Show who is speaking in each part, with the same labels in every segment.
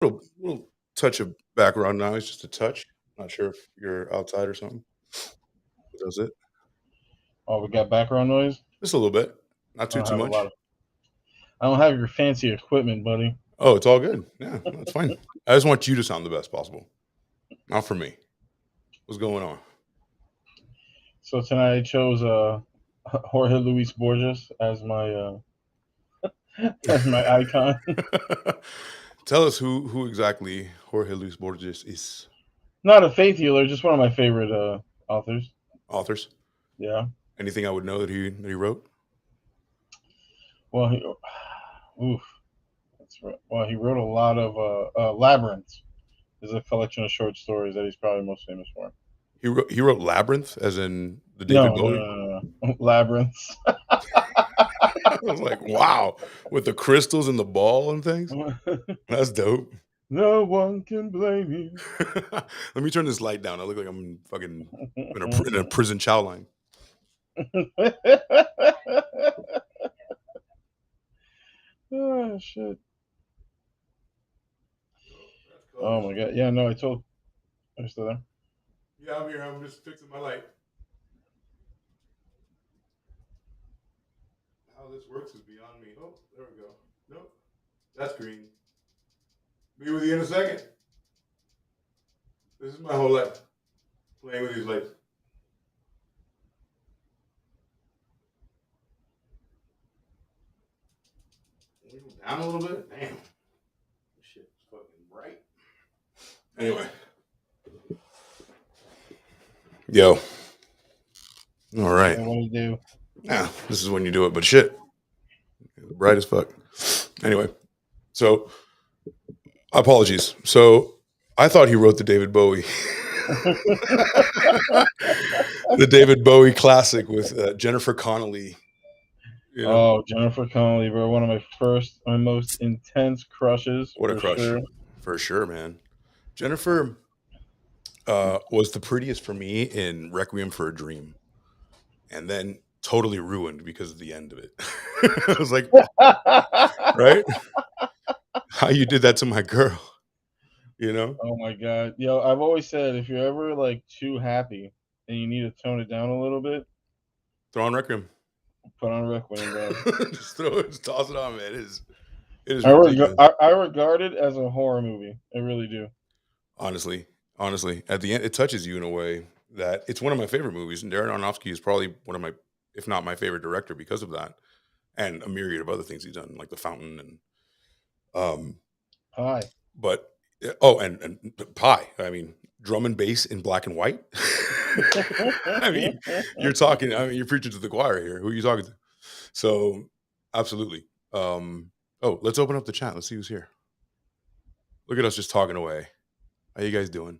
Speaker 1: Little touch of background noise, just a touch. Not sure if you're outside or something. Does it?
Speaker 2: Oh, we got background noise.
Speaker 1: Just a little bit. Not
Speaker 2: I don't
Speaker 1: too
Speaker 2: have a lot
Speaker 1: much.
Speaker 2: of. I don't have your fancy equipment, buddy.
Speaker 1: Oh, it's all good. Yeah, that's fine. I just want you to sound the best possible. Not for me. What's going on?
Speaker 2: So tonight I chose Jorge Luis Borges as my as my icon.
Speaker 1: Tell us who exactly Jorge Luis Borges is.
Speaker 2: Not a faith healer, just one of my favorite authors.
Speaker 1: Authors.
Speaker 2: Yeah.
Speaker 1: Anything I would know that he wrote?
Speaker 2: Well, oof. Well, he wrote a lot of Labyrinth. Is a collection of short stories that he's probably most famous for.
Speaker 1: He wrote Labyrinth, as in the David
Speaker 2: No, no,
Speaker 1: Bowie.
Speaker 2: no, no, no. Labyrinth.
Speaker 1: I was like, wow, with the crystals and the ball and things. That's dope.
Speaker 2: No one can blame you.
Speaker 1: Let me turn this light down. I look like I'm fucking in a prison chow line.
Speaker 2: Oh shit. Oh my god. Yeah, no, I told. Are you still there?
Speaker 1: Yeah, I'm here. I'm just fixing my light. How this works is beyond me. Oh, there we go. Nope. That's green. Be with you in a second. This is my whole life. Playing with these lights. Down a little bit? Damn. This shit's fucking bright. Anyway. Yo. All right.
Speaker 2: What do you do?
Speaker 1: Yeah, this is when you do it, but shit. Bright as fuck. Anyway. So, apologies. So, I thought he wrote the David Bowie. The David Bowie classic with Jennifer Connelly.
Speaker 2: You know? Oh, Jennifer Connelly, bro. One of my most intense crushes.
Speaker 1: What a crush. Sure. For sure, man. Jennifer was the prettiest for me in Requiem for a Dream. And then totally ruined because of the end of it. I was like, right? How you did that to my girl, you know?
Speaker 2: Oh my god. Yo, I've always said if you're ever like too happy and you need to tone it down a little bit,
Speaker 1: throw on Requiem.
Speaker 2: Put on Requiem, bro.
Speaker 1: Just toss it on, man. It is
Speaker 2: I regard it as a horror movie. I really do.
Speaker 1: Honestly, at the end, it touches you in a way that it's one of my favorite movies. And Darren Aronofsky is probably one of my, if not my favorite director because of that, and a myriad of other things he's done, like The Fountain and
Speaker 2: Pi.
Speaker 1: But and Pi. I mean, drum and bass in black and white. I mean, you're preaching to the choir here. Who are you talking to? So, absolutely. Let's open up the chat. Let's see who's here. Look at us just talking away. How you guys doing?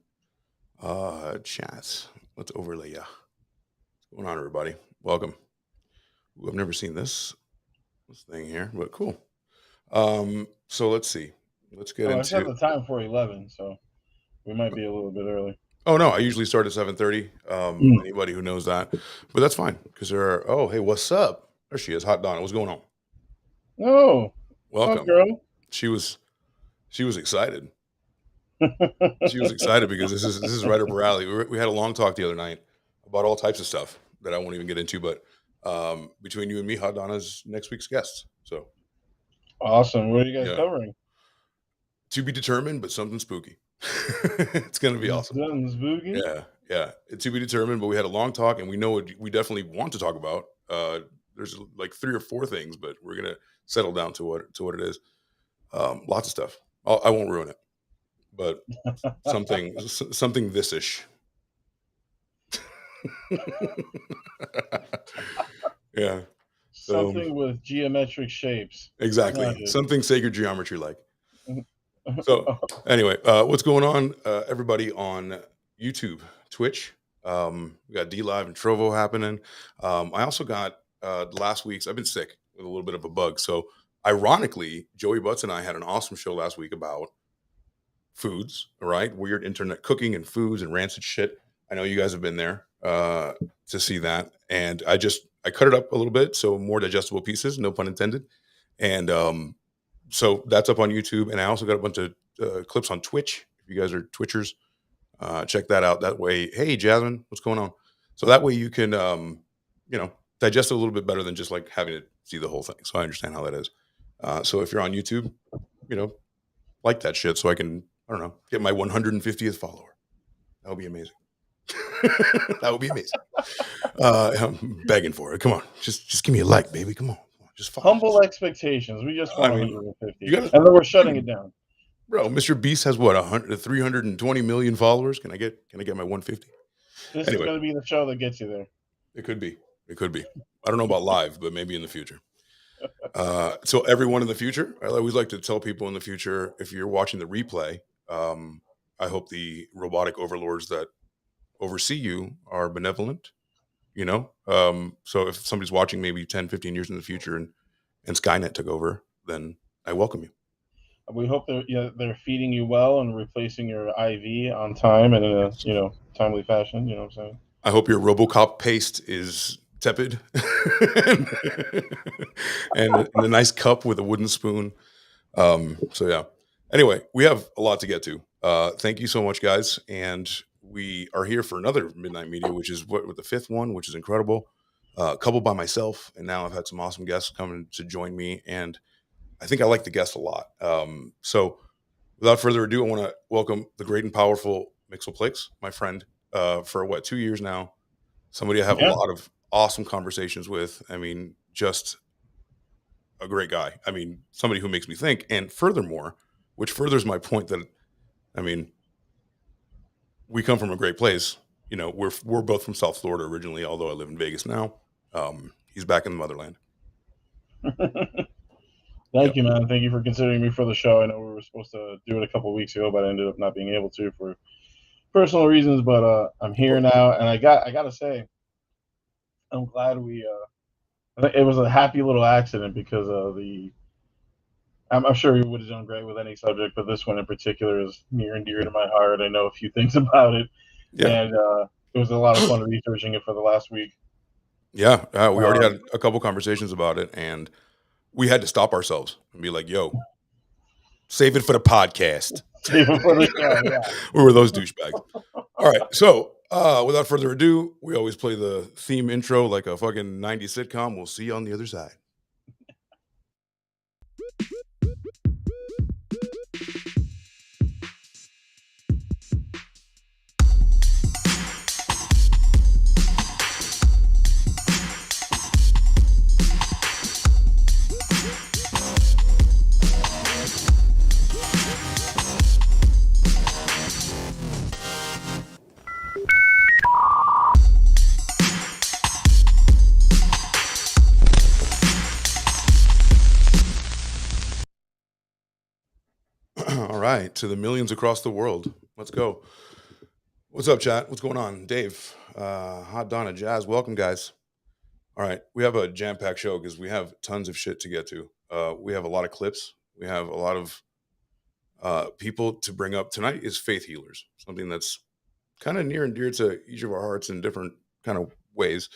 Speaker 1: Chats. Let's overlay ya. What's going on, everybody? Welcome. Ooh, I've never seen this thing here, but cool. So let's see. Let's get into.
Speaker 2: I set the time for 11, so we might be a little bit early.
Speaker 1: Oh no, I usually start at 7:30. Anybody who knows that, but that's fine because there are. Oh, hey, what's up? There she is, Hot Donna. What's going on?
Speaker 2: Oh,
Speaker 1: welcome,
Speaker 2: girl.
Speaker 1: She was excited. She was excited because this is right up her alley. We had a long talk the other night about all types of stuff that I won't even get into, but between you and me, Hot Donna's next week's guest. So
Speaker 2: awesome. What are you guys covering?
Speaker 1: To be determined, but something spooky. It's gonna be awesome.
Speaker 2: Something spooky.
Speaker 1: Yeah. It's to be determined, but we had a long talk, and we know what we definitely want to talk about. There's like 3 or 4 things, but we're gonna settle down to what it is. Lots of stuff. I won't ruin it, but something this-ish. Yeah.
Speaker 2: Something with geometric shapes.
Speaker 1: Exactly. Something sacred geometry like. So anyway, what's going on, everybody on YouTube, Twitch? We got DLive and Trovo happening. I also got last week's. I've been sick with a little bit of a bug. So ironically, Joey Butts and I had an awesome show last week about foods, right? Weird internet cooking and foods and rancid shit. I know you guys have been there to see that. And I cut it up a little bit. So more digestible pieces, no pun intended. And So that's up on YouTube, and I also got a bunch of clips on Twitch. If you guys are Twitchers, check that out. That way, hey Jasmine, what's going on? So that way you can, digest it a little bit better than just like having to see the whole thing. So I understand how that is. So if you're on YouTube, you know, like that shit, so I can, I don't know, get my 150th follower. That would be amazing. That would be amazing. I'm begging for it. Come on, just give me a like, baby. Come on, just follow.
Speaker 2: Humble expectations. We just want
Speaker 1: I mean,
Speaker 2: 150,
Speaker 1: you gotta,
Speaker 2: and then we're shutting it down.
Speaker 1: bro. Mr. Beast has what 320 million followers. Can I get my 150?
Speaker 2: This
Speaker 1: Anyway.
Speaker 2: is going to be the show that gets you there.
Speaker 1: It could be. It could be. I don't know about live, but maybe in the future. So everyone in the future, I always like to tell people in the future, if you're watching the replay, I hope the robotic overlords that oversee you are benevolent, so if somebody's watching maybe 10, 15 years in the future and Skynet took over, then I welcome you.
Speaker 2: We hope they're feeding you well and replacing your IV on time and in a timely fashion. You know what I'm saying?
Speaker 1: I hope your RoboCop paste is tepid and in a nice cup with a wooden spoon. So yeah. Anyway, we have a lot to get to. Thank you so much, guys, and we are here for another Midnight Media, which is with the fifth one, which is incredible. Coupled by myself, and now I've had some awesome guests coming to join me, and I think I like the guests a lot. So without further ado, I want to welcome the great and powerful Mixoplex, my friend, for 2 years now. Somebody I have a lot of awesome conversations with. I mean, just a great guy. I mean, somebody who makes me think. And furthermore, which furthers my point that, I mean, we come from a great place. We're both from South Florida originally, although I live in Vegas now. He's back in the motherland.
Speaker 2: Thank you, man. Thank you for considering me for the show. I know we were supposed to do it a couple of weeks ago, but I ended up not being able to for personal reasons. But I'm here now, and I gotta say, I'm glad it was a happy little accident because I'm sure we would have done great with any subject, but this one in particular is near and dear to my heart. I know a few things about it, and it was a lot of fun researching it for the last week.
Speaker 1: Yeah, we already had a couple conversations about it, and we had to stop ourselves and be like, yo, save it for the podcast.
Speaker 2: Save it for the show, yeah.
Speaker 1: We were those douchebags. All right, so without further ado, we always play the theme intro like a fucking 90s sitcom. We'll see you on the other side. All right, to the millions across the world. Let's go. What's up, chat? What's going on? Dave, Hot Donna, Jazz, welcome, guys. All right, we have a jam-packed show because we have tons of shit to get to. We have a lot of clips. We have a lot of people to bring up. Tonight is faith healers, something that's kind of near and dear to each of our hearts in different kind of ways.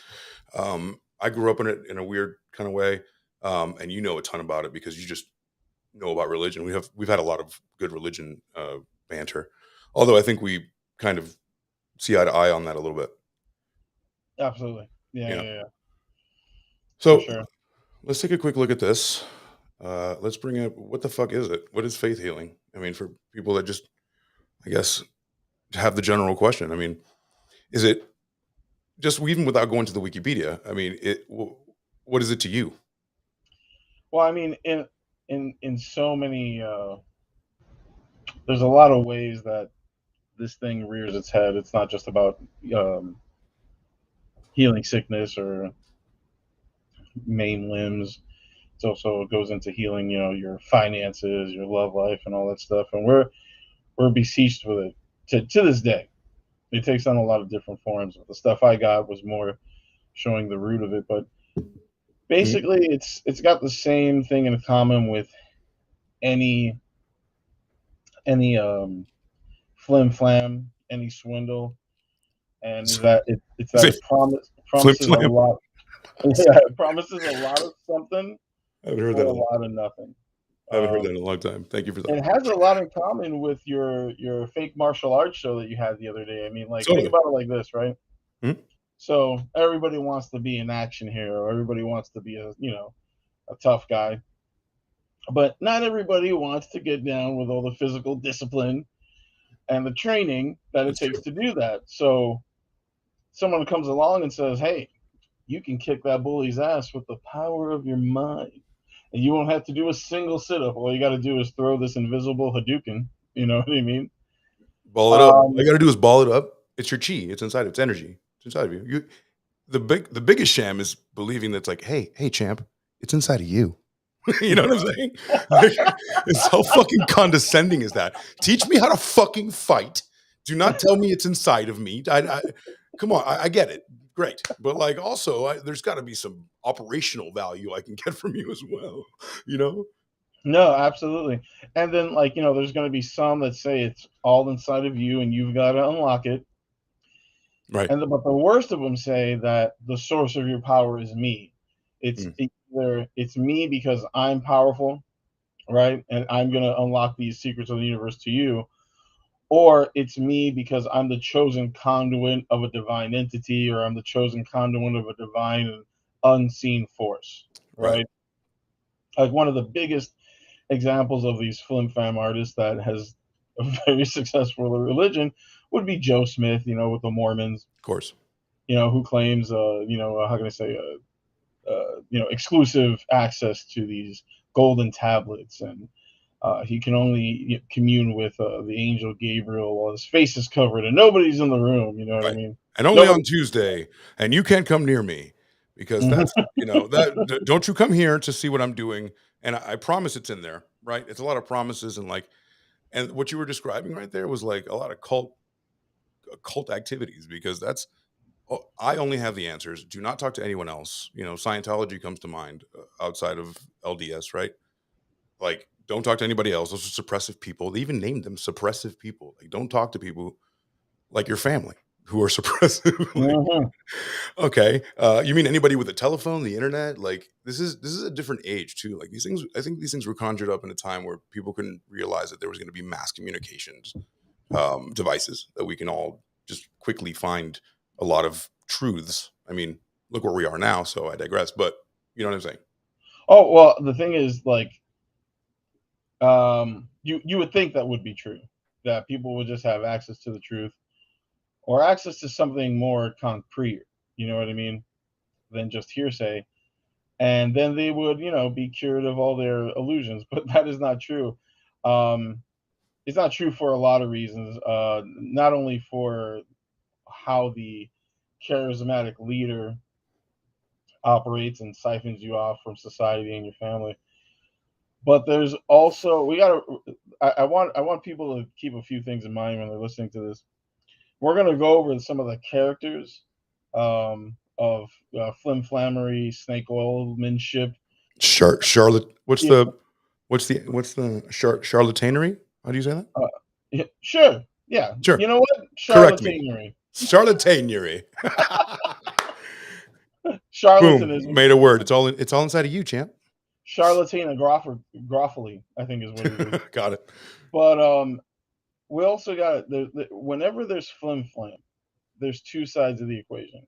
Speaker 1: I grew up in it in a weird kind of way, and you know a ton about it because you just know about religion. We've had a lot of good religion banter, although I think we kind of see eye to eye on that a little bit.
Speaker 2: Absolutely, yeah.
Speaker 1: So let's take a quick look at this. Let's bring up, what the fuck is it? What is faith healing? I mean, for people that just, I guess, have the general question. I mean, is it just, even without going to the Wikipedia? I mean, what is it to you?
Speaker 2: Well, I mean, in so many, there's a lot of ways that this thing rears its head. It's not just about healing sickness or main limbs. It also goes into healing, your finances, your love life, and all that stuff. And we're beseeched with it to this day. It takes on a lot of different forms. The stuff I got was more showing the root of it, but basically it's got the same thing in common with any flim flam, any swindle, and that it's that it promises a lot. Yeah, it promises a lot of something.
Speaker 1: I've heard that
Speaker 2: a lot of nothing.
Speaker 1: Haven't heard
Speaker 2: Um,
Speaker 1: that in a long time. Thank you for
Speaker 2: and
Speaker 1: that.
Speaker 2: it has a lot in common with your fake martial arts show that you had the other day. I mean, like, think
Speaker 1: Totally.
Speaker 2: about it like this, right?
Speaker 1: Mhm.
Speaker 2: So everybody wants to be an action hero. Everybody wants to be a tough guy, but not everybody wants to get down with all the physical discipline and the training that it
Speaker 1: That's
Speaker 2: takes
Speaker 1: true.
Speaker 2: to do that. So someone comes along and says, "Hey, you can kick that bully's ass with the power of your mind, and you won't have to do a single sit up. All you got to do is throw this invisible Hadouken." You know what I mean?
Speaker 1: Ball it up. All you
Speaker 2: Um,
Speaker 1: gotta do is ball it up. It's your chi. It's inside. It's energy. It's inside of you. The biggest sham is believing that's like, hey, champ, it's inside of you. You know what I'm saying? Like, it's how fucking condescending is that? Teach me how to fucking fight. Do not tell me it's inside of me. Come on, I get it. Great. But like also there's gotta be some operational value I can get from you as well. You know?
Speaker 2: no, absolutely. And then, like, there's going to be some that say it's all inside of you and you've got to unlock it.
Speaker 1: Right.
Speaker 2: But the worst of them say that the source of your power is me. It's
Speaker 1: Mm,
Speaker 2: either it's me because I'm powerful, right? And I'm going to unlock these secrets of the universe to you, or it's me because I'm the chosen conduit of a divine entity, or I'm the chosen conduit of a divine and unseen force,
Speaker 1: right.
Speaker 2: right? Like one of the biggest examples of these flim flam artists that has a very successful religion would be Joe Smith, with the Mormons,
Speaker 1: Of course.
Speaker 2: who claims, how can I say, exclusive access to these golden tablets, and he can only commune with the angel Gabriel while his face is covered and nobody's in the room. You know what I
Speaker 1: Right.
Speaker 2: mean?
Speaker 1: And only
Speaker 2: Nobody.
Speaker 1: on Tuesday, and you can't come near me because
Speaker 2: Mhm.
Speaker 1: that's, don't you come here to see what I'm doing. And I promise it's in there, right? It's a lot of promises and like, and what you were describing right there was like a lot of cult activities because that's, oh, I only have the answers. Do not talk to anyone else. Scientology comes to mind outside of LDS, right? Like, don't talk to anybody else. Those are suppressive people. They even named them suppressive people. Like, don't talk to people like your family who are suppressive. Like,
Speaker 2: Mhm.
Speaker 1: okay, you mean anybody with a telephone, the internet? Like, this is a different age too. Like these things, I think these things were conjured up in a time where people couldn't realize that there was going to be mass communications devices that we can all just quickly find a lot of truths. I mean, look where we are now. So I digress, but you know what I'm saying?
Speaker 2: Oh well, the thing is, like, you would think that would be true, that people would just have access to the truth or access to something more concrete. You know what I mean? Than just hearsay, and then they would, be cured of all their illusions. But that is not true. Um, it's not true for a lot of reasons. Not only for how the charismatic leader operates and siphons you off from society and your family, but there's also we gotta. I want people to keep a few things in mind when they're listening to this. We're gonna go over some of the characters of flim flammery, snake oilmanship.
Speaker 1: Charlotte,
Speaker 2: Yeah,
Speaker 1: what's the charlatanery? How do you say that?
Speaker 2: uh, yeah, sure. Yeah.
Speaker 1: Sure.
Speaker 2: You know what?
Speaker 1: Correct me.
Speaker 2: Charlatanery.
Speaker 1: Charlatanery. Boom.
Speaker 2: Charlatanism.
Speaker 1: Made a word. It's all inside of you, champ.
Speaker 2: Charlatana groffily, I think is what it is.
Speaker 1: Got it.
Speaker 2: But we also got whenever there's flim flam, there's two sides of the equation.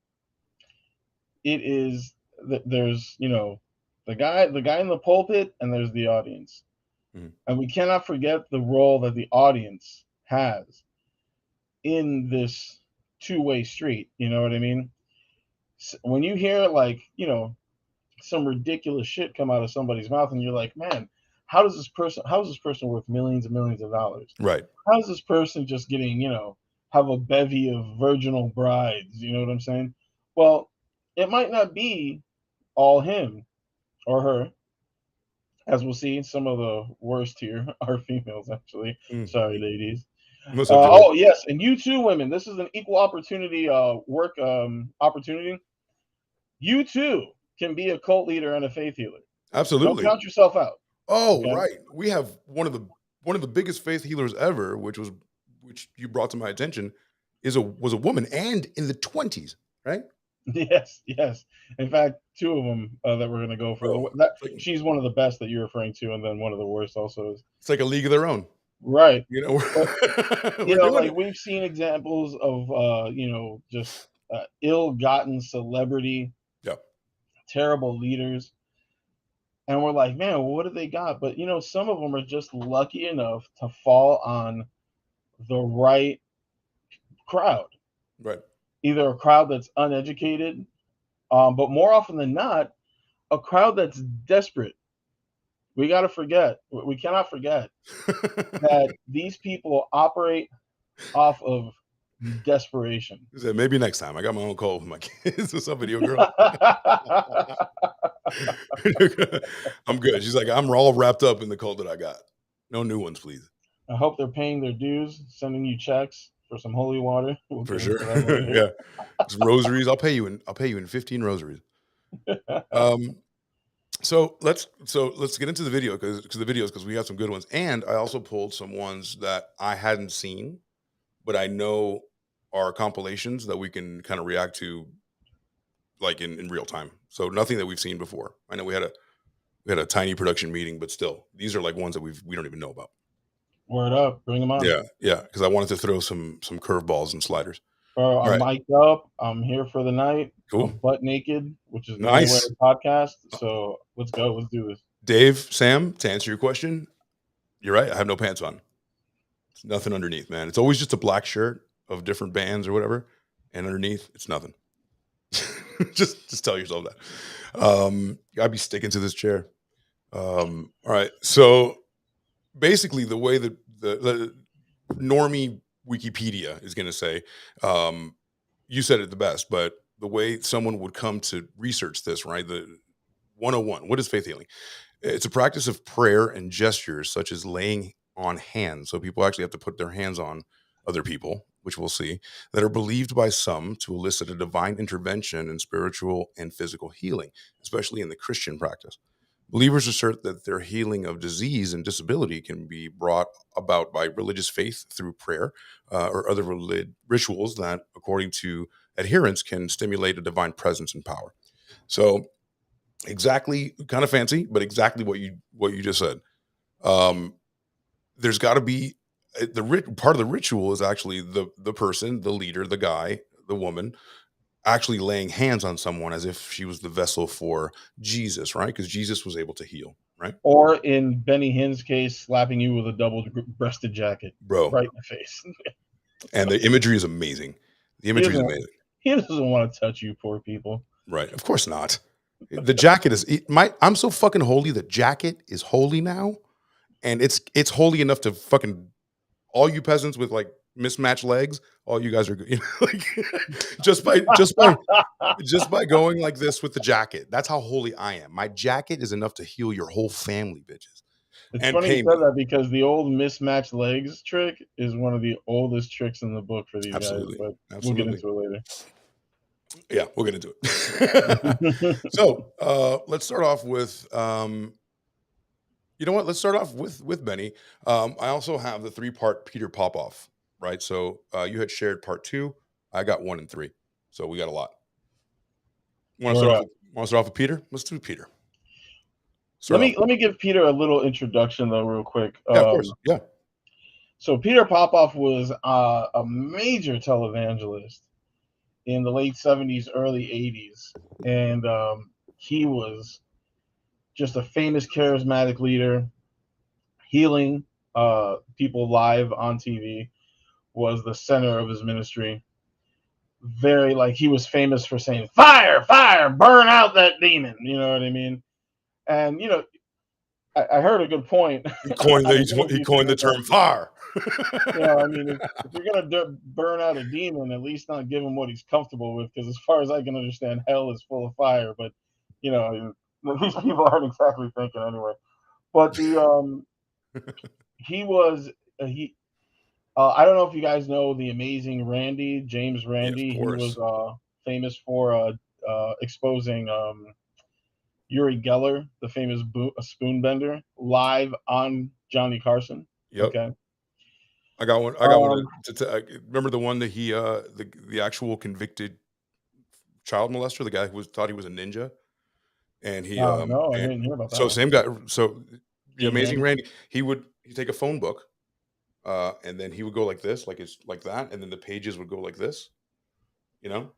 Speaker 2: It is that there's the guy in the pulpit, and there's the audience,
Speaker 1: Mhm.
Speaker 2: and we cannot forget the role that the audience has in this two-way street. You know what I mean? When you hear, like, some ridiculous shit come out of somebody's mouth, and you're like, man, how is this person worth millions and millions of dollars?
Speaker 1: Right.
Speaker 2: How is this person just getting, have a bevy of virginal brides? You know what I'm saying? Well, it might not be all him or her. As we'll see, some of the worst here are females, actually. Sorry,
Speaker 1: Mhm.
Speaker 2: ladies.
Speaker 1: What's up, Joel?
Speaker 2: Oh yes, and you too, women. This is an equal opportunity work opportunity. You too can be a cult leader and a faith healer. Don't
Speaker 1: Absolutely.
Speaker 2: count yourself out.
Speaker 1: Oh,
Speaker 2: Okay.
Speaker 1: right. We have one of the biggest faith healers ever, which you brought to my attention, was a woman and in the 20s, right?
Speaker 2: Yes, yes. In fact, two of them that we're gonna go for.
Speaker 1: bro.
Speaker 2: That
Speaker 1: It's like,
Speaker 2: she's one of the best that you're referring to, and then one of the worst also is
Speaker 1: it's like a league of their own.
Speaker 2: right.
Speaker 1: You know,
Speaker 2: But
Speaker 1: we're doing
Speaker 2: like
Speaker 1: it.
Speaker 2: we've seen examples of just ill-gotten celebrity,
Speaker 1: Yeah.
Speaker 2: terrible leaders, and we're like, man, what do they got? But some of them are just lucky enough to fall on the right crowd,
Speaker 1: Right.
Speaker 2: either a crowd that's uneducated, but more often than not, a crowd that's desperate. We cannot forget that these people operate off of desperation.
Speaker 1: He said, maybe next time. I got my own call with my kids. What's up, video girl? I'm good. She's like, I'm all wrapped up in the cult that I got. No new ones, please.
Speaker 2: I hope they're paying their dues, sending you checks for some holy water. We'll
Speaker 1: For
Speaker 2: get
Speaker 1: sure.
Speaker 2: into that later.
Speaker 1: Yeah. Some rosaries. I'll pay you in 15 rosaries. Um, so let's get into the video because we have some good ones. And I also pulled some ones that I hadn't seen, but I know are compilations that we can kind of react to like in real time. So nothing that we've seen before. I know we had a tiny production meeting, but still, these are like ones that we don't even know about.
Speaker 2: Word up, bring them on.
Speaker 1: Yeah, yeah, because I wanted to throw some curveballs and sliders.
Speaker 2: Bro,
Speaker 1: All
Speaker 2: I'm
Speaker 1: right,
Speaker 2: mic'd up. I'm here for the night.
Speaker 1: cool,
Speaker 2: I'm butt naked, which is the only way
Speaker 1: nice.
Speaker 2: to podcast. So let's go. Let's do this.
Speaker 1: Dave, Sam, to answer your question, you're right. I have no pants on. It's nothing underneath, man. It's always just a black shirt of different bands or whatever, and underneath, it's nothing. just tell yourself that. Gotta be sticking to this chair. All right, so basically, the way that the normie Wikipedia is going to say, um, you said it the best, but the way someone would come to research this, right? The 101, what is faith healing? It's a practice of prayer and gestures such as laying on hands. So people actually have to put their hands on other people, which we'll see, that are believed by some to elicit a divine intervention in spiritual and physical healing, especially in the Christian practice. Believers assert that their healing of disease and disability can be brought about by religious faith through prayer or other rituals that, according to adherents, can stimulate a divine presence and power. So, exactly, kind of fancy, but exactly what you just said. Um, there's got to be part of the ritual is actually the person, the leader, the guy, the woman actually laying hands on someone as if she was the vessel for Jesus, right? Because Jesus was able to heal, right?
Speaker 2: Or in Benny Hinn's case, slapping you with a double-breasted jacket
Speaker 1: Bro.
Speaker 2: right in the face.
Speaker 1: And the imagery is amazing. The
Speaker 2: He
Speaker 1: imagery is
Speaker 2: doesn't.
Speaker 1: amazing.
Speaker 2: He doesn't want to touch you, poor people.
Speaker 1: Right. Of course not. The jacket is I'm so fucking holy. The jacket is holy now. And it's holy enough to fucking all you peasants with like mismatched legs, all you guys are good. Like just by just by just by going like this with the jacket. That's how holy I am. My jacket is enough to heal your whole family, bitches.
Speaker 2: It's
Speaker 1: And
Speaker 2: funny you
Speaker 1: pay
Speaker 2: said
Speaker 1: me.
Speaker 2: that because the old mismatched legs trick is one of the oldest tricks in the book for these guys,
Speaker 1: Absolutely.
Speaker 2: but we'll get
Speaker 1: Absolutely.
Speaker 2: into it
Speaker 1: Yeah, we'll get into it.
Speaker 2: later.
Speaker 1: So let's start off with you know what? Let's start off with Benny. I also have the three-part Peter Popoff, right? So you had shared part two. I got one and three. So we got a lot. Want to
Speaker 2: Word
Speaker 1: start off
Speaker 2: up.
Speaker 1: with Peter? Let's do Peter.
Speaker 2: Let
Speaker 1: Start off.
Speaker 2: me let me give Peter a little introduction though, real quick.
Speaker 1: Yeah, of course. Yeah.
Speaker 2: So Peter Popoff was a major televangelist in the late '70s, early '80s, and he was just a famous charismatic leader, healing people live on TV was the center of his ministry. Very like he was famous for saying fire, fire, burn out that demon. You know what I mean? And I heard a good point
Speaker 1: He
Speaker 2: on
Speaker 1: coined
Speaker 2: an
Speaker 1: the he
Speaker 2: interview
Speaker 1: coined
Speaker 2: today
Speaker 1: the
Speaker 2: that
Speaker 1: term fire.
Speaker 2: I mean, if you're gonna burn out a demon, at least not give him what he's comfortable with, because as far as I can understand, hell is full of fire. But you know, these people aren't exactly thinking anyway. But the he was he. I don't know if you guys know the amazing Randy James
Speaker 1: Yeah, of
Speaker 2: Randy. He was
Speaker 1: course.
Speaker 2: famous for exposing Uri Geller, the famous spoon bender, live on Johnny Carson.
Speaker 1: Yep.
Speaker 2: Okay.
Speaker 1: I got one. I got one.
Speaker 2: Um,
Speaker 1: Remember the one that he the actual convicted child molester, the guy who thought he was a ninja, and
Speaker 2: No, I
Speaker 1: and
Speaker 2: didn't hear about that
Speaker 1: so
Speaker 2: one.
Speaker 1: same guy. So the
Speaker 2: Mean
Speaker 1: Amazing
Speaker 2: Randy?
Speaker 1: Randy, he'd take a phone book, and then he would go like this, like that, and then the pages would go like this, you know.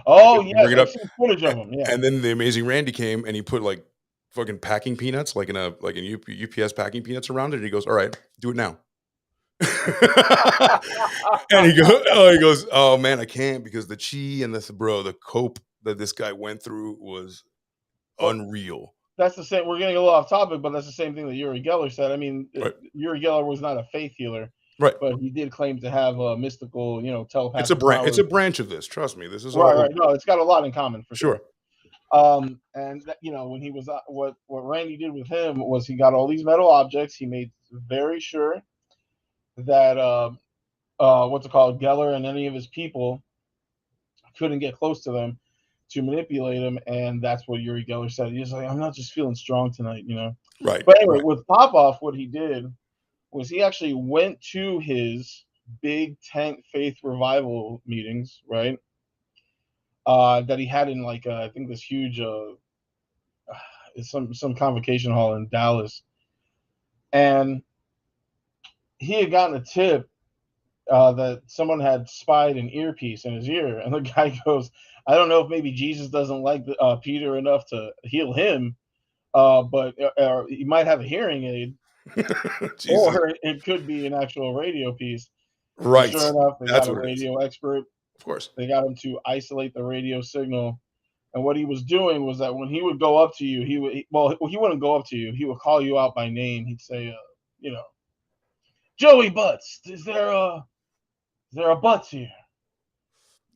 Speaker 2: Oh,
Speaker 1: You bring
Speaker 2: yes,
Speaker 1: it
Speaker 2: I've
Speaker 1: up,
Speaker 2: seen footage of him, yeah.
Speaker 1: and then the Amazing Randy came and he put like fucking packing peanuts, like in a UPS packing peanuts around it. And he goes, "All right, do it now." And he goes, "Oh man, I can't because the chi and the cope that this guy went through was
Speaker 2: Well,
Speaker 1: unreal."
Speaker 2: that's the same we're getting a little off topic, but that's the same thing that Uri Geller said. I mean,
Speaker 1: Right,
Speaker 2: Uri Geller was not a faith healer,
Speaker 1: right.
Speaker 2: but he did claim to have, mystical,
Speaker 1: It's a
Speaker 2: telepathic
Speaker 1: It's a
Speaker 2: powers.
Speaker 1: branch of this. Trust me, this is
Speaker 2: Right,
Speaker 1: all
Speaker 2: right. No, it's got a lot in common for sure.
Speaker 1: sure.
Speaker 2: And that, when he was what Randy did with him was he got all these metal objects. He made very sure that what's it called, Geller and any of his people couldn't get close to them to manipulate him, and that's what Uri Geller said. He's like, I'm not just feeling strong tonight.
Speaker 1: Right,
Speaker 2: But anyway,
Speaker 1: right.
Speaker 2: with Popoff, what he did was he actually went to his big tent faith revival meetings, right? That he had in like I think this huge some convocation hall in Dallas, and he had gotten a tip that someone had spied an earpiece in his ear, and the guy goes, "I don't know if maybe Jesus doesn't like Peter enough to heal him, but he might have a hearing aid,
Speaker 1: Jesus.
Speaker 2: or it could be an actual radio piece." And sure
Speaker 1: Right.
Speaker 2: enough, they got
Speaker 1: That's
Speaker 2: a
Speaker 1: what it is.
Speaker 2: radio expert.
Speaker 1: Of course.
Speaker 2: They got him to isolate the radio signal. And what he was doing was that when he would go up to you, he wouldn't go up to you. He would call you out by name. He'd say, you know, Joey Butts, is there a Butts here?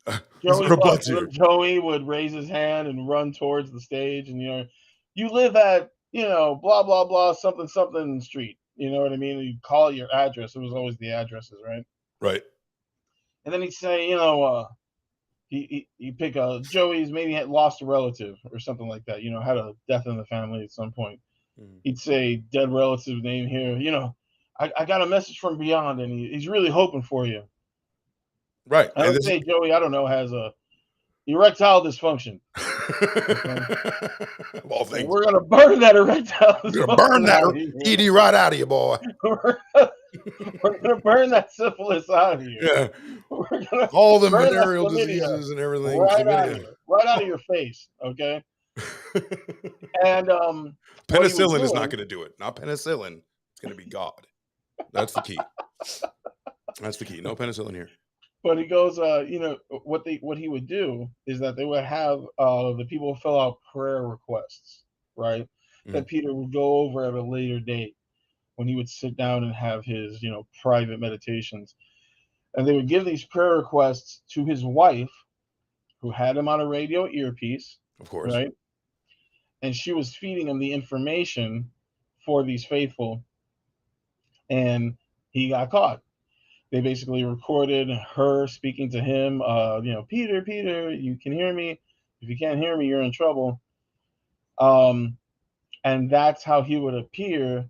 Speaker 1: Is
Speaker 2: Joey
Speaker 1: there a
Speaker 2: Butts.
Speaker 1: butts
Speaker 2: And
Speaker 1: here?
Speaker 2: then Joey would raise his hand and run towards the stage, and you live at blah blah blah something something street. You know what I mean? And you'd call it your address. It was always the addresses, right?
Speaker 1: Right.
Speaker 2: And then he'd say, he pick a Joey's maybe had lost a relative or something like that. Had a death in the family at some point.
Speaker 1: Mhm.
Speaker 2: He'd say dead relative name here. I got a message from beyond, and he's really hoping for you.
Speaker 1: Right.
Speaker 2: I
Speaker 1: And
Speaker 2: would
Speaker 1: this
Speaker 2: say Joey, I don't know, has a erectile dysfunction. Okay?
Speaker 1: of all
Speaker 2: And
Speaker 1: things.
Speaker 2: we're gonna burn that erectile
Speaker 1: We're gonna burn
Speaker 2: dysfunction
Speaker 1: that
Speaker 2: out of you.
Speaker 1: ED right out of you, boy.
Speaker 2: We're gonna burn that syphilis out of you.
Speaker 1: Yeah.
Speaker 2: We're gonna
Speaker 1: All the
Speaker 2: burn that
Speaker 1: venereal
Speaker 2: chlamydia
Speaker 1: diseases and everything.
Speaker 2: right out of
Speaker 1: Chlamydia.
Speaker 2: you, right out of your face. Okay. And what he was
Speaker 1: Penicillin is not
Speaker 2: doing,
Speaker 1: gonna do it. Not penicillin. It's gonna be God. That's the key. That's the key. No penicillin here.
Speaker 2: but he goes, what he would do is that they would have the people fill out prayer requests, right?
Speaker 1: Mhm.
Speaker 2: That Peter would go over at a later date when he would sit down and have his, private meditations. And they would give these prayer requests to his wife, who had him on a radio earpiece,
Speaker 1: Of course.
Speaker 2: right? And she was feeding him the information for these faithful, and he got caught. They basically recorded her speaking to him, Peter, Peter, you can hear me. If you can't hear me, you're in trouble. Um, and that's how he would appear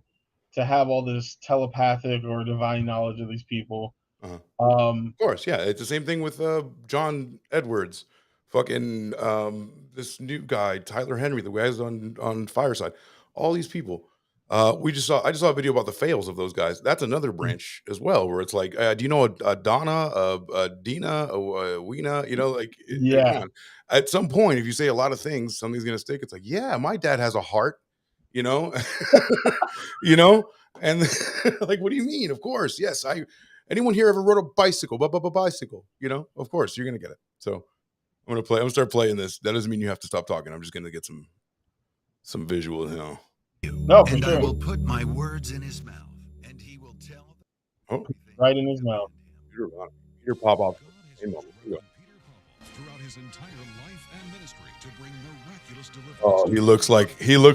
Speaker 2: to have all this telepathic or divine knowledge of these people.
Speaker 1: Uh-huh.
Speaker 2: Um,
Speaker 1: Of course, yeah. It's the same thing with John Edwards, fucking this new guy, Tyler Henry, the guys on Fireside. All these people. I just saw a video about the fails of those guys. That's another branch as well, where it's like, do you know a Donna, a Dina, a Weena? Like, come
Speaker 2: yeah,
Speaker 1: on. At some point, if you say a lot of things, something's gonna stick. It's like, yeah, my dad has a heart, you know, you know, and like, what do you mean? Of course, yes. Anyone here ever rode a bicycle? Bicycle, of course you're gonna get it. So I'm gonna start playing this. That doesn't mean you have to stop talking. I'm just gonna get some visual.
Speaker 2: no, for
Speaker 3: And I
Speaker 2: sure,
Speaker 3: will put my words in his mouth, and he will tell
Speaker 1: Oh,
Speaker 2: right in his mouth.
Speaker 1: Peter Popoff.
Speaker 3: God has
Speaker 1: Amen.
Speaker 3: instructed Peter Popoff throughout his entire life and ministry to bring miraculous deliverance.
Speaker 1: Oh, he looks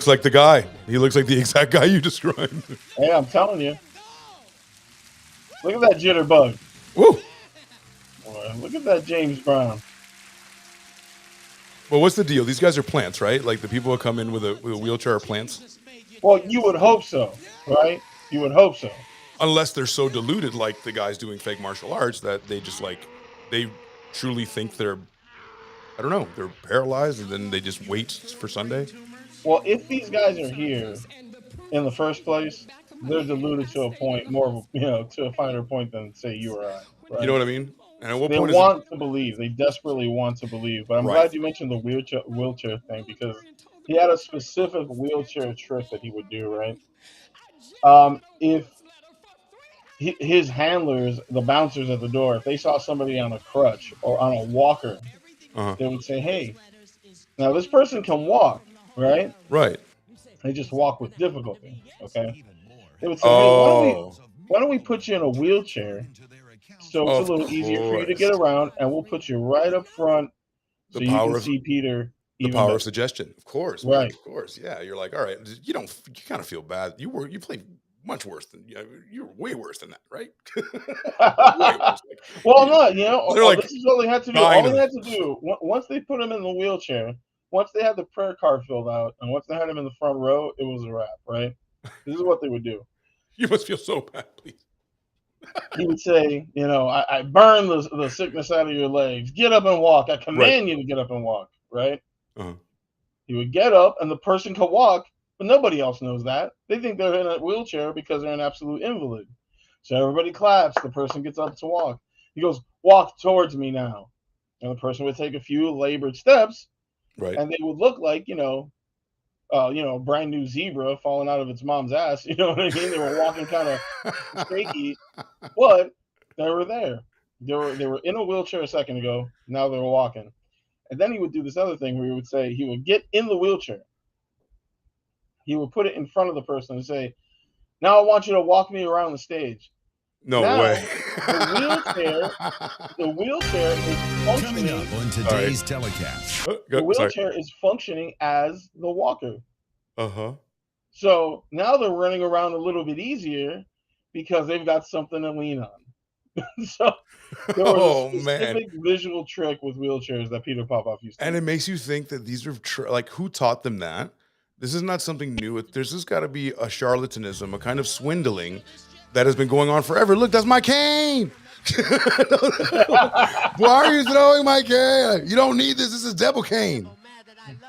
Speaker 1: like the guy. He looks like the exact guy you described.
Speaker 2: Hey, I'm telling you, look at that jitterbug.
Speaker 1: Woo.
Speaker 2: Boy, look at that James Brown.
Speaker 1: Well, what's the deal? These guys are plants, right? Like the people who come in with a wheelchair are plants,
Speaker 2: Well, you would hope so, right? You would hope so.
Speaker 1: unless they're so deluded, like the guys doing fake martial arts, that they just they truly think they're I don't know. They're paralyzed and then they just wait for Sunday.
Speaker 2: Well, if these guys are here in the first place, they're deluded to a point to a finer point than say you or I,
Speaker 1: You know
Speaker 2: right?
Speaker 1: what I mean? And at what
Speaker 2: They
Speaker 1: point is it
Speaker 2: want to believe. They desperately want to believe. But I'm
Speaker 1: right?
Speaker 2: glad you mentioned the wheelchair thing because he had a specific wheelchair trick that he would do, right? If his handlers, the bouncers at the door, if they saw somebody on a crutch or on a walker,
Speaker 1: Uh-huh.
Speaker 2: they would say, "Hey, now this person can walk, right?
Speaker 1: Right.
Speaker 2: They just walk with difficulty." Okay. They would say, "Hey,
Speaker 1: Oh,
Speaker 2: why don't we put you in a wheelchair so it's a
Speaker 1: of
Speaker 2: little easier for you to get
Speaker 1: course.
Speaker 2: around, and we'll put you right up front
Speaker 1: The
Speaker 2: so you can
Speaker 1: power of
Speaker 2: see Peter
Speaker 1: the
Speaker 2: even
Speaker 1: power of
Speaker 2: better."
Speaker 1: suggestion. Of course, man.
Speaker 2: Right.
Speaker 1: Of course. Yeah. You're like, all right, you don't you kind of feel bad. You play much worse than you're way worse than that, right? Way worse. Like,
Speaker 2: Well,
Speaker 1: you,
Speaker 2: no,
Speaker 1: they're like
Speaker 2: this is all they had to do.
Speaker 1: dying
Speaker 2: All
Speaker 1: of
Speaker 2: they had to do once they put him in the wheelchair, once they had the prayer card filled out, and once they had him in the front row, it was a wrap. Right. This is what they would do.
Speaker 1: you must feel so bad, please.
Speaker 2: He would say, I burn the sickness out of your legs. Get up and walk. I command you to get up and walk. Right.
Speaker 1: Uh-huh.
Speaker 2: He would get up, and the person could walk, but nobody else knows that. They think they're in a wheelchair because they're an absolute invalid. So everybody claps. The person gets up to walk. He goes, "Walk towards me now." And the person would take a few labored steps,
Speaker 1: Right.
Speaker 2: and they would look like, a brand new zebra falling out of its mom's ass. You know what I mean? They were walking kind of shaky, but they were there. They were in a wheelchair a second ago. Now they were walking. And then he would do this other thing where he would say he would get in the wheelchair. He would put it in front of the person and say, "Now I want you to walk me around the stage."
Speaker 1: No
Speaker 2: Now,
Speaker 1: way.
Speaker 2: the wheelchair is
Speaker 3: Coming
Speaker 2: functioning.
Speaker 3: up on today's telecast.
Speaker 2: The
Speaker 1: Sorry.
Speaker 2: wheelchair is functioning as the walker.
Speaker 1: Uh-huh.
Speaker 2: So now they're running around a little bit easier because they've got something to lean on. So there was
Speaker 1: Oh
Speaker 2: a
Speaker 1: man.
Speaker 2: specific visual trick with wheelchairs that Peter Popoff used to
Speaker 1: And
Speaker 2: do.
Speaker 1: it makes you think that these are like who taught them that? This is not something new. There's just got to be a charlatanism, a kind of swindling that has been going on forever. Look, that's my cane. Why are you throwing my cane? You don't need this. This is devil cane.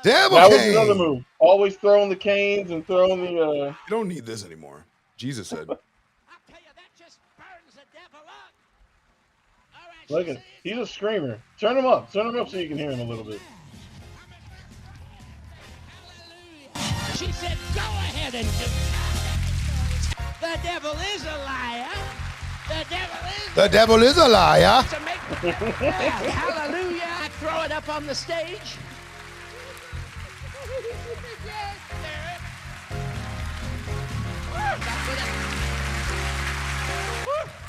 Speaker 1: Devil
Speaker 2: That was
Speaker 1: cane.
Speaker 2: another move. Always throwing the canes and throwing the.
Speaker 1: You don't need this anymore. Jesus said.
Speaker 4: I'll tell you, that just burns the devil up. All right,
Speaker 2: Look
Speaker 4: she
Speaker 2: at
Speaker 4: says,
Speaker 2: he's a screamer. Turn him up. Turn him up so you can hear him a little bit.
Speaker 4: she said, go ahead and do it. The devil is a liar. The devil is
Speaker 1: The devil is a liar.
Speaker 4: to make hallelujah. I throw it up on the stage. Yes, sir.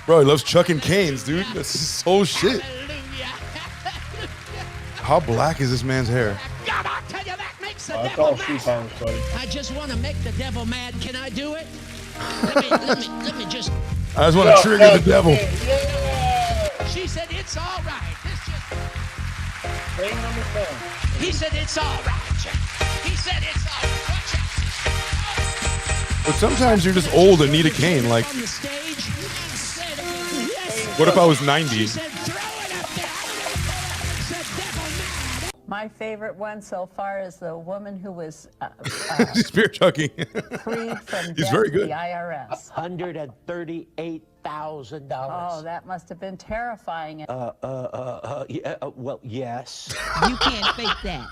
Speaker 1: Bro, he loves chucking canes, dude. That's his whole shit.
Speaker 4: Hallelujah.
Speaker 1: How black is this man's hair?
Speaker 4: God, I'll tell you, that makes the
Speaker 2: That's
Speaker 4: devil
Speaker 2: all shoe
Speaker 4: mad.
Speaker 2: polish, buddy.
Speaker 4: I just want to make the devil mad. Can I do it? Let me just.
Speaker 1: I just want to trigger the devil.
Speaker 2: Yeah.
Speaker 4: She said it's all right. It's just.
Speaker 2: Thing number 10.
Speaker 4: He said it's all right. He said it's all right.
Speaker 1: But sometimes you're just old and need a cane. Like,
Speaker 4: On the stage. Say it again. Yes.
Speaker 1: what if I was 90?
Speaker 4: She said throw it up there. Said devil mad.
Speaker 5: My favorite one so far is the woman who was
Speaker 1: Spear chucking.
Speaker 5: freed from
Speaker 1: He's
Speaker 5: debt
Speaker 1: very
Speaker 5: to the
Speaker 1: good.
Speaker 5: IRS.
Speaker 6: $138,000.
Speaker 5: Oh, that must have been terrifying.
Speaker 6: Well, yes.
Speaker 7: You can't fake that.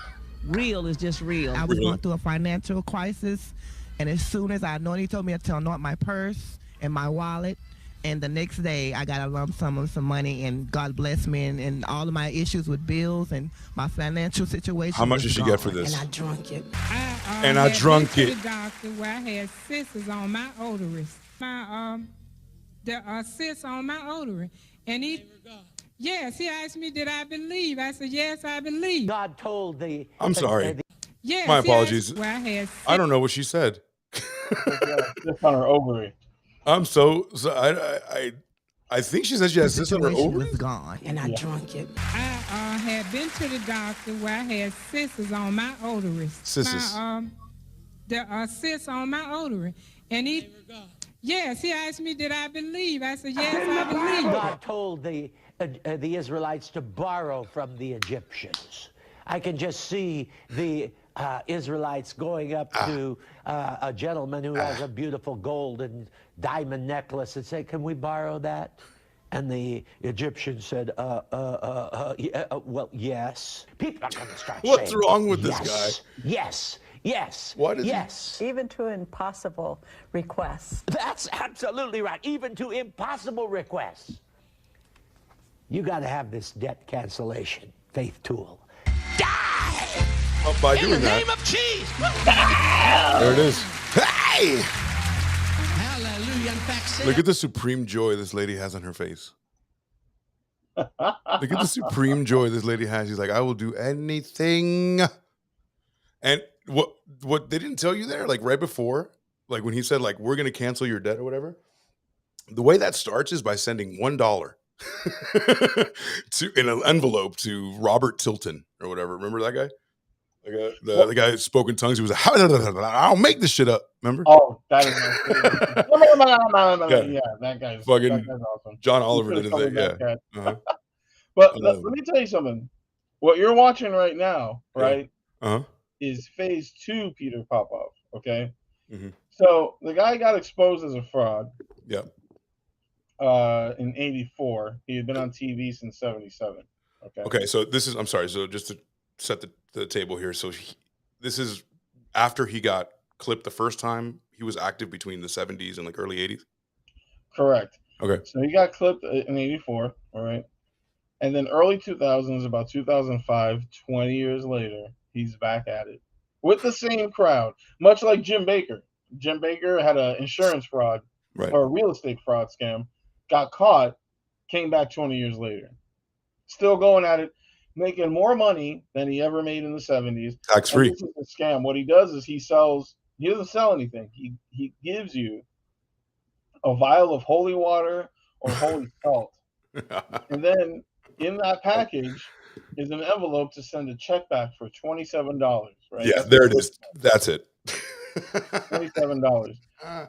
Speaker 7: Real is just real. I was
Speaker 1: Really?
Speaker 7: going through a financial crisis, and as soon as I anointed, he told me to anoint my purse and my wallet. And the next day, I got a lump sum of some money, and God blessed me, and all of my issues with bills and my financial situation.
Speaker 1: How much
Speaker 7: was
Speaker 1: did she get for
Speaker 7: gone.
Speaker 1: this?
Speaker 4: And I drunk it.
Speaker 1: And I drunk
Speaker 8: went
Speaker 1: it.
Speaker 8: to the doctor where I had cysts on my ovaries. The cysts on my ovary. And yes, he asked me, did I believe? I said, yes, I believe.
Speaker 6: God told the.
Speaker 1: I'm sorry.
Speaker 8: Yes,
Speaker 1: My
Speaker 8: he asked
Speaker 1: apologies.
Speaker 8: where I had
Speaker 1: I don't know what she said.
Speaker 2: Just on her ovary.
Speaker 1: I'm so I think she said she has
Speaker 7: The
Speaker 1: cysts on her
Speaker 7: situation
Speaker 1: ovary.
Speaker 7: was gone.
Speaker 4: And I drunk it.
Speaker 8: I had been to the doctor where I had cysts on my ovaries.
Speaker 1: Cysts.
Speaker 8: The cysts on my ovary. And yes, he asked me, did I believe? I said, yes, I believe.
Speaker 6: God told the Israelites to borrow from the Egyptians. I can just see the Israelites going up to a gentleman who has a beautiful gold and diamond necklace and say, "Can we borrow that?" And the Egyptian said, yeah, well, yes. People are going to start
Speaker 1: What's
Speaker 6: saying,
Speaker 1: wrong with this
Speaker 6: yes,
Speaker 1: guy?
Speaker 6: yes, yes,
Speaker 1: Why does he-
Speaker 6: yes.
Speaker 5: Even to impossible requests.
Speaker 6: That's absolutely right. Even to impossible requests. You got to have this debt cancellation faith tool.
Speaker 1: By
Speaker 4: In the
Speaker 1: doing that,
Speaker 4: name of Jesus.
Speaker 1: there it is. Hey!
Speaker 4: Hallelujah. In fact, say
Speaker 1: Look at the supreme joy this lady has on her face. Look at the supreme joy this lady has. She's like, I will do anything. And what they didn't tell you there, like right before, like when he said, like, we're gonna cancel your debt or whatever, the way that starts is by sending $1 to in an envelope to Robert Tilton or whatever. Remember that guy? The guy that spoke in tongues. He was like, I don't make this shit up. Remember?
Speaker 2: Oh, that is my favorite.
Speaker 1: Yeah.
Speaker 2: Yeah, that guy's
Speaker 1: Fucking
Speaker 2: awesome.
Speaker 1: John
Speaker 2: You
Speaker 1: Oliver
Speaker 2: could've
Speaker 1: did his
Speaker 2: covered
Speaker 1: thing.
Speaker 2: that
Speaker 1: Yeah.
Speaker 2: cat.
Speaker 1: Uh-huh.
Speaker 2: But let me tell you something. What you're watching right now,
Speaker 1: Yeah.
Speaker 2: right,
Speaker 1: Uh-huh.
Speaker 2: is phase 2 Peter Popoff. Okay.
Speaker 1: Mhm.
Speaker 2: So the guy got exposed as a fraud.
Speaker 1: Yeah.
Speaker 2: In '84. He had been on TV since '77. Okay.
Speaker 1: Okay. So I'm sorry. So just to set the table here. So this is after he got clipped the first time. He was active between the 70s and like early 80s.
Speaker 2: Correct.
Speaker 1: Okay.
Speaker 2: So he got clipped in '84. All right. And then early 2000s, about 2005, 20 years later, he's back at it with the same crowd, much like Jim Baker. Jim Baker had an insurance fraud
Speaker 1: Right.
Speaker 2: or a real estate fraud scam, got caught, came back 20 years later. Still going at it, making more money than he ever made in the 70s.
Speaker 1: Tax
Speaker 2: And
Speaker 1: free.
Speaker 2: this is a scam. What he does is he doesn't sell anything. He gives you a vial of holy water or holy salt. And then in that package is an envelope to send a check back for $27, right?
Speaker 1: Yeah,
Speaker 2: That's
Speaker 1: there
Speaker 2: the
Speaker 1: it is. That's it.
Speaker 2: $27.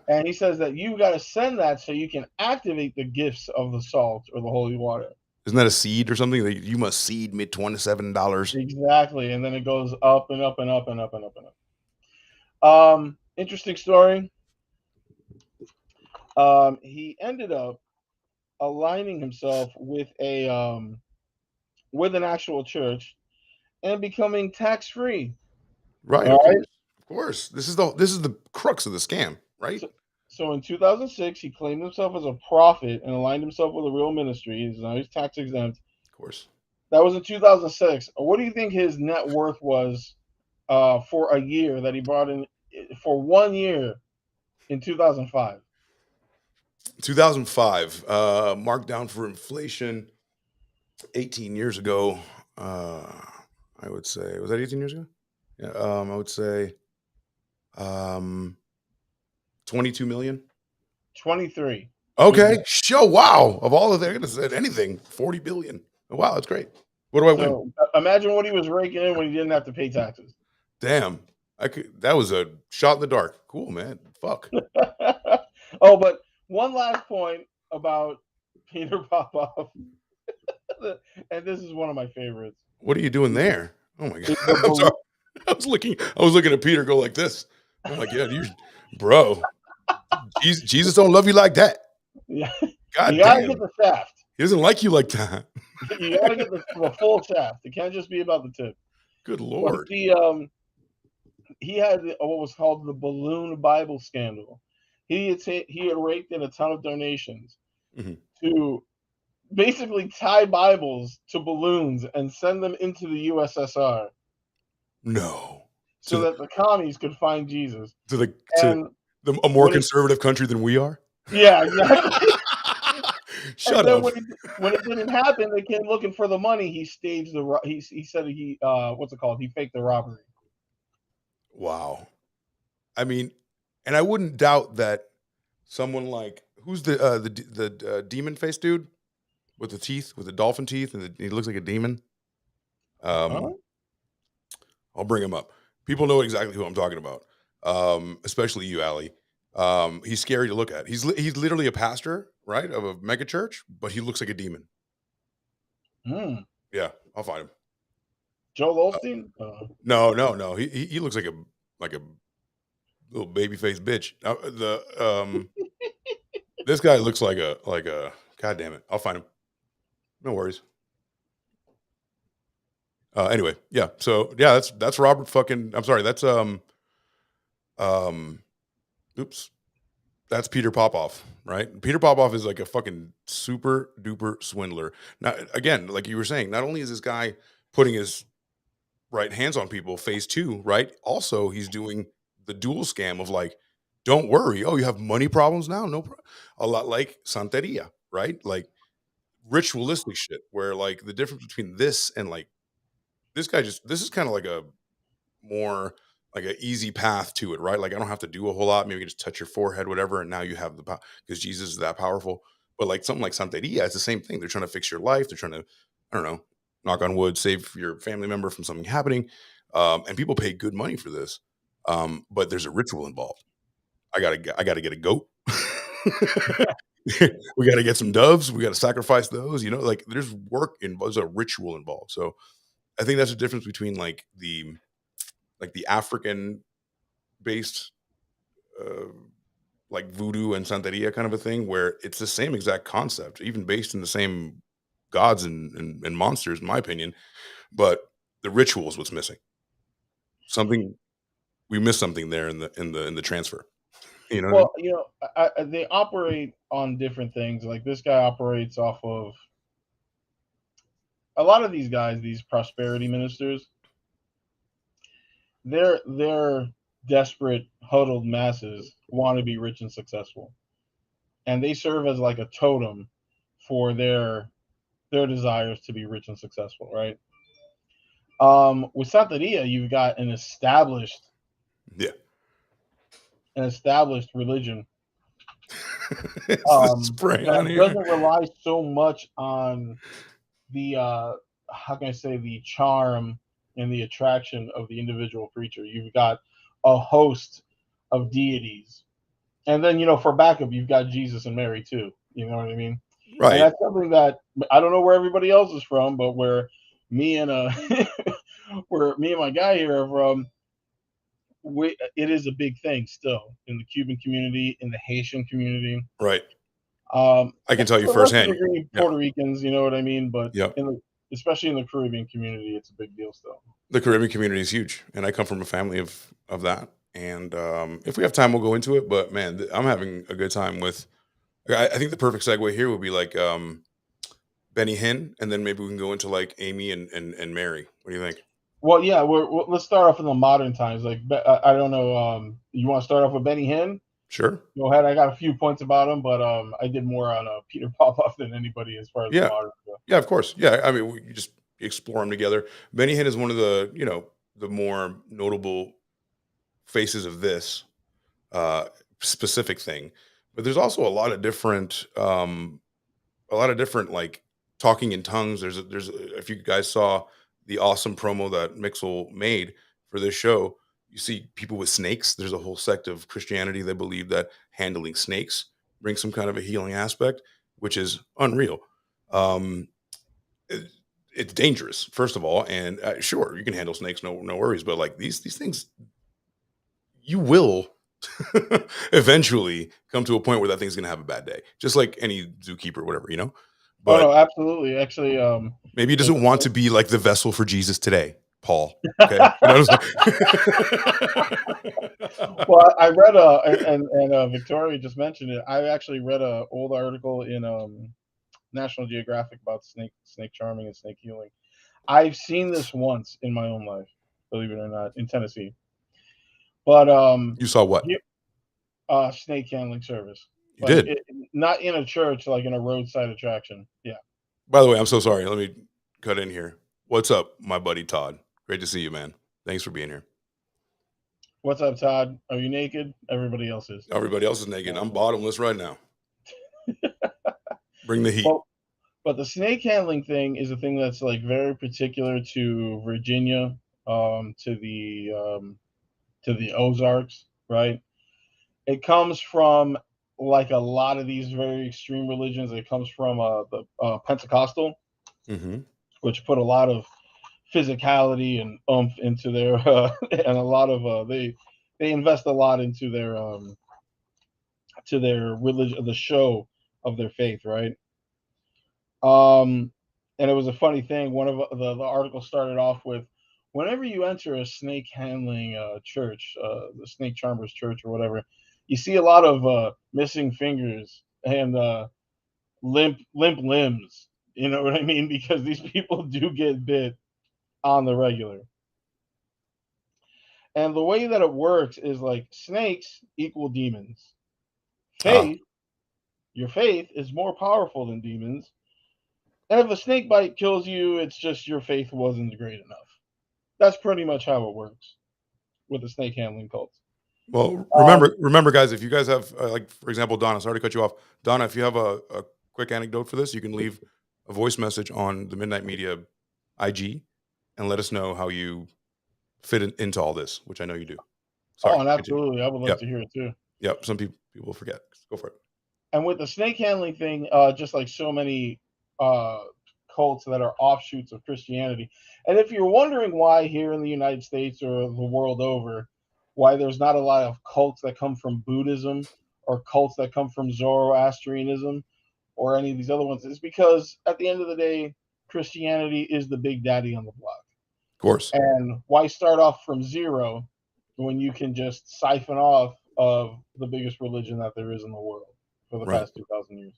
Speaker 2: And he says that you got to send that so you can activate the gifts of the salt or the holy water.
Speaker 1: Isn't that a seed or something? Like, you must seed me $27.
Speaker 2: Exactly. And then it goes up and up and up and up and up and up. Interesting story. He ended up aligning himself with an actual church and becoming tax free.
Speaker 1: Right.
Speaker 2: All right.
Speaker 1: Of course. This is the crux of the scam, right?
Speaker 2: So in 2006, he claimed himself as a prophet and aligned himself with a real ministry. Now he's tax exempt.
Speaker 1: Of course.
Speaker 2: That was in 2006. What do you think his net worth was for a year that he brought in for 1 year in 2005?
Speaker 1: 2005, marked down for inflation 18 years ago. I would say, was that 18 years ago? Yeah. I would say 22 million.
Speaker 2: 23.
Speaker 1: Okay. Show. Wow. Of all of that, I could have said anything. 40 billion. Wow. That's great. What do I win?
Speaker 2: So imagine what he was raking in when he didn't have to pay taxes.
Speaker 1: Damn. That was a shot in the dark. Cool, man. Fuck.
Speaker 2: Oh, but one last point about Peter Popoff, and this is one of my favorites.
Speaker 1: What are you doing there? Oh my god.
Speaker 2: The
Speaker 1: I'm sorry. I was looking at Peter go like this. I'm like, yeah, bro. Jesus don't love you like that.
Speaker 2: Yeah,
Speaker 1: God
Speaker 2: you gotta
Speaker 1: damn.
Speaker 2: get the shaft.
Speaker 1: He doesn't like you like that.
Speaker 2: You gotta get the full shaft. It can't just be about the tip.
Speaker 1: Good
Speaker 2: But
Speaker 1: Lord.
Speaker 2: he had what was called the balloon Bible scandal. He had raked in a ton of donations
Speaker 1: Mhm.
Speaker 2: to basically tie Bibles to balloons and send them into the USSR
Speaker 1: No.
Speaker 2: so
Speaker 1: To
Speaker 2: that the commies could find Jesus.
Speaker 1: To
Speaker 2: And
Speaker 1: a more
Speaker 2: when it-
Speaker 1: conservative country than we are?
Speaker 2: yeah, exactly.
Speaker 1: Shut
Speaker 2: And then
Speaker 1: up.
Speaker 2: when it didn't happen, they came looking for the money. He staged he said what's it called? He faked the robbery.
Speaker 1: Wow. I mean, and I wouldn't doubt that someone like who's the demon face dude with the teeth, with the dolphin teeth, and he looks like a demon.
Speaker 2: Huh?
Speaker 1: I'll bring him up. People know exactly who I'm talking about, especially you, Allie. He's scary to look at. He's literally a pastor, right, of a mega church, but he looks like a demon.
Speaker 2: Hmm.
Speaker 1: Yeah, I'll find him.
Speaker 2: Joel Osteen?
Speaker 1: No. He looks like a little baby faced bitch. This guy looks like a. God damn it! I'll find him. No worries. Anyway, yeah. So yeah, that's Robert fucking. I'm sorry. That's Oops. That's Peter Popoff, right? Peter Popoff is like a fucking super duper swindler. Now, again, like you were saying, not only is this guy putting his right hands on people, phase 2, right? Also, he's doing the dual scam of like, don't worry. Oh, you have money problems now? No, a lot like Santeria, right? Like ritualistic shit, where like the difference between this and like this is kind of like a more like an easy path to it, right? Like I don't have to do a whole lot. Maybe you can just touch your forehead, whatever, and now you have the power because Jesus is that powerful. But like something like Santeria, it's the same thing. They're trying to fix your life. They're trying to, I don't know, knock on wood, save your family member from something happening. And people pay good money for this. But there's a ritual involved. I gotta get a goat. We got to get some doves. We got to sacrifice those. You know, like there's work involved. There's a ritual involved. So I think that's the difference between like the African based like voodoo and Santeria kind of a thing, where it's the same exact concept, even based in the same gods and monsters, in my opinion. But the ritual is what's missing. Something we missed something there in the transfer. You know what I mean?
Speaker 2: Well, you know, they operate on different things. Like this guy operates off of a lot of these guys, these prosperity ministers. They're desperate, huddled masses want to be rich and successful, and they serve as like a totem for their desires to be rich and successful, right? With Santeria, you've got an established religion that doesn't rely so much on the how can I say, the charm and the attraction of the individual preacher. You've got a host of deities, and then, you know, for backup, you've got Jesus and Mary too. You know what I mean?
Speaker 1: Right.
Speaker 2: And that's something that I don't know where everybody else is from, but where me and where me and my guy here are from, it is a big thing still in the Cuban community, in the Haitian community.
Speaker 1: Right. I can tell you firsthand.
Speaker 2: Puerto Ricans, you know what I mean? But
Speaker 1: Yep.
Speaker 2: Especially in the Caribbean community, it's a big deal still.
Speaker 1: The Caribbean community is huge, and I come from a family of that. And if we have time, we'll go into it. But man, I'm having a good time with. I think the perfect segue here would be like Benny Hinn, and then maybe we can go into like Amy and Mary. What do you think?
Speaker 2: Well, yeah, let's start off in the modern times. Like, I don't know. You want to start off with Benny Hinn?
Speaker 1: Sure.
Speaker 2: Go ahead. I got a few points about him, but I did more on Peter Popoff than anybody as far as the modern stuff.
Speaker 1: Yeah, of course. Yeah, I mean, we just explore them together. Benny Hinn is one of the, you know, the more notable faces of this specific thing. But there's also a lot of different like talking in tongues. There's if you guys saw the awesome promo that Mixel made for this show, you see people with snakes. There's a whole sect of Christianity that believe that handling snakes brings some kind of a healing aspect, which is unreal. It's dangerous, first of all, and sure, you can handle snakes, no worries. But like these things, you will eventually come to a point where that thing's gonna have a bad day, just like any zookeeper, whatever, you know. But
Speaker 2: no, absolutely. Actually,
Speaker 1: maybe he doesn't want to be like the vessel for Jesus today, Paul. Okay. You know
Speaker 2: well, I read and Victoria just mentioned it. I actually read an old article in National Geographic about snake charming and snake healing. I've seen this once in my own life, believe it or not, in Tennessee. But
Speaker 1: you saw what?
Speaker 2: Snake handling service.
Speaker 1: You did?
Speaker 2: Not in a church, like in a roadside attraction. Yeah.
Speaker 1: By the way, I'm so sorry. Let me cut in here. What's up, my buddy Todd? Great to see you, man. Thanks for being here.
Speaker 2: What's up, Todd? Are you naked? Everybody else is.
Speaker 1: Everybody else is naked. I'm bottomless right now. Bring the heat.
Speaker 2: But the snake handling thing is a thing that's like very particular to Virginia, to the Ozarks, right? It comes from like a lot of these very extreme religions. It comes from the Pentecostal, which put a lot of physicality and oomph into their and a lot of they invest a lot into their to their religion, the show of their faith, right? And it was a funny thing. One of the articles started off with, whenever you enter a snake handling church, the snake charmers church or whatever, you see a lot of missing fingers and limp limbs. You know what I mean? Because these people do get bit on the regular. And the way that it works is like snakes equal demons. Faith, your faith is more powerful than demons. And if a snake bite kills you, it's just your faith wasn't great enough. That's pretty much how it works with the snake handling cults.
Speaker 1: Well, remember, guys, if you guys have, like, for example, Donna, sorry to cut you off. Donna, if you have a quick anecdote for this, you can leave a voice message on the Midnight Media IG and let us know how you fit into all this, which I know you do. Sorry,
Speaker 2: and absolutely. I would love to hear it too.
Speaker 1: Yep. Some people forget. Go for it.
Speaker 2: And with the snake handling thing, just like so many cults that are offshoots of Christianity. And if you're wondering why here in the United States or the world over, why there's not a lot of cults that come from Buddhism or cults that come from Zoroastrianism or any of these other ones, it's because at the end of the day, Christianity is the big daddy on the block.
Speaker 1: Of course.
Speaker 2: And why start off from zero when you can just siphon off of the biggest religion that there is in the world for the past 2,000 years?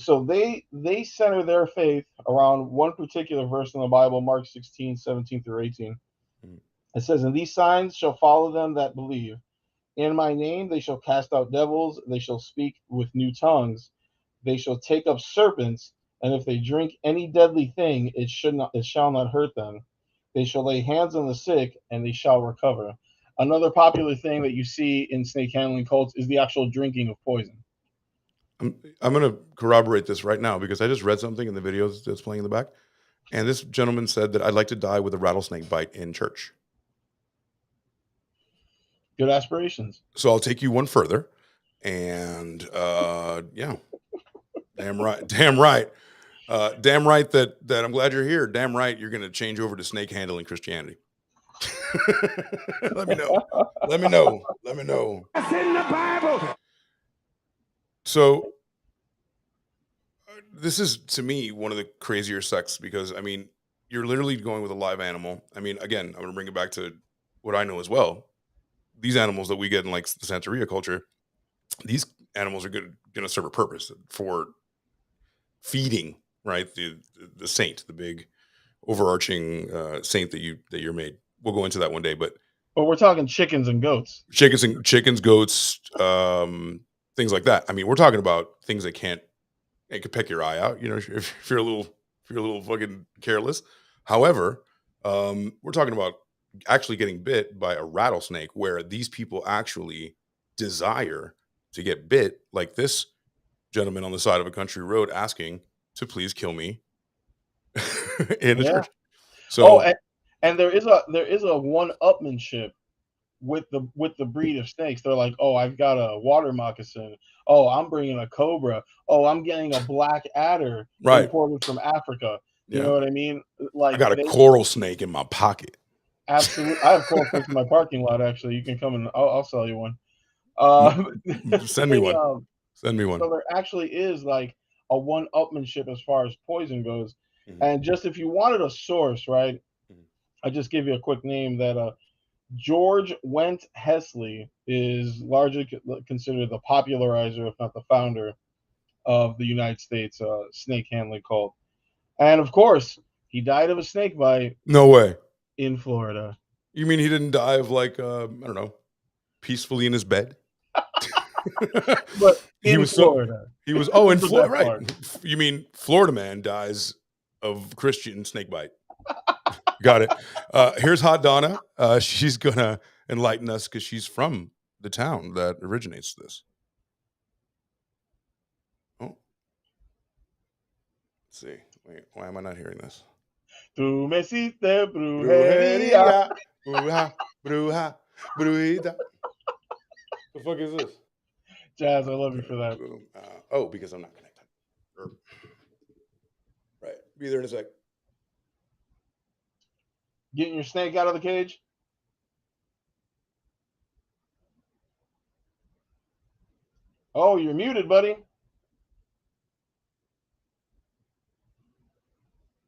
Speaker 2: So they center their faith around one particular verse in the Bible, Mark 16, 17 through 18. It says, "And these signs shall follow them that believe. In my name they shall cast out devils, they shall speak with new tongues, they shall take up serpents, and if they drink any deadly thing, it shall not hurt them. They shall lay hands on the sick, and they shall recover." Another popular thing that you see in snake handling cults is the actual drinking of poison.
Speaker 1: I'm going to corroborate this right now because I just read something in the videos that's playing in the back. And this gentleman said that I'd like to die with a rattlesnake bite in church.
Speaker 2: Good aspirations.
Speaker 1: So I'll take you one further. And yeah, damn right. Damn right that I'm glad you're here. Damn right you're going to change over to snake handling Christianity. Let me know.
Speaker 4: That's in the Bible.
Speaker 1: So this is, to me, one of the crazier sects because, I mean, you're literally going with a live animal. I mean, again, I'm going to bring it back to what I know as well. These animals that we get in like the Santeria culture, these animals are going to serve a purpose for feeding, right? The saint, the big overarching saint that you're made. We'll go into that one day, but
Speaker 2: we're talking chickens and goats.
Speaker 1: Chickens, goats, things like that. I mean, we're talking about things that can peck your eye out, you know, if you're a little fucking careless. However, we're talking about actually getting bit by a rattlesnake, where these people actually desire to get bit, like this gentleman on the side of a country road asking to please kill me in a church. So,
Speaker 2: and there is a one-upmanship with the breed of snakes. They're like, oh, I've got a water moccasin. Oh, I'm bringing a cobra. Oh, I'm getting a black adder imported from Africa. You know what I mean? Like,
Speaker 1: I got a coral snake in my pocket.
Speaker 2: Absolutely, I have coral snakes in my parking lot. Actually, you can come and I'll sell you one.
Speaker 1: Send me one. Send me one.
Speaker 2: So there actually is like a one-upmanship as far as poison goes. And just if you wanted a source, right? I just give you a quick name that George Wendt Hesley is largely considered the popularizer, if not the founder, of the United States snake handling cult. And of course, he died of a snake bite.
Speaker 1: No way.
Speaker 2: In Florida.
Speaker 1: You mean he didn't die of like, I don't know, peacefully in his bed?
Speaker 2: But in Florida.
Speaker 1: In Florida, right. You mean Florida man dies of Christian snake bite. Got it. Here's Hot Donna. She's going to enlighten us because she's from the town that originates this. Oh. Let's see. Wait, why am I not hearing this?
Speaker 2: Tu me hiciste brujería.
Speaker 1: Bruja, brujita. The fuck is this?
Speaker 2: Jazz, I love you for that.
Speaker 1: Because I'm not connected. Right. Be there in a sec.
Speaker 2: Getting your snake out of the cage? Oh, you're muted, buddy.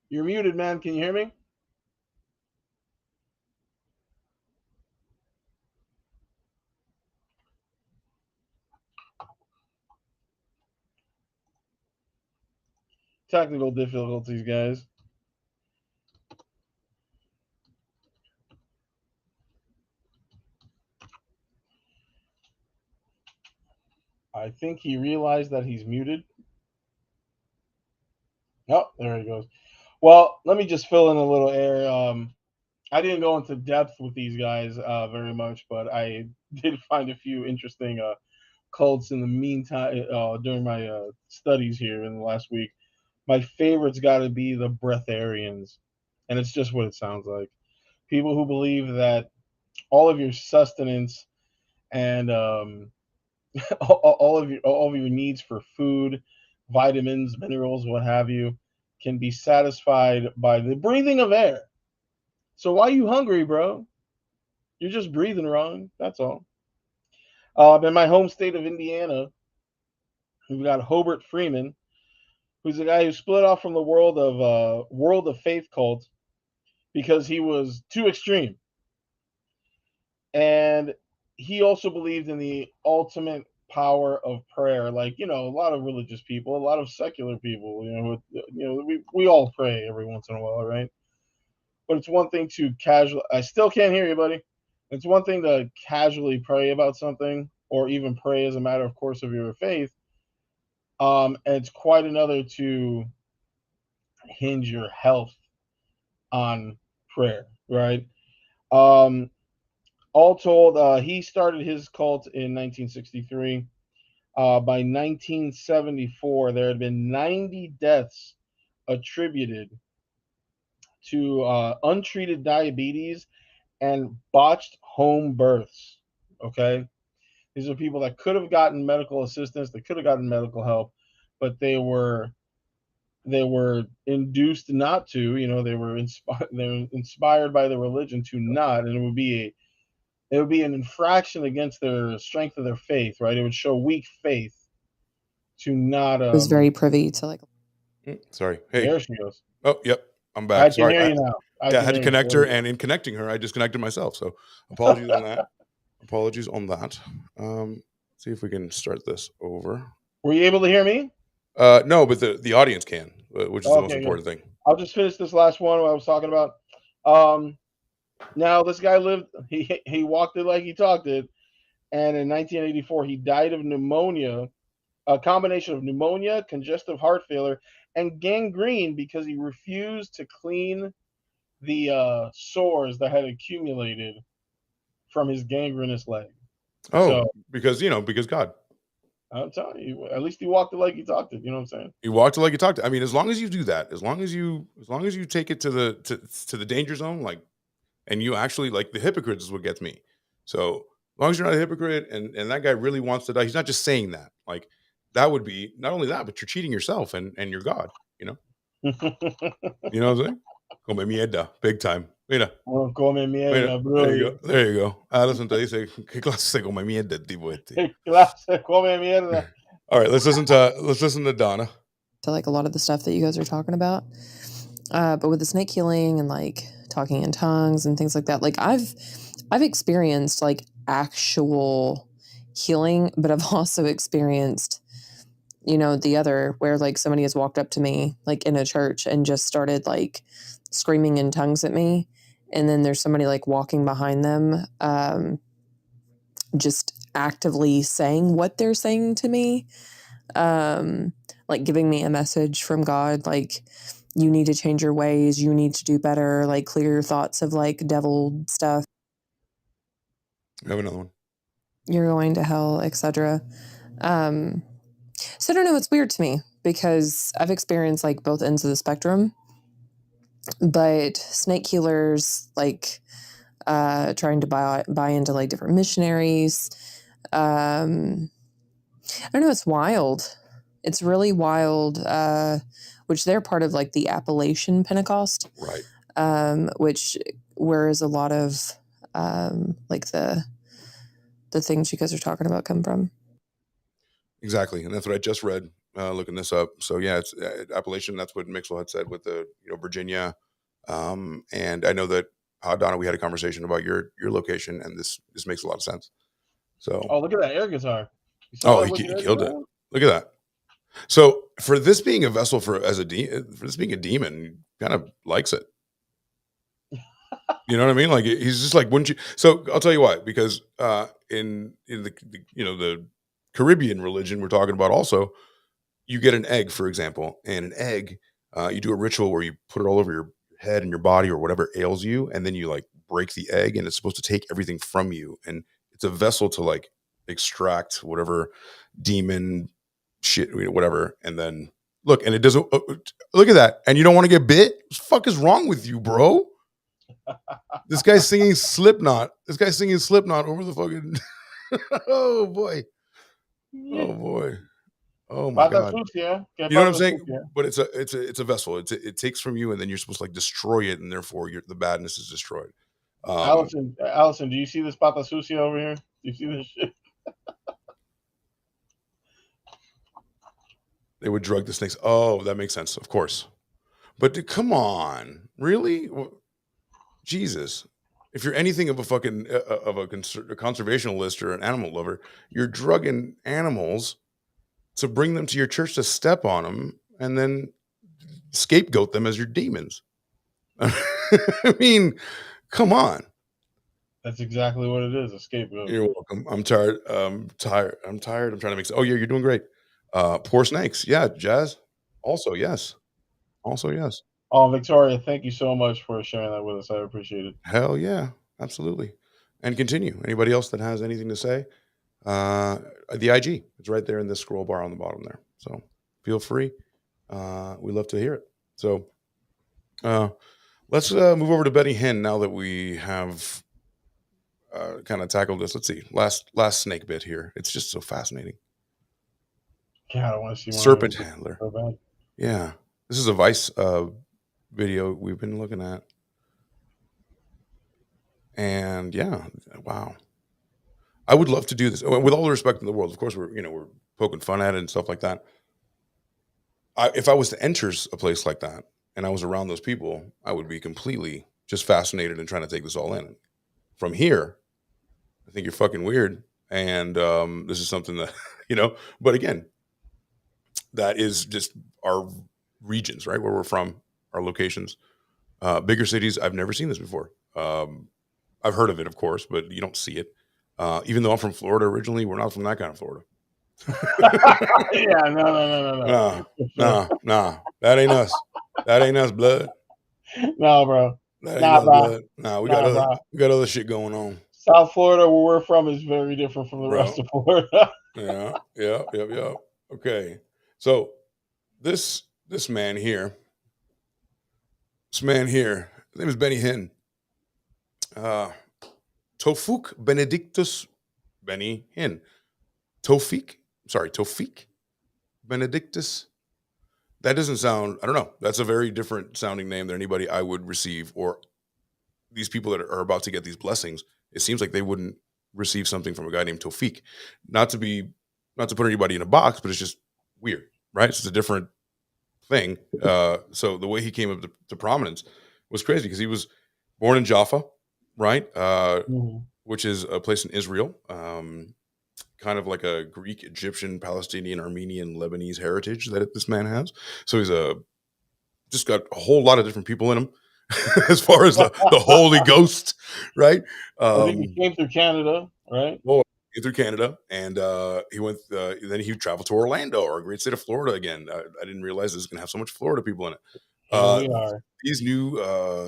Speaker 2: You're muted, man. Can you hear me? Technical difficulties, guys. I think he realized that he's muted. Oh, there he goes. Well, let me just fill in a little air. I didn't go into depth with these guys very much, but I did find a few interesting cults in the meantime during my studies here in the last week. My favorite's got to be the breatharians, and it's just what it sounds like. People who believe that all of your sustenance and all of your needs for food, vitamins, minerals, what have you, can be satisfied by the breathing of air. So why are you hungry, bro? You're just breathing wrong. That's all. In my home state of Indiana, we've got Hobart Freeman, who's a guy who split off from the World of Faith cult because he was too extreme. And he also believed in the ultimate power of prayer. Like, a lot of religious people, a lot of secular people, we all pray every once in a while, right? But it's one thing to I still can't hear you, buddy. It's one thing to casually pray about something or even pray as a matter of course of your faith. And it's quite another to hinge your health on prayer, right? All told, he started his cult in 1963. By 1974, there had been 90 deaths attributed to untreated diabetes and botched home births. Okay, these are people that could have gotten medical assistance, they could have gotten medical help, but they were induced not to. They were inspired by the religion to not, and it would be an infraction against their strength of their faith, right? It would show weak faith to not.
Speaker 9: Was very privy to like.
Speaker 1: Sorry. Hey.
Speaker 2: There she goes.
Speaker 1: Oh, yep. I'm back.
Speaker 2: I can hear you now.
Speaker 1: I had to connect her, and in connecting her, I disconnected myself. So apologies on that. Apologies on that. See if we can start this over.
Speaker 2: Were you able to hear me?
Speaker 1: No, but the audience can, which is the most important thing.
Speaker 2: I'll just finish this last one I was talking about. Now this guy lived. He walked it like he talked it, and in 1984 he died of pneumonia, a combination of pneumonia, congestive heart failure, and gangrene because he refused to clean the sores that had accumulated from his gangrenous leg.
Speaker 1: Oh, so, because God.
Speaker 2: I'm telling you, at least he walked it like he talked it. You know what I'm saying?
Speaker 1: He walked it like he talked it. I mean, as long as you do that, as long as you take it to the danger zone, like, and you actually, like, the hypocrite is what gets me. So as long as you're not a hypocrite and that guy really wants to die, he's not just saying that. Like, that would be not only that, but you're cheating yourself and your God. You know what I'm saying? Come mierda, big time. Mira.
Speaker 2: Come mierda, bro.
Speaker 1: There you go. Alison te dice, ¿qué clase come mierda tipo este?
Speaker 2: ¿Qué clase come mierda?
Speaker 1: All right, let's listen to Donna.
Speaker 9: To like a lot of the stuff that you guys are talking about. But with the snake healing and like talking in tongues and things like that, like I've experienced like actual healing, but I've also experienced, the other where like somebody has walked up to me like in a church and just started like screaming in tongues at me. And then there's somebody like walking behind them, just actively saying what they're saying to me, like giving me a message from God, like, you need to change your ways, you need to do better, like clear your thoughts of like devil stuff.
Speaker 1: I have another one.
Speaker 9: You're going to hell, etc. So I don't know, it's weird to me because I've experienced like both ends of the spectrum. But snake healers, like trying to buy into like different missionaries. I don't know, it's wild. It's really wild, which they're part of like the Appalachian Pentecost.
Speaker 1: Right.
Speaker 9: which whereas a lot of like the things you guys are talking about come from.
Speaker 1: Exactly, and that's what I just read looking this up. So yeah, it's Appalachian. That's what Mixwell had said with the Virginia, and I know that Donna, we had a conversation about your location, and this makes a lot of sense. So
Speaker 2: Oh, look at that air guitar. You saw that with
Speaker 1: he
Speaker 2: your
Speaker 1: killed it.
Speaker 2: guitar?
Speaker 1: Look at that. So for this being a vessel for this being a demon, kind of likes it. You know what I mean? Like he's just like, wouldn't you? So I'll tell you why. Because in the the Caribbean religion we're talking about, also you get an egg, for example, and an egg, you do a ritual where you put it all over your head and your body or whatever ails you, and then you like break the egg, and it's supposed to take everything from you, and it's a vessel to like extract whatever demon shit, whatever, and then look, and it doesn't look at that, and you don't want to get bit. What the fuck is wrong with you, bro? This guy's singing Slipknot. This guy's singing Slipknot over the fucking. Oh boy. Oh boy. Oh my god.
Speaker 2: Yeah.
Speaker 1: You know what I'm saying? But it's a vessel. It takes from you, and then you're supposed to like destroy it, and therefore the badness is destroyed.
Speaker 2: Allison, do you see this pata sucia over here? Do you see this shit?
Speaker 1: They would drug the snakes. Oh, that makes sense, of course. But come on, really? Jesus. If you're anything of a fucking a conservationalist or an animal lover, you're drugging animals to bring them to your church to step on them and then scapegoat them as your demons. I mean, come on.
Speaker 2: That's exactly what it is, a scapegoat.
Speaker 1: You're welcome. I'm tired. I'm tired. I'm trying to make sense. Oh, yeah, you're doing great. Poor snakes. Yeah, Jazz. Also, yes. Also, yes.
Speaker 2: Oh, Victoria, thank you so much for sharing that with us. I appreciate it.
Speaker 1: Hell yeah, absolutely. And continue. Anybody else that has anything to say? The IG is right there in this scroll bar on the bottom there. So feel free. We love to hear it. So let's move over to Benny Hinn now that we have kind of tackled this. Let's see. Last snake bit here. It's just so fascinating.
Speaker 2: God, I want to see
Speaker 1: Serpent handler.
Speaker 2: So bad.
Speaker 1: Yeah. This is a Vice video we've been looking at. And yeah, wow. I would love to do this with all the respect in the world. Of course, we're poking fun at it and stuff like that. If I was to enter a place like that and I was around those people, I would be completely just fascinated and trying to take this all in. From here, I think you're fucking weird. And this is something that, but again, that is just our regions, right? Where we're from, our locations. Bigger cities, I've never seen this before. I've heard of it, of course, but you don't see it. Even though I'm from Florida originally, we're not from that kind of Florida.
Speaker 2: Yeah, no.
Speaker 1: Nah. That ain't us. That ain't us, blood.
Speaker 2: No, bro.
Speaker 1: That ain't us, blood. Nah, we got other shit going on.
Speaker 2: South Florida, where we're from, is very different from the rest of Florida.
Speaker 1: Yeah. Okay. So this man here, his name is Benny Hinn. Tofik Benedictus Benny Hinn. Tofik Benedictus. That doesn't sound, I don't know. That's a very different sounding name than anybody I would receive, or these people that are about to get these blessings. It seems like they wouldn't receive something from a guy named Tofik. Not to put anybody in a box, but it's just weird, right? It's a different thing. So the way he came up to prominence was crazy because he was born in Jaffa, right? Which is a place in Israel, kind of like a Greek, Egyptian, Palestinian, Armenian, Lebanese heritage that this man has. So he's just got a whole lot of different people in him as far as the Holy Ghost, right?
Speaker 2: He came through Canada, right?
Speaker 1: Well, he came through Canada, and he went. Then he traveled to Orlando, or great state of Florida again. I didn't realize this was going to have so much Florida people in it.
Speaker 2: We are.
Speaker 1: These new,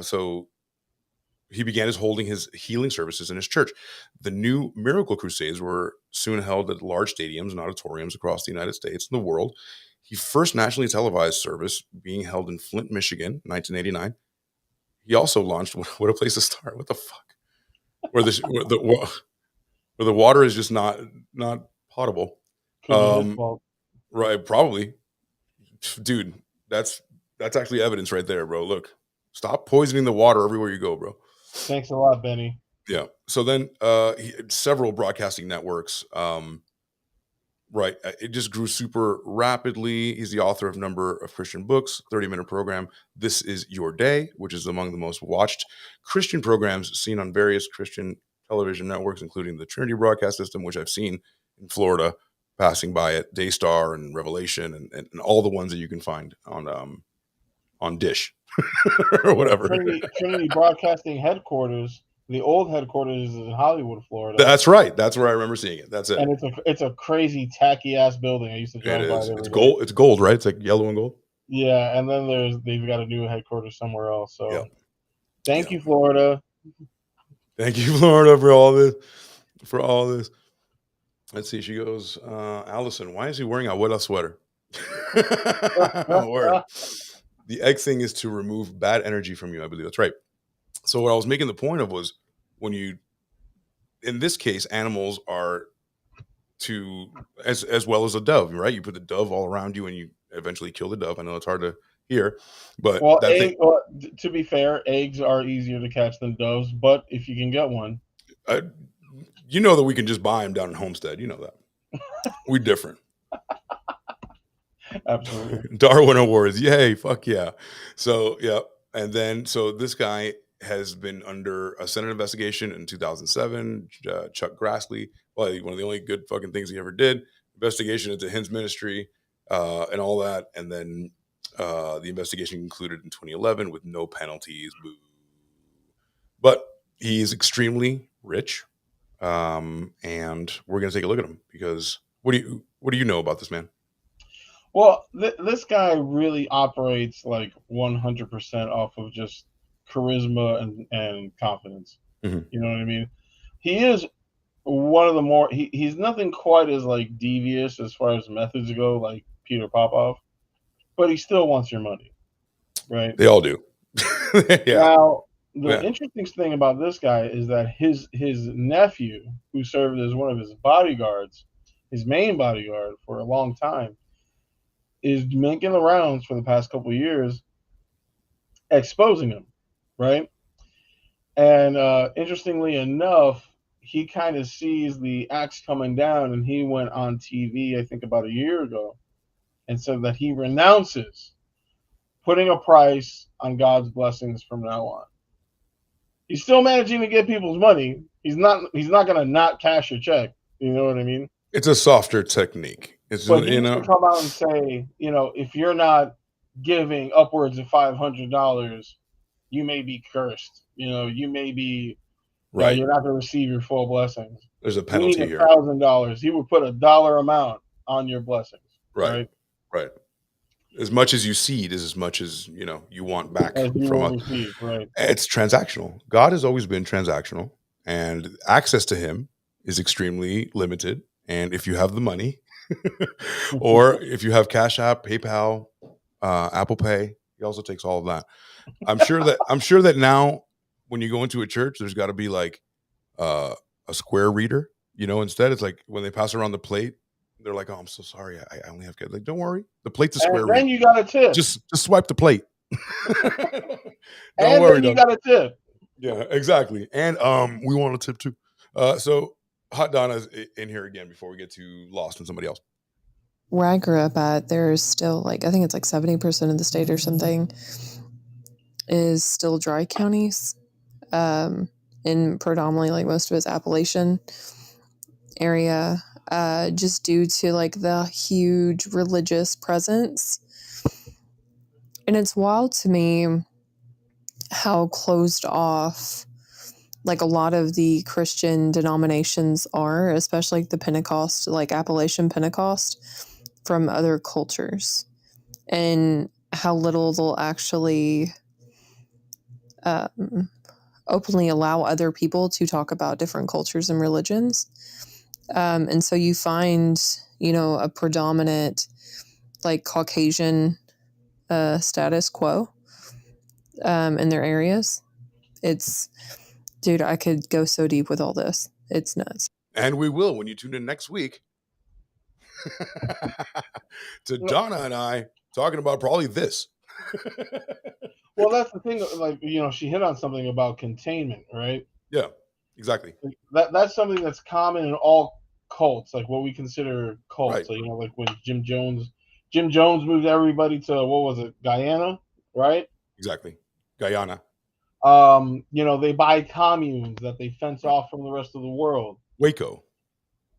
Speaker 1: so he began holding his healing services in his church. The new Miracle Crusades were soon held at large stadiums and auditoriums across the United States and the world. He first nationally televised service being held in Flint, Michigan, 1989. He also launched, what a place to start. What the fuck? Where the water is just not potable. Right, probably. Dude, that's actually evidence right there, bro. Look. Stop poisoning the water everywhere you go, bro.
Speaker 2: Thanks a lot, Benny.
Speaker 1: Yeah. So then several broadcasting networks, right. It just grew super rapidly. He's the author of a number of Christian books, 30-minute program, This Is Your Day, which is among the most watched Christian programs seen on various Christian television networks, including the Trinity Broadcast System, which I've seen in Florida, passing by at Daystar and Revelation and all the ones that you can find on Dish or whatever.
Speaker 2: Trinity Broadcasting headquarters. The old headquarters is in Hollywood, Florida.
Speaker 1: That's right. That's where I remember seeing it. That's it.
Speaker 2: And it's a crazy tacky ass building. I used to drive
Speaker 1: It
Speaker 2: by
Speaker 1: is.
Speaker 2: it
Speaker 1: It's
Speaker 2: every
Speaker 1: gold.
Speaker 2: day.
Speaker 1: It's gold, right? It's like yellow and gold.
Speaker 2: Yeah, and then they've got a new headquarters somewhere else. So
Speaker 1: Yeah.
Speaker 2: thank you, Florida.
Speaker 1: Thank you, Florida, for all this. For all this. Let's see. She goes, Allison, why is he wearing a Abuela sweater? Word. The egg thing is to remove bad energy from you. I believe that's right. So what I was making the point of was when you, in this case, animals are as well as a dove, right? You put the dove all around you and you eventually kill the dove. I know it's hard to hear, but
Speaker 2: to be fair, eggs are easier to catch than doves, but if you can get one.
Speaker 1: You know that we can just buy them down in Homestead. You know that. We different.
Speaker 2: Absolutely.
Speaker 1: Darwin Awards. Yay. Fuck yeah. So, yeah. And then, so this guy has been under a Senate investigation in 2007. Chuck Grassley, probably one of the only good fucking things he ever did. Investigation into Hind's ministry and all that. And then the investigation concluded in 2011 with no penalties. Boo. But he's extremely rich. And we're going to take a look at him because what do you know about this man?
Speaker 2: Well, this guy really operates like 100% off of just charisma and confidence.
Speaker 1: Mm-hmm.
Speaker 2: You know what I mean? He is one of the more he's nothing quite as like devious as far as methods go, like Peter Popoff, but he still wants your money, right?
Speaker 1: They all do.
Speaker 2: Yeah. Now, the interesting thing about this guy is that his nephew, who served as one of his bodyguards, his main bodyguard for a long time, is making the rounds for the past couple of years, exposing him, right? And interestingly enough, he kind of sees the axe coming down, and he went on TV, I think about a year ago, and said that he renounces putting a price on God's blessings from now on. He's still managing to get people's money. He's not going to not cash your check. You know what I mean?
Speaker 1: It's a softer technique.
Speaker 2: But he used to come out and say, if you're not giving upwards of $500, you may be cursed. You may be right. You're not going to receive your full blessings.
Speaker 1: There's a penalty here.
Speaker 2: $1,000. He would put $1 amount on your blessings. Right.
Speaker 1: As much as you seed is as much as you want back from us.
Speaker 2: Right.
Speaker 1: It's transactional. God has always been transactional, and access to Him is extremely limited. And if you have the money, or if you have Cash App, PayPal, Apple Pay, He also takes all of that. I'm sure that now when you go into a church, there's got to be like a square reader. Instead it's like when they pass around the plate, they're like, "Oh, I'm so sorry, I only have kids." Like, don't worry, the plate's a square reader.
Speaker 2: And then you got a tip.
Speaker 1: Just swipe the plate.
Speaker 2: Don't worry, you got a tip.
Speaker 1: Yeah, exactly. And we want a tip too. So Hot Donna's in here again before we get too lost in somebody else.
Speaker 9: Where I grew up at, there's still I think it's like 70% of the state or something is still dry counties. In predominantly like most of it's Appalachian area, just due to like the huge religious presence. And it's wild to me how closed off like a lot of the Christian denominations are, especially like the Pentecost, like Appalachian Pentecost, from other cultures, and how little they'll actually openly allow other people to talk about different cultures and religions. And so you find, a predominant like Caucasian status quo in their areas. Dude, I could go so deep with all this. It's nuts.
Speaker 1: And we will when you tune in next week to Donna and I talking about probably this.
Speaker 2: Well, that's the thing. Like, she hit on something about containment, right?
Speaker 1: Yeah, exactly.
Speaker 2: Like, that's something that's common in all cults, like what we consider cults.
Speaker 1: Right.
Speaker 2: So, like when Jim Jones moved everybody to, what was it, Guyana, right?
Speaker 1: Exactly. Guyana.
Speaker 2: They buy communes that they fence off from the rest of the world.
Speaker 1: Waco.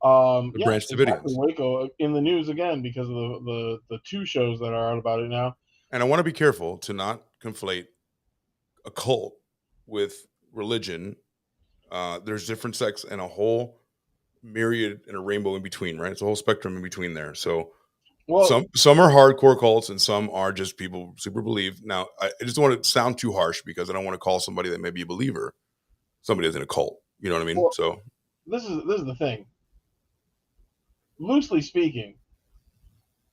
Speaker 2: Yeah,
Speaker 1: Branch Davidians.
Speaker 2: exactly. Waco in the news again because of the 2 shows that are out about it now.
Speaker 1: And I want to be careful to not conflate a cult with religion. There's different sects and a whole myriad and a rainbow in between, right? It's a whole spectrum in between there. So some are hardcore cults and some are just people super believe. Now, I just don't want to sound too harsh because I don't want to call somebody that may be a believer somebody that's in a cult. You know what I mean?
Speaker 2: Well,
Speaker 1: so
Speaker 2: this is the thing. Loosely speaking,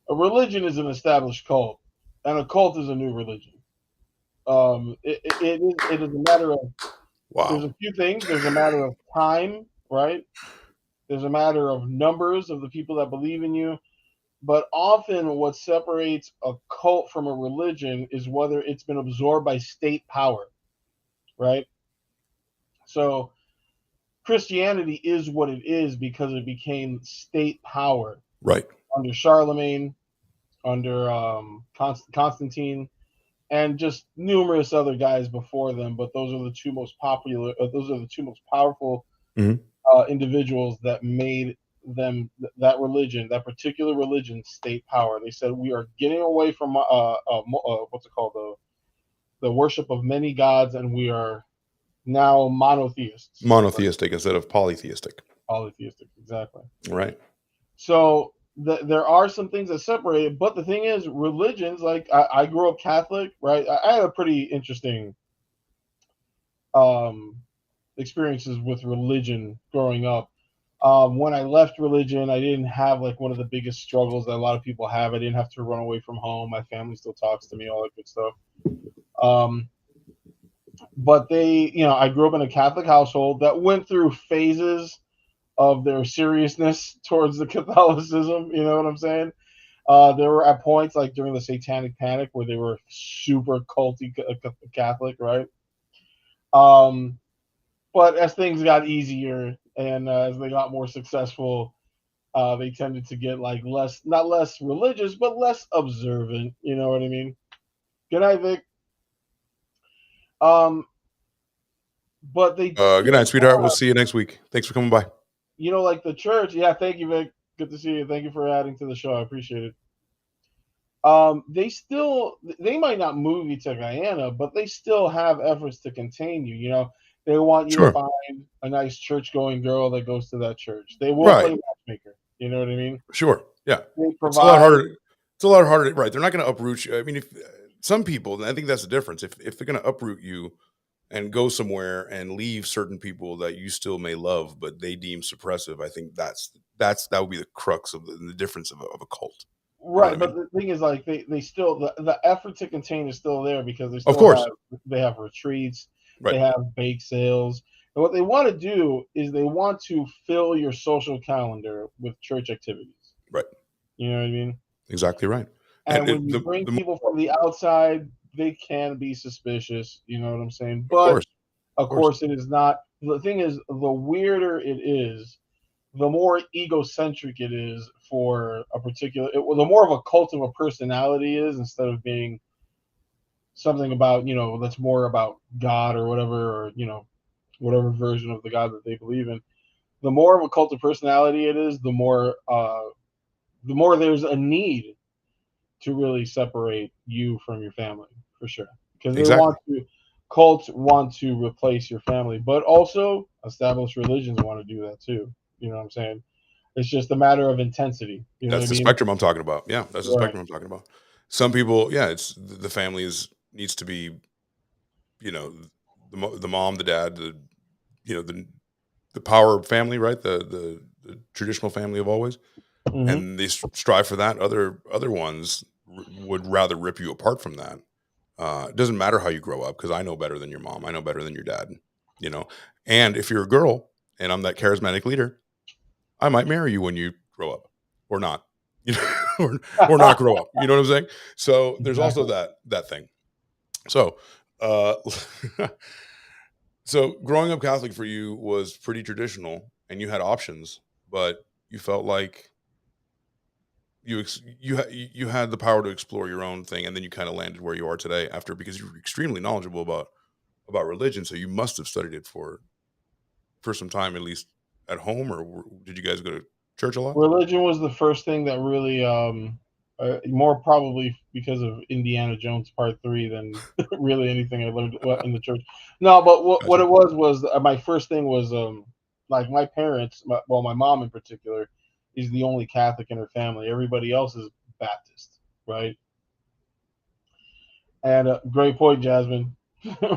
Speaker 2: a religion is an established cult, and a cult is a new religion. It is a matter of There's a few things. There's a matter of time, right? There's a matter of numbers of the people that believe in you. But often what separates a cult from a religion is whether it's been absorbed by state power, right? So Christianity is what it is because it became state power.
Speaker 1: Right.
Speaker 2: Under Charlemagne, under Constantine, and just numerous other guys before them. But those are the 2 most popular, those are the 2 most powerful individuals that made them that religion, that particular religion, state power. They said we are getting away from what's it called, the worship of many gods, and we are now monotheists.
Speaker 1: Monotheistic instead of polytheistic.
Speaker 2: Polytheistic, exactly.
Speaker 1: Right.
Speaker 2: So there are some things that separate it, but the thing is, religions, like I grew up Catholic, right? I had a pretty interesting experiences with religion growing up. When I left religion, I didn't have like one of the biggest struggles that a lot of people have. I didn't have to run away from home. My family still talks to me, all that good stuff. But I grew up in a Catholic household that went through phases of their seriousness towards the Catholicism. You know what I'm saying? There were at points like during the Satanic Panic where they were super culty Catholic, right? But as things got easier and as they got more successful, they tended to get like not less religious, but less observant. You know what I mean? Good night, Vic. But they.
Speaker 1: Good night, sweetheart. We'll see you next week. Thanks for coming by.
Speaker 2: Like the church. Yeah, thank you, Vic. Good to see you. Thank you for adding to the show. I appreciate it. They might not move you to Guyana, but they still have efforts to contain you. They want you to find a nice church-going girl that goes to that church. They will play matchmaker. You know what I mean?
Speaker 1: Sure. Yeah.
Speaker 2: They provide,
Speaker 1: it's a lot harder. It's a lot harder. Right. They're not going to uproot you. I mean, if some people, and I think that's the difference. If they're going to uproot you and go somewhere and leave certain people that you still may love, but they deem suppressive, I think that would be the crux of the difference of a cult.
Speaker 2: Right,
Speaker 1: you know
Speaker 2: but the thing is, like, they still the effort to contain is still there because they still
Speaker 1: of course
Speaker 2: they have retreats,
Speaker 1: right.
Speaker 2: They have bake sales, and what they want to do is they want to fill your social calendar with church activities.
Speaker 1: Right.
Speaker 2: You know what I mean?
Speaker 1: Exactly right.
Speaker 2: And when you bring people from the outside, they can be suspicious. You know what I'm saying? But of course, it is not. The thing is, the weirder it is, the more egocentric it is for a particular. The more of a cult of a personality is instead of being something about that's more about God or whatever, or whatever version of the God that they believe in. The more of a cult of personality it is, the more there's a need to really separate you from your family, for sure, because cults want to replace your family, but also established religions want to do that too. You know what I'm saying? It's just a matter of intensity.
Speaker 1: That's the spectrum I'm talking about. Yeah, that's the spectrum I'm talking about. Some people, it's the family needs to be, the mom, the dad, the power family, right? The traditional family of always, and they strive for that. Other ones would rather rip you apart from that. It doesn't matter how you grow up, because I know better than your mom. I know better than your dad. And if you're a girl and I'm that charismatic leader, I might marry you when you grow up, or not, or not grow up. You know what I'm saying? So there's also that thing. So, uh, so growing up Catholic for you was pretty traditional, and you had options, but you felt like you had the power to explore your own thing, and then you kind of landed where you are today after, because you're extremely knowledgeable about religion. So you must have studied it for some time, at least at home, or did you guys go to church a lot?
Speaker 2: Religion was the first thing that really, more probably because of Indiana Jones Part 3 than really anything I learned in the church. No, but what
Speaker 1: Gotcha.
Speaker 2: it was my first thing was like my parents, my mom in particular, is the only Catholic in her family. Everybody else is Baptist, right? And great point, Jasmine.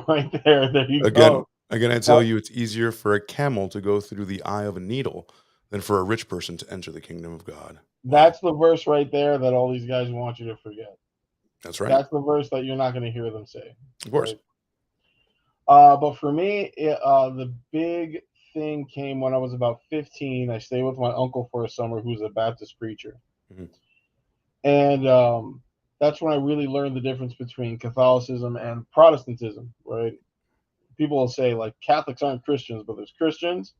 Speaker 2: Right there, there you
Speaker 1: Again,
Speaker 2: go.
Speaker 1: again, I tell you, it's easier for a camel to go through the eye of a needle than for a rich person to enter the kingdom of God. Wow,
Speaker 2: That's the verse right there that all these guys want you to forget.
Speaker 1: that's right.
Speaker 2: That's the verse that you're not going to hear them say,
Speaker 1: Of course.
Speaker 2: right? But for me, the big thing came when I was about 15. I stayed with my uncle for a summer, who's a Baptist preacher,
Speaker 1: Mhm.
Speaker 2: and that's when I really learned the difference between Catholicism and Protestantism. Right? People will say like Catholics aren't Christians, but there's Christians,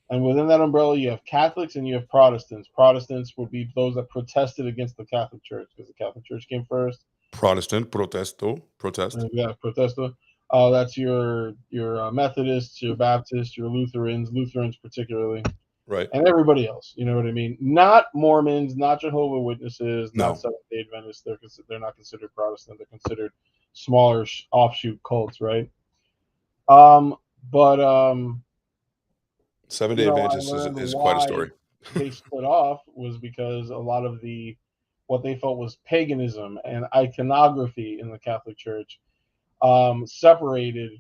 Speaker 2: and within that umbrella, you have Catholics and you have Protestants. Protestants would be those that protested against the Catholic Church because the Catholic Church came first.
Speaker 1: Protestant, protest.
Speaker 2: Yeah, Protesta. That's your Methodists, your Baptists, your Lutherans particularly,
Speaker 1: Right.
Speaker 2: and everybody else. You know what I mean? Not Mormons, not Jehovah Witnesses, not
Speaker 1: No.
Speaker 2: Seventh Day Adventists. They're not considered Protestant. They're considered smaller offshoot cults, right? Um, but
Speaker 1: Seven-day
Speaker 2: I
Speaker 1: Adventist
Speaker 2: learned
Speaker 1: is quite a
Speaker 2: why
Speaker 1: story.
Speaker 2: they split off was because a lot of what they felt was paganism and iconography in the Catholic Church separated,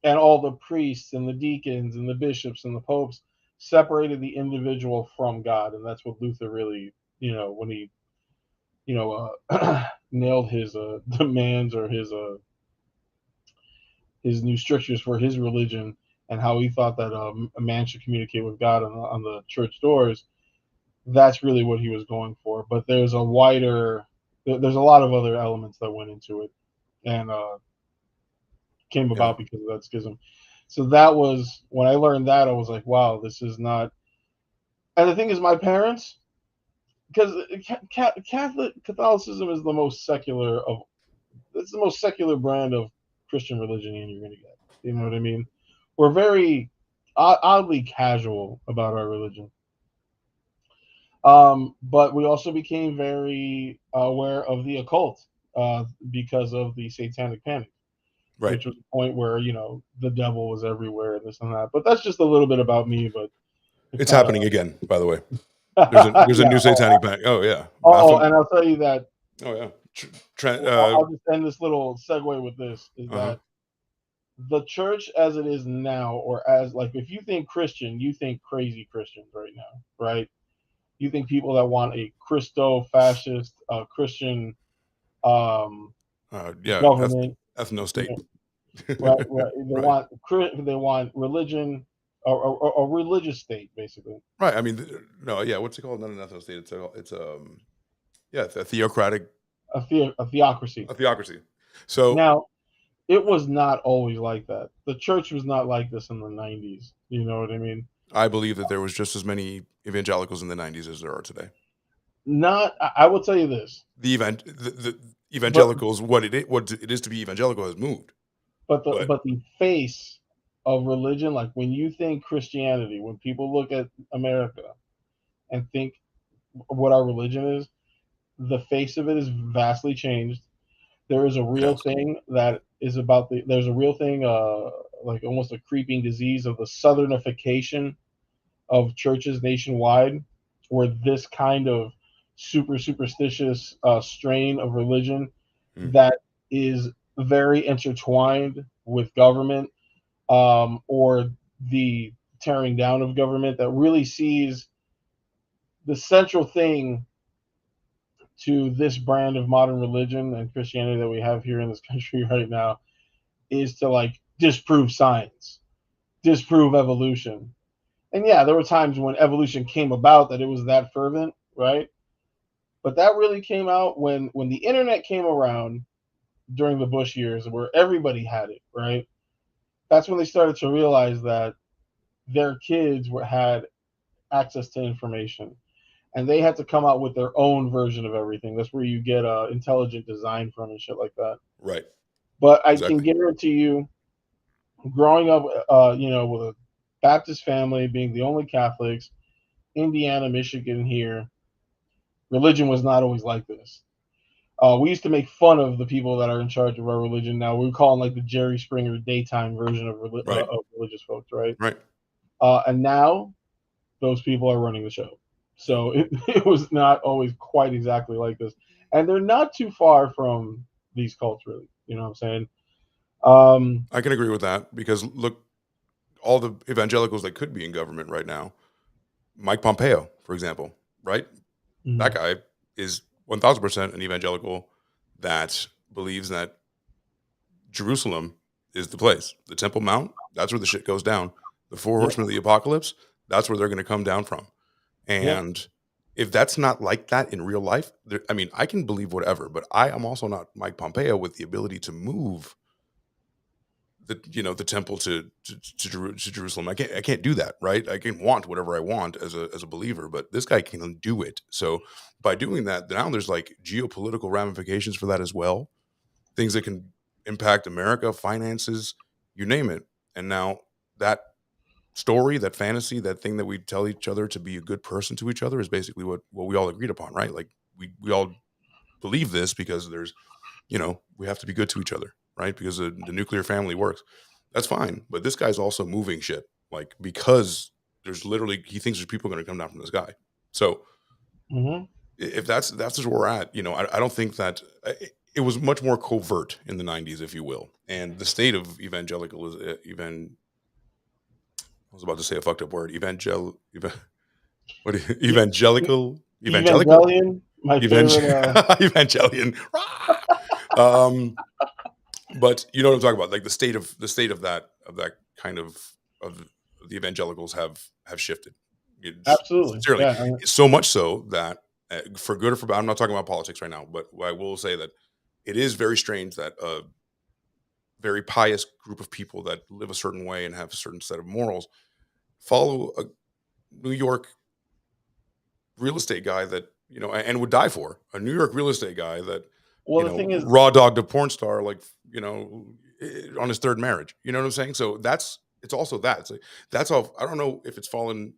Speaker 2: and all the priests and the deacons and the bishops and the popes separated the individual from God, and that's what Luther really, when he, nailed his demands or his new strictures for his religion, and how he thought that a man should communicate with God on the church doors. That's really what he was going for. But there's a lot of other elements that went into it, and came
Speaker 1: Yeah.
Speaker 2: about because of that schism. So that was when I learned that, I was like, wow, this is not. And the thing is, my parents, because Catholicism is the most secular of, it's the most secular brand of Christian religion you're going to get. You know what I mean? We're very oddly casual about our religion. But we also became very aware of the occult because of the Satanic Panic.
Speaker 1: Right.
Speaker 2: Which was the point where the devil was everywhere and this and that. But that's just a little bit about me. But
Speaker 1: It's happening again, by the way. There's a
Speaker 2: yeah,
Speaker 1: new Satanic Panic. Oh yeah.
Speaker 2: and I'll tell you that.
Speaker 1: Oh yeah.
Speaker 2: I'll just end this little segue with this: is
Speaker 1: Uh-huh.
Speaker 2: that the church as it is now, or as like if you think Christian, you think crazy Christians right now, right? You think people that want a Christo-fascist Christian
Speaker 1: Yeah.
Speaker 2: government,
Speaker 1: Ethno state.
Speaker 2: right? They want religion, or a religious state, basically.
Speaker 1: Right. I mean, no. Yeah. What's it called? Not an ethno state. It's yeah, a theocratic.
Speaker 2: A theocracy.
Speaker 1: A theocracy. So
Speaker 2: now, it was not always like that. The church was not like this in the 90s. You know what I mean?
Speaker 1: I believe that there was just as many evangelicals in the 90s as there are today.
Speaker 2: I will tell you this.
Speaker 1: The evangelicals, what it is to be evangelical has moved.
Speaker 2: But the face of religion, like when you think Christianity, when people look at America and think what our religion is, the face of it is vastly changed. There is a real thing that is about there's a real thing, like almost a creeping disease of the southernification of churches nationwide, where this kind of super superstitious strain of religion that is very intertwined with government, or the tearing down of government, that really sees the central thing to this brand of modern religion and Christianity that we have here in this country right now is to like disprove science, disprove evolution. And yeah, there were times when evolution came about that it was that fervent, right? But that really came out when the internet came around, during the Bush years where everybody had it, right? That's when they started to realize that their kids had access to information, and they had to come out with their own version of everything. That's where you get intelligent design from and shit like that.
Speaker 1: Right.
Speaker 2: But I
Speaker 1: Exactly.
Speaker 2: can guarantee you, growing up, with a Baptist family, being the only Catholics, Indiana, Michigan here, religion was not always like this. We used to make fun of the people that are in charge of our religion. Now we call them like the Jerry Springer daytime version of,
Speaker 1: Right.
Speaker 2: Of religious folks, right?
Speaker 1: Right.
Speaker 2: And now those people are running the show. So it was not always quite exactly like this. And they're not too far from these cults, really. You know what I'm saying?
Speaker 1: I can agree with that because look, all the evangelicals that could be in government right now, Mike Pompeo, for example, right?
Speaker 2: Mhm.
Speaker 1: That guy is 1000% an evangelical that believes that Jerusalem is the place. The Temple Mount, that's where the shit goes down. The four horsemen of the apocalypse, that's where they're going to come down from. And if that's not like that in real life, I mean, I can believe whatever, but I am also not Mike Pompeo with the ability to move the temple to Jerusalem. I can't do that, right? I can want whatever I want as a believer, but this guy can do it. So by doing that, now there's like geopolitical ramifications for that as well. Things that can impact America, finances, you name it. And now that story, that fantasy, that thing that we tell each other to be a good person to each other is basically what we all agreed upon, right? Like we all believe this because there's, we have to be good to each other, right? Because the nuclear family works. That's fine. But this guy's also moving shit, like, because there's literally, he thinks there's people going to come down from the sky. So if that's just where we're at, I don't think that it was much more covert in the 90s, if you will. And the state of evangelical is I was about to say a fucked up word. Evangelical.
Speaker 2: Evangelion. My favorite.
Speaker 1: Evangelion. But you know what I'm talking about. Like the state of that kind of the evangelicals have shifted.
Speaker 2: Absolutely.
Speaker 1: Sincerely.
Speaker 2: Yeah,
Speaker 1: So much so that for good or for bad, I'm not talking about politics right now, but I will say that it is very strange that a very pious group of people that live a certain way and have a certain set of morals follow a New York real estate guy that, and would die for a New York real estate guy that,
Speaker 2: well, the thing is,
Speaker 1: raw dogged a porn star, like, on his third marriage. You know what I'm saying? So it's also that. It's like, that's all. I don't know if it's fallen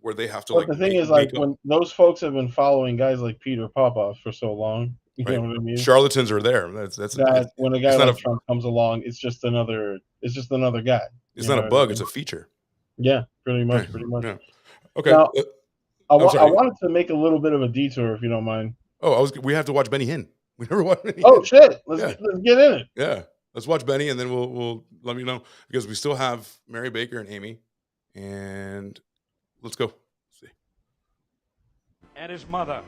Speaker 1: where they have to,
Speaker 2: but the thing is, like, when those folks have been following guys like Peter Popoff for so long, you know what I mean?
Speaker 1: Charlatans are there. That's
Speaker 2: when a guy like Trump comes along, it's just another guy.
Speaker 1: It's not a bug. It's a feature.
Speaker 2: Yeah, pretty much.
Speaker 1: Yeah. Okay.
Speaker 2: Now, I wanted to make a little bit of a detour, if you don't mind.
Speaker 1: Oh, we have to watch Benny Hinn. We never watched Benny Hinn.
Speaker 2: Oh shit! Let's get in it.
Speaker 1: Yeah, let's watch Benny, and then we'll let me know, because we still have Mary Baker and Amy, and let's go. Let's see.
Speaker 10: And his mother.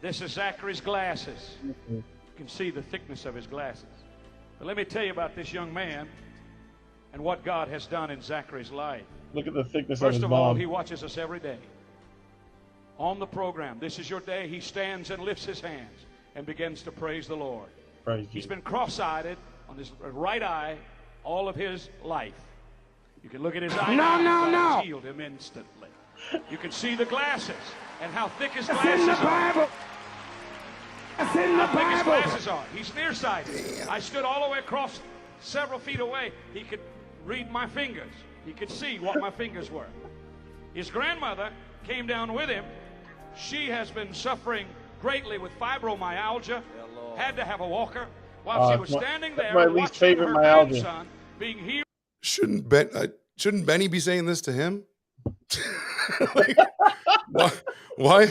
Speaker 10: This is Zachary's glasses. You can see the thickness of his glasses. But let me tell you about this young man and what God has done in Zachary's life.
Speaker 2: Look at the thickness of his
Speaker 10: First of
Speaker 2: mom.
Speaker 10: all, he watches us every day. On the program, This Is Your Day, he stands and lifts his hands and begins to praise the Lord. He's been cross-eyed on his right eye all of his life. You can look at his eye. God has healed him instantly. You can see the glasses and how thick his glasses are. How thick his glasses are. He's nearsighted. I stood all the way across several feet away. He could read my fingers. He could see what my fingers were. His grandmother came down with him. She has been suffering greatly with fibromyalgia. Had to have a walker while she was standing there
Speaker 2: my least
Speaker 10: watching
Speaker 2: favorite
Speaker 10: her
Speaker 2: myalgia.
Speaker 10: grandson being healed.
Speaker 1: Shouldn't Benny be saying this to him? Like, why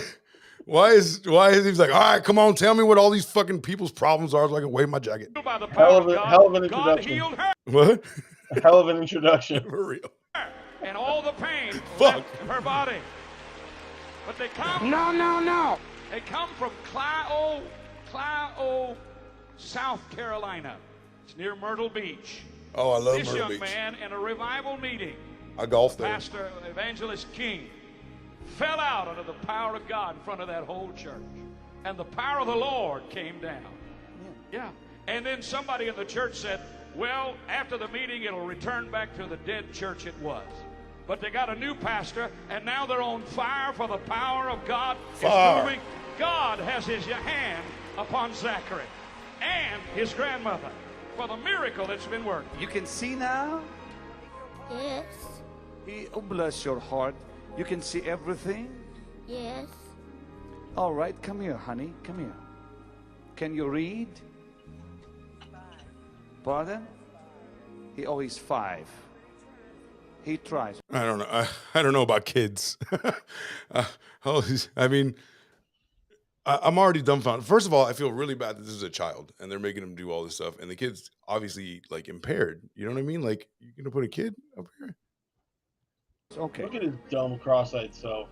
Speaker 1: is he like, all right, come on, tell me what all these fucking people's problems are so I can wave my jacket.
Speaker 10: By the power of God,
Speaker 2: hell of an
Speaker 10: God
Speaker 2: introduction.
Speaker 10: healed her.
Speaker 1: What?
Speaker 2: A hell of an introduction.
Speaker 1: For real.
Speaker 10: And all the pain left her body. But they come. No. They come from Clio, South Carolina. It's near Myrtle Beach.
Speaker 1: Oh, I love
Speaker 10: this
Speaker 1: Myrtle
Speaker 10: young
Speaker 1: Beach.
Speaker 10: man in a revival meeting.
Speaker 1: I golfed there.
Speaker 10: Pastor Evangelist King fell out under the power of God in front of that whole church. And the power of the Lord came down. Yeah. And then somebody in the church said, well, after the meeting, it'll return back to the dead church it was. But they got a new pastor, and now they're on fire for the power of God.
Speaker 1: Fire.
Speaker 10: Moving. God has his hand upon Zachary and his grandmother for the miracle that's been worked.
Speaker 11: You can see now?
Speaker 12: Yes.
Speaker 11: Oh, bless your heart. You can see everything?
Speaker 12: Yes.
Speaker 11: All right, come here, honey. Come here. Can you read? Pardon? He's 5. He tries.
Speaker 1: I don't know. I don't know about kids. I mean, I'm already dumbfounded. First of all, I feel really bad that this is a child and they're making him do all this stuff, and the kid's obviously like impaired. You know what I mean? Like, you're gonna put a kid up here?
Speaker 11: Okay.
Speaker 2: Look at his dumb cross-eyed self.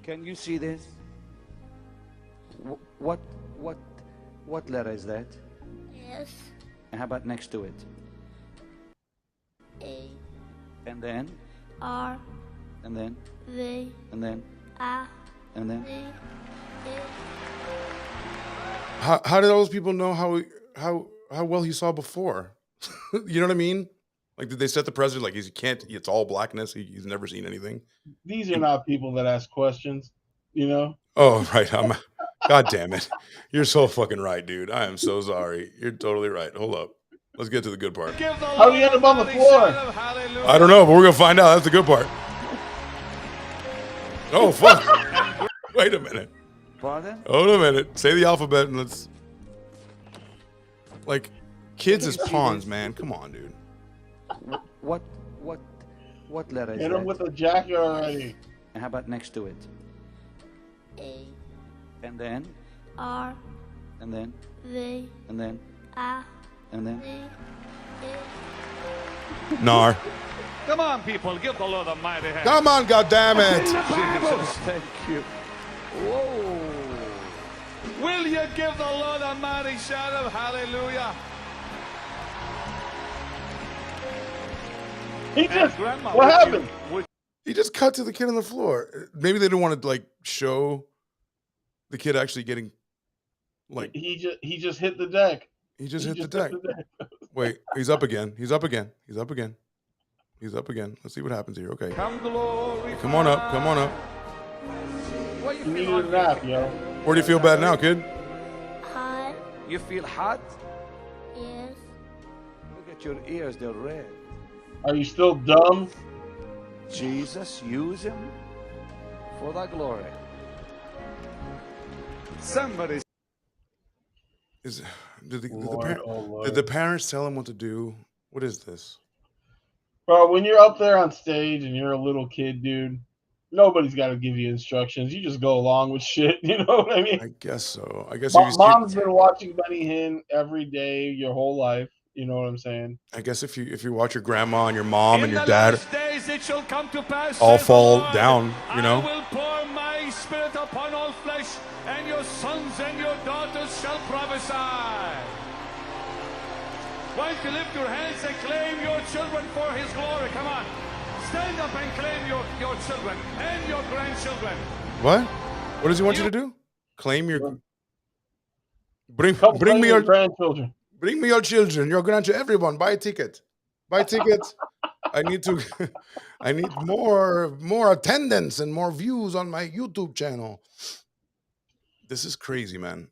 Speaker 11: Can you see this? What letter is that?
Speaker 12: Yes.
Speaker 11: And how about next to it?
Speaker 12: A.
Speaker 11: And then?
Speaker 12: R.
Speaker 11: And then?
Speaker 12: V.
Speaker 11: And then?
Speaker 12: A.
Speaker 11: And then?
Speaker 12: V.
Speaker 1: How did all those people know how well he saw before? You know what I mean? Like, did they set the precedent? Like, it's all blackness. He's never seen anything.
Speaker 2: These are not people that ask questions, you know?
Speaker 1: Oh, right. God damn it. You're so fucking right, dude. I am so sorry. You're totally right. Hold up. Let's get to the good part.
Speaker 2: How do you end up on the floor?
Speaker 1: I don't know, but we're going to find out. That's the good part. Oh, fuck. Wait a minute.
Speaker 11: Pardon?
Speaker 1: Hold a minute. Say the alphabet and let's... Like, kids as pawns, man. Come on, dude.
Speaker 11: What letter is
Speaker 2: Hit
Speaker 11: that?
Speaker 2: him with a jacket already.
Speaker 11: And how about next to it?
Speaker 12: A.
Speaker 11: And then?
Speaker 12: R.
Speaker 11: And then?
Speaker 12: V.
Speaker 11: And then?
Speaker 12: A.
Speaker 11: And then?
Speaker 12: V.
Speaker 1: Nar.
Speaker 10: Come on, people. Give the Lord a mighty hand.
Speaker 1: Come on, goddammit.
Speaker 11: Jesus, thank you. Whoa.
Speaker 10: Will you give the Lord a mighty shout of hallelujah?
Speaker 2: What happened?
Speaker 1: He just cut to the kid on the floor. Maybe they didn't want to, like, show the kid actually getting, like...
Speaker 2: He just hit the deck.
Speaker 1: He just hit the deck. Wait, he's up again. He's up again. He's up again. He's up again. Let's see what happens here. Okay.
Speaker 10: Come glory.
Speaker 1: Come on up. Come on up.
Speaker 10: What you
Speaker 2: You need
Speaker 10: feel
Speaker 2: a nap, yo.
Speaker 1: Where do you feel bad now, kid?
Speaker 12: Hot.
Speaker 11: You feel hot?
Speaker 12: Yes.
Speaker 11: Look at your ears, they're red.
Speaker 2: Are you still dumb?
Speaker 11: Jesus, use him for thy glory. Somebody.
Speaker 1: Did the parents tell him what to do? What is this?
Speaker 2: Bro, when you're up there on stage and you're a little kid, dude, nobody's got to give you instructions. You just go along with shit. You know what I mean?
Speaker 1: I guess so. I guess
Speaker 2: Mom's been watching Benny Hinn every day your whole life. You know what I'm saying?
Speaker 1: I guess if you watch your grandma and your mom and your
Speaker 10: In the
Speaker 1: dad
Speaker 10: last days it shall come to pass,
Speaker 1: all
Speaker 10: says the
Speaker 1: fall
Speaker 10: Lord,
Speaker 1: down, you know?
Speaker 10: I will pour my spirit upon all flesh, and your sons and your daughters shall prophesy. Why don't you lift your hands and claim your children for his glory? Come on. Stand up and claim your children and your grandchildren.
Speaker 1: What? What does he want you to do? Claim your... Bring me your
Speaker 2: grandchildren.
Speaker 1: Bring me your children, your grandchildren, everyone. Buy a ticket. Buy a ticket. I need more attendance and more views on my YouTube channel. This is crazy, man.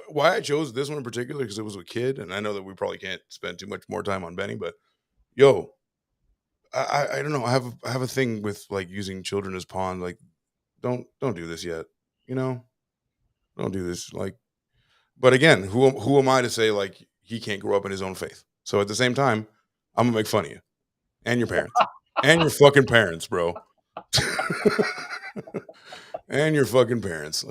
Speaker 1: Why I chose this one in particular, because it was a kid, and I know that we probably can't spend too much more time on Benny, but yo, I don't know. I have a thing with like using children as pawns. Like, don't do this yet. You know, don't do this. Like, but again, who am I to say like he can't grow up in his own faith? So at the same time, I'm gonna make fun of you and your parents and your fucking parents, bro. And your fucking parents.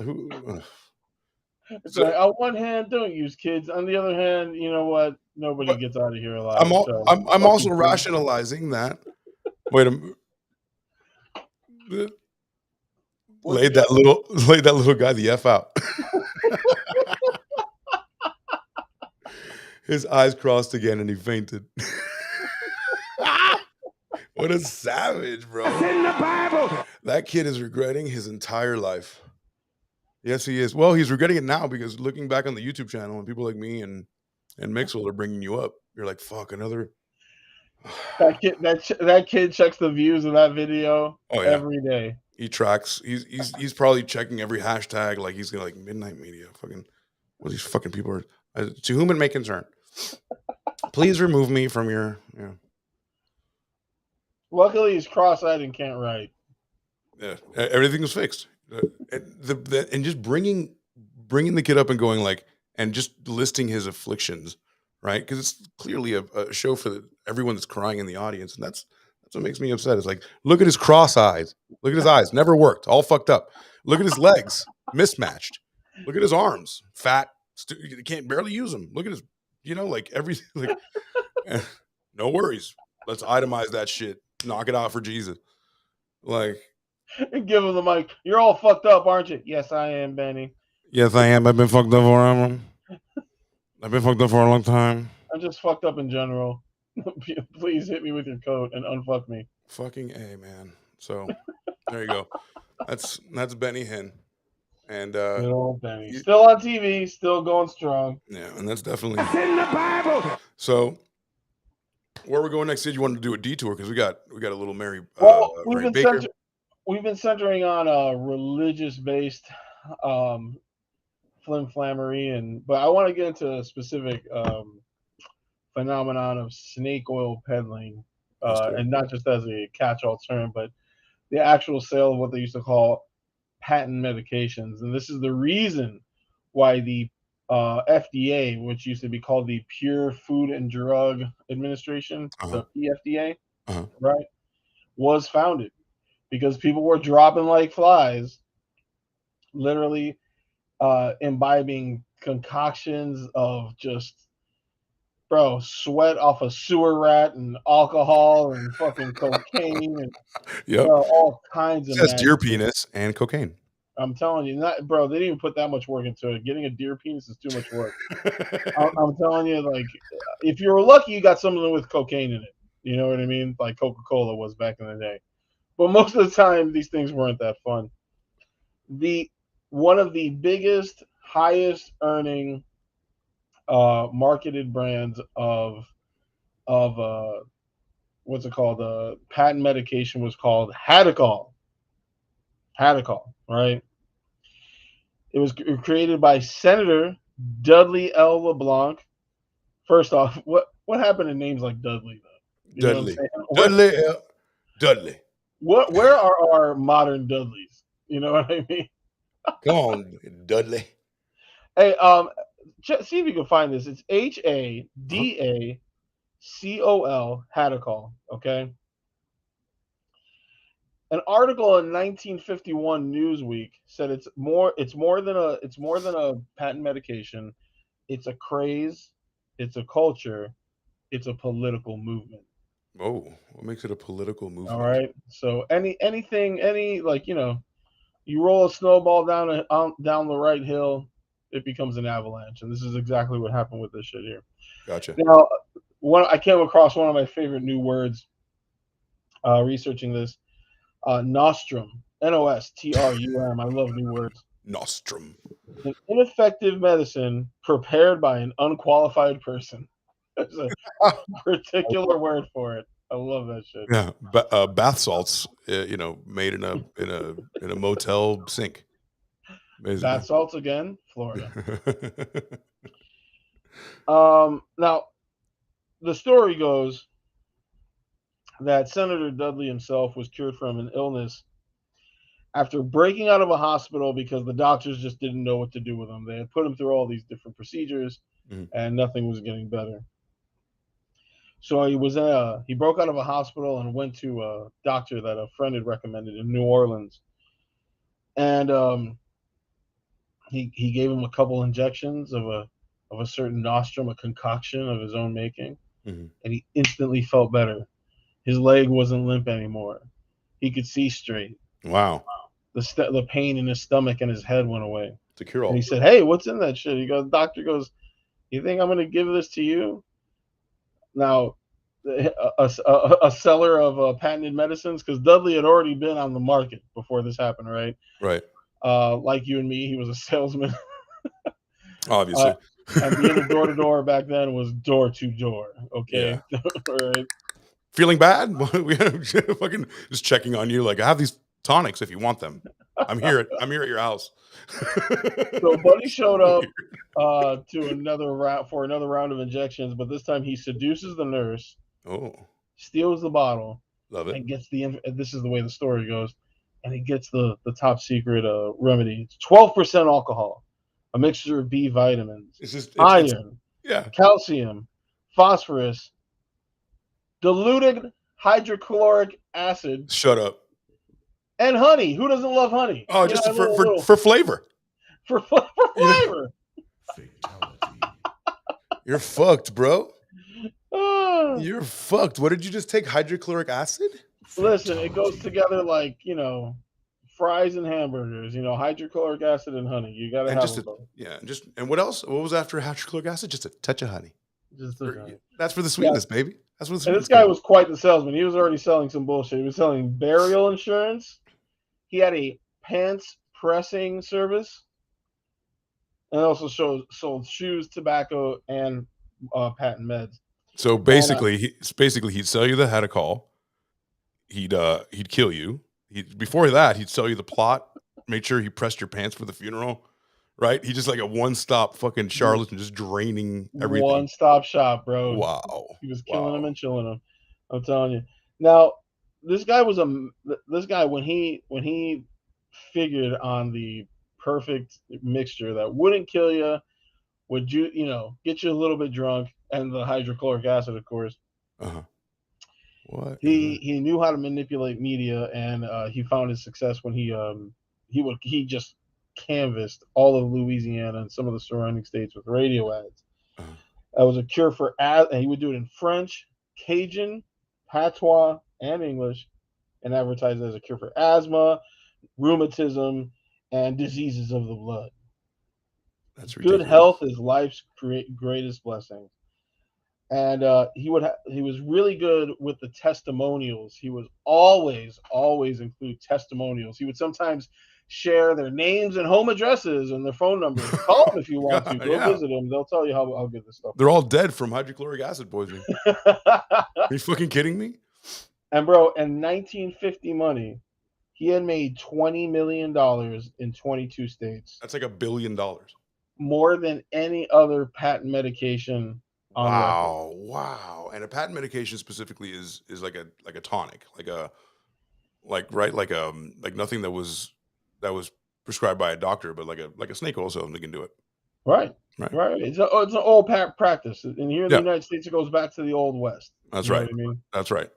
Speaker 2: So, on one hand, don't use kids. On the other hand, you know what? Nobody gets out of here alive.
Speaker 1: I'm also rationalizing that. Wait a minute. Laid that little guy the F out. His eyes crossed again and he fainted. What a savage, bro.
Speaker 4: It's in the Bible.
Speaker 1: That kid is regretting his entire life. Yes, he is. Well, he's regretting it now because looking back on the YouTube channel and people like me and Mixel are bringing you up. You're like, fuck, another.
Speaker 2: That kid checks the views of that video every day.
Speaker 1: He tracks. He's probably checking every hashtag. Like he's gonna like Midnight Media. Fucking what these fucking people are. To whom it may concern, please remove me from your. Yeah.
Speaker 2: Luckily, he's cross-eyed and can't write.
Speaker 1: Yeah, everything was fixed. And just bringing the kid up and going like, and just listing his afflictions, right? Because it's clearly a show for everyone that's crying in the audience, and that's what makes me upset. It's like, look at his cross eyes. Look at his eyes. Never worked. All fucked up. Look at his legs. Mismatched. Look at his arms. Fat. You can't barely use them. Look at his, like everything. Like, no worries. Let's itemize that shit. Knock it out for Jesus. Like.
Speaker 2: And give him the mic. You're all fucked up, aren't you? Yes, I am, Benny.
Speaker 1: Yes, I am. I've been fucked up forever. I've been fucked up for a long time.
Speaker 2: I'm just fucked up in general. Please hit me with your coat and unfuck me.
Speaker 1: Fucking A, man. So there you go. That's Benny Hinn. And
Speaker 2: good old Benny. Still on TV, still going strong.
Speaker 1: Yeah, and that's definitely
Speaker 4: in the Bible.
Speaker 1: So where we're going next is you wanted to do a detour because we got a little Mary
Speaker 2: Baker. We've been centering on religious-based flimflammery, but I want to get into a specific phenomenon of snake oil peddling, and not just as a catch-all term, but the actual sale of what they used to call patent medications. And this is the reason why the FDA, which used to be called the Pure Food and Drug Administration, the PFDA, right, was founded. Because people were dropping like flies, literally imbibing concoctions of just, sweat off a sewer rat and alcohol and fucking cocaine and all kinds of.
Speaker 1: Just deer penis and cocaine.
Speaker 2: I'm telling you, they didn't even put that much work into it. Getting a deer penis is too much work. I'm telling you, like, if you were lucky, you got something with cocaine in it. You know what I mean? Like Coca-Cola was back in the day. But most of the time, these things weren't that fun. One of the biggest, highest earning marketed brands of what's it called? Patent medication was called Hadacol. Hadacol, right? It was created by Senator Dudley L. LeBlanc. First off, what happened to names like Dudley though?
Speaker 1: Dudley.
Speaker 2: Where are our modern Dudleys? You know what I mean?
Speaker 1: Come on, Dudley.
Speaker 2: Hey, see if you can find this. It's Hadacol, Hadacol. Okay. An article in 1951 Newsweek said it's more than a patent medication. It's a craze. It's a culture. It's a political movement.
Speaker 1: Oh, what makes it a political movement?
Speaker 2: All right. So anything, you roll a snowball down the right hill, it becomes an avalanche, and this is exactly what happened with this shit here.
Speaker 1: Gotcha.
Speaker 2: Now, I came across one of my favorite new words researching this. Nostrum, Nostrum. I love new words.
Speaker 1: Nostrum.
Speaker 2: An ineffective medicine prepared by an unqualified person. There's a particular word for it. I love that shit.
Speaker 1: Yeah, bath salts, made in a motel sink. Basically.
Speaker 2: Bath salts again, Florida. Now, the story goes that Senator Dudley himself was cured from an illness after breaking out of a hospital because the doctors just didn't know what to do with him. They had put him through all these different procedures, and nothing was getting better. So he broke out of a hospital and went to a doctor that a friend had recommended in New Orleans, and he gave him a couple injections of a certain nostrum, a concoction of his own making, and he instantly felt better. His leg wasn't limp anymore. He could see straight.
Speaker 1: Wow.
Speaker 2: The pain in his stomach and his head went away.
Speaker 1: It's a cure all.
Speaker 2: And he said, "Hey, what's in that shit?" The doctor goes, "You think I'm going to give this to you?" Now, a seller of patented medicines, because Dudley had already been on the market before this happened, right?
Speaker 1: Right.
Speaker 2: Like you and me, he was a salesman.
Speaker 1: Obviously.
Speaker 2: And being a door-to-door back then was door-to-door. Okay.
Speaker 1: Yeah.
Speaker 2: Right.
Speaker 1: Feeling bad? We fucking just checking on you. Like, I have these tonics if you want them. I'm here at your house.
Speaker 2: So Buddy showed up to another round of injections, but this time he seduces the nurse.
Speaker 1: Oh.
Speaker 2: Steals the bottle.
Speaker 1: Love it.
Speaker 2: And gets this is the way the story goes. And he gets the top secret remedy. It's 12% alcohol, a mixture of B vitamins, iron, calcium, phosphorus, diluted hydrochloric acid.
Speaker 1: Shut up.
Speaker 2: And honey. Who doesn't love honey?
Speaker 1: Oh, just for flavor.
Speaker 2: For flavor.
Speaker 1: You're fucked, bro. You're fucked. What did you just take? Hydrochloric acid?
Speaker 2: Listen, it goes together like, fries and hamburgers, hydrochloric acid and honey. You gotta have them both.
Speaker 1: Yeah, and what else? What was after hydrochloric acid? Just a touch of honey.
Speaker 2: Honey.
Speaker 1: That's for the sweetness, baby. That's for the sweetness.
Speaker 2: And this guy was quite the salesman. He was already selling some bullshit. He was selling burial insurance. He had a pants pressing service. And also sold shoes, tobacco, and patent meds.
Speaker 1: So basically, he'd sell you the how to call. He'd kill you. Before that, he'd sell you the plot. Make sure he pressed your pants for the funeral. Right? He's just like a one-stop fucking charlatan, just draining everything.
Speaker 2: One-stop shop, bro.
Speaker 1: Wow.
Speaker 2: He was killing him and chilling him. I'm telling you. Now, this guy when he figured on the perfect mixture that wouldn't kill you, would get you a little bit drunk, and the hydrochloric acid, of course.
Speaker 1: What?
Speaker 2: He knew how to manipulate media, and he found his success when he just canvassed all of Louisiana and some of the surrounding states with radio ads. That was a cure for and he would do it in French, Cajun, Patois, and English, and advertise it as a cure for asthma, rheumatism, and diseases of the blood.
Speaker 1: That's ridiculous.
Speaker 2: Good health is life's greatest blessing. And he was really good with the testimonials. He would always include testimonials. He would sometimes share their names and home addresses and their phone numbers. Call them if you want to. Go visit them. They'll tell you how good this stuff is.
Speaker 1: They're all dead from hydrochloric acid poisoning. Are you fucking kidding me?
Speaker 2: And bro, in 1950 money, he had made $20 million in 22 states.
Speaker 1: That's like $1 billion.
Speaker 2: More than any other patent medication on record.
Speaker 1: Wow. And a patent medication specifically is like a tonic, like nothing that was prescribed by a doctor, but like a snake oil salesman can do it.
Speaker 2: Right. It's an old practice, and here in the United States, it goes back to the old West.
Speaker 1: That's right.
Speaker 2: What I mean?
Speaker 1: That's right.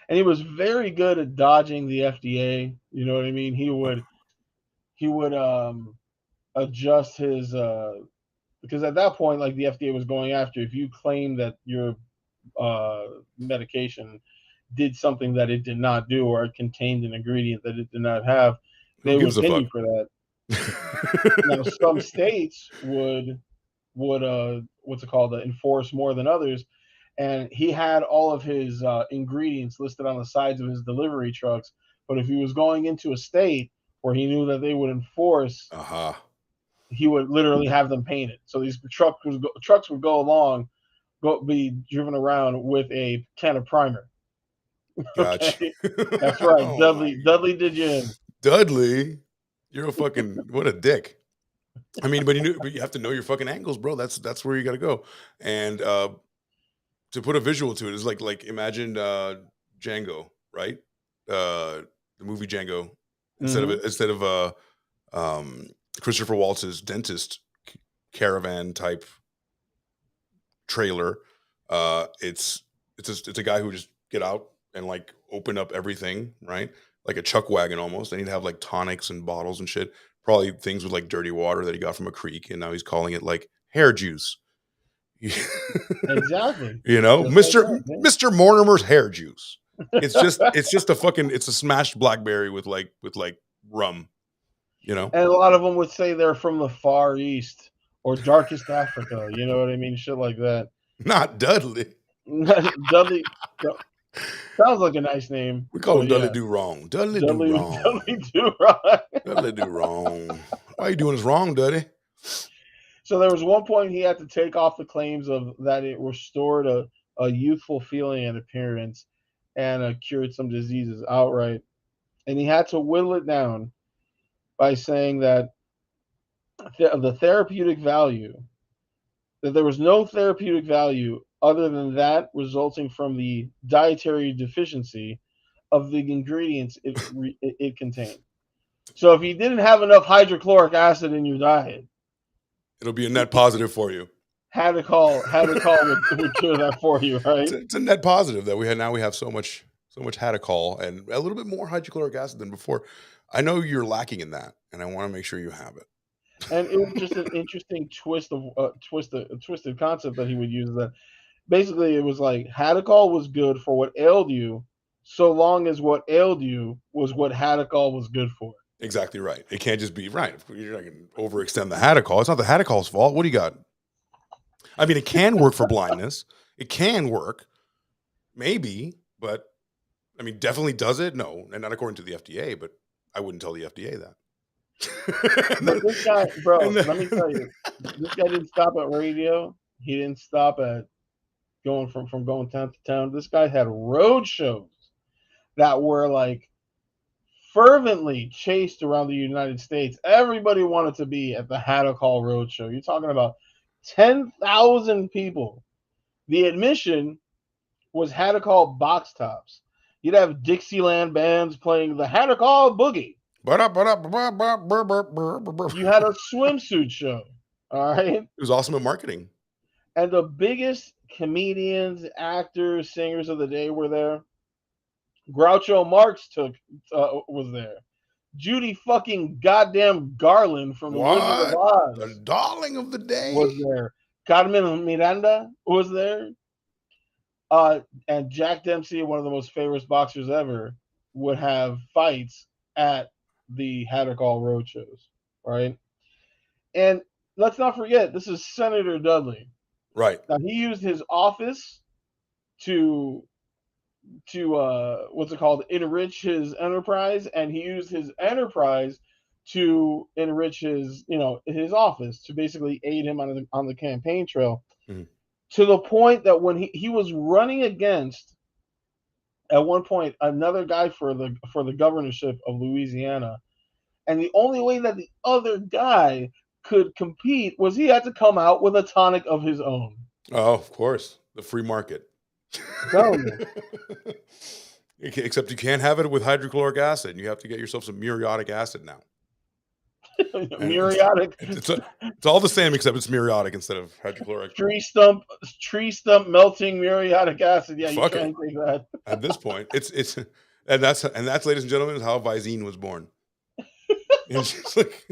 Speaker 2: And he was very good at dodging the FDA. You know what I mean? He would adjust his because at that point, like, the FDA was going after if you claim that your medication did something that it did not do, or it contained an ingredient that it did not have, they would pin you for that. Now, some states would enforce more than others, and he had all of his ingredients listed on the sides of his delivery trucks. But if he was going into a state where he knew that they would enforce, he would literally have them painted. So these trucks would be driven around with a can of primer.
Speaker 1: Gotcha.
Speaker 2: Okay? That's right. Dudley did you in.
Speaker 1: Dudley, you're a fucking what a dick. I mean, but you have to know your fucking angles, bro. That's where you got to go. And to put a visual to it is like imagine Django, right? The movie Django. Instead of Christopher Waltz's dentist caravan type trailer, it's a guy who just get out and like open up everything, right? Like a chuck wagon almost. And he'd have like tonics and bottles and shit. Probably things with like dirty water that he got from a creek, and now he's calling it like hair juice.
Speaker 2: Exactly.
Speaker 1: You know, Mr. Mortimer's hair juice. It's just a smashed blackberry with like rum. You know,
Speaker 2: and a lot of them would say they're from the Far East or darkest Africa. You know what I mean? Shit like that.
Speaker 1: Not Dudley.
Speaker 2: Sounds like a nice name.
Speaker 1: We call him Dudley
Speaker 2: Yeah.
Speaker 1: Do Wrong. Dudley Do Wrong.
Speaker 2: Dudley Do Wrong.
Speaker 1: Dudley Do Wrong. Why are you doing this wrong, Dudley?
Speaker 2: So there was one point he had to take off the claims of that it restored a youthful feeling and appearance and cured some diseases outright. And he had to whittle it down by saying that the therapeutic value, that there was no therapeutic value other than that resulting from the dietary deficiency of the ingredients it contained. So if you didn't have enough hydrochloric acid in your diet,
Speaker 1: it'll be a net positive for you.
Speaker 2: Hadacol would cure that for you, right?
Speaker 1: It's a net positive that we have so much Hadacol and a little bit more hydrochloric acid than before. I know you're lacking in that, and I want to make sure you have it.
Speaker 2: And it was just an interesting twisted concept that he would use. That basically it was like Hadacol was good for what ailed you, so long as what ailed you was what Hadacol was good for.
Speaker 1: Exactly right. It can't just be right. You're not going to overextend the Hadacol. It's not the Hadacol's fault. What do you got? I mean, it can work for blindness. It can work, maybe, but I mean, definitely does it? No, and not according to the FDA. But I wouldn't tell the FDA that.
Speaker 2: But this guy, bro, let me tell you, this guy didn't stop at radio. He didn't stop at going from going town to town. This guy had road shows that were like fervently chased around the United States. Everybody wanted to be at the Hadacol Road Show. You're talking about 10,000 people. The admission was Hadacol box tops. You'd have Dixieland bands playing the Hadacol Boogie. You had a swimsuit show. All right.
Speaker 1: It was awesome at marketing.
Speaker 2: And the biggest comedians, actors, singers of the day were there. Groucho Marx was there. Judy fucking goddamn Garland from the Wizard of Oz,
Speaker 1: the darling of the day,
Speaker 2: was there. Carmen Miranda was there. And Jack Dempsey, one of the most famous boxers ever, would have fights at the Hadacol road shows, right? And let's not forget, this is Senator Dudley.
Speaker 1: Right.
Speaker 2: Now, he used his office to enrich his enterprise, and he used his enterprise to enrich his office, to basically aid him on the campaign trail.
Speaker 1: Mm-hmm.
Speaker 2: To the point that when he was running against, at one point, another guy for the governorship of Louisiana, and the only way that the other guy could compete was he had to come out with a tonic of his own.
Speaker 1: Oh, of course, the free market. Except you can't have it with hydrochloric acid. You have to get yourself some muriatic acid now.
Speaker 2: Muriatic.
Speaker 1: It's all the same, except it's muriatic instead of hydrochloric.
Speaker 2: Tree stump melting muriatic acid. Yeah,
Speaker 1: Fuck
Speaker 2: you can't take that.
Speaker 1: At this point, it's and that's, ladies and gentlemen, is how Visine was born. It's just like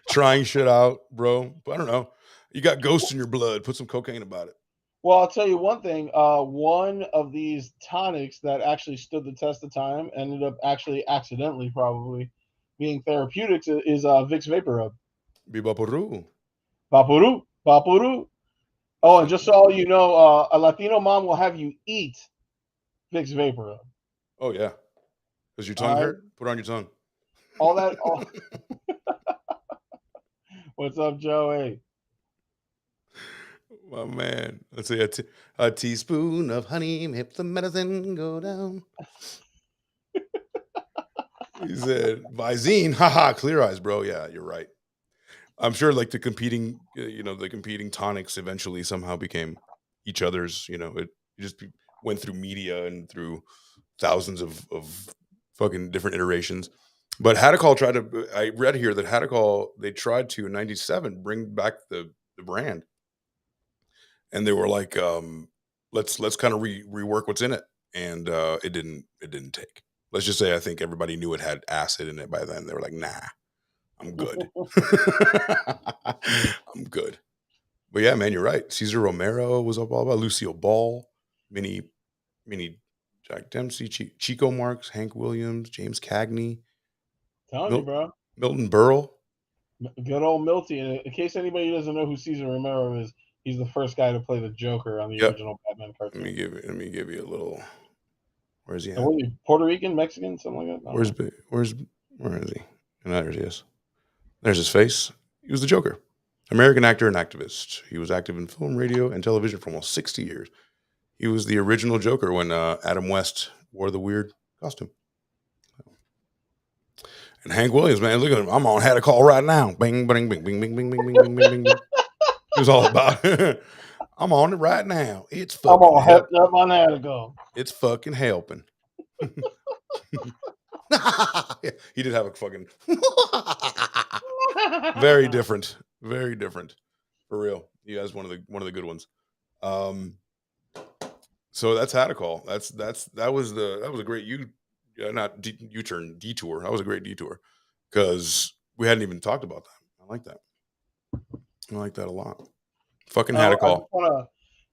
Speaker 1: trying shit out, bro. But I don't know. You got ghosts in your blood. Put some cocaine about it.
Speaker 2: Well, I'll tell you one thing. One of these tonics that actually stood the test of time, ended up actually accidentally probably being therapeutics, is Vicks Vapor Rub.
Speaker 1: Bipapuru.
Speaker 2: Bapuru. Oh, and just so all you know, a Latino mom will have you eat Vicks Vapor Rub.
Speaker 1: Oh, yeah. Does your tongue hurt? Put it on your tongue.
Speaker 2: All that. What's up, Joey?
Speaker 1: My man. Let's say a teaspoon of honey makes the medicine go down. He said, Visine, haha, Clear Eyes, bro. Yeah, you're right. I'm sure like the competing tonics eventually somehow became each other's, it just went through media and through thousands of fucking different iterations. But Hadacol I read here that Hadacol, they tried to in 97 bring back the brand. And they were like, let's kind of rework what's in it. And it didn't take. Let's just say I think everybody knew it had acid in it by then. They were like, nah, I'm good. I'm good. But yeah, man, you're right. Cesar Romero was up all about Lucille Ball, mini Jack Dempsey, Chico Marx, Hank Williams, James Cagney.
Speaker 2: Telling you, bro.
Speaker 1: Milton Berle.
Speaker 2: Good old Milty. And in case anybody doesn't know who Cesar Romero is, he's the first guy to play the Joker on the original Batman cartoon.
Speaker 1: Let me give you a little Where's he at?
Speaker 2: What are you, Puerto Rican, Mexican, something like that?
Speaker 1: Where is he? And there's he is. There's his face. He was the Joker. American actor and activist. He was active in film, radio, and television for almost 60 years. He was the original Joker when Adam West wore the weird costume. And Hank Williams, man, look at him. I'm on Had a Call right now. Bing, bing, bing, bing, bing, bing, bing, bing, bing, bing, bing. It was all about I'm on it right now. It's fucking
Speaker 2: I'm all helped up on Had a Call.
Speaker 1: It's fucking helping. Yeah, he did have a fucking very different, for real. He has one of the good ones. So that's Had a Call. That was a great U-turn detour. That was a great detour because we hadn't even talked about that. I like that. I like that a lot. Fucking Had a Call.
Speaker 2: I just want to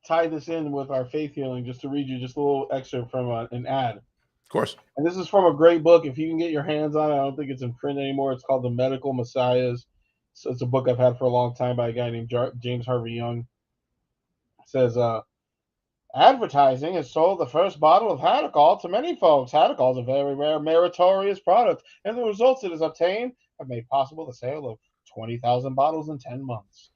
Speaker 2: tie this in with our faith healing, just to read you just a little excerpt from an ad.
Speaker 1: Of course.
Speaker 2: And this is from a great book. If you can get your hands on it, I don't think it's in print anymore. It's called The Medical Messiahs. So it's a book I've had for a long time by a guy named James Harvey Young. It says, advertising has sold the first bottle of Had a Call to many folks. Had a Call is a very rare, meritorious product, and the results it has obtained have made possible the sale of 20,000 bottles in 10 months.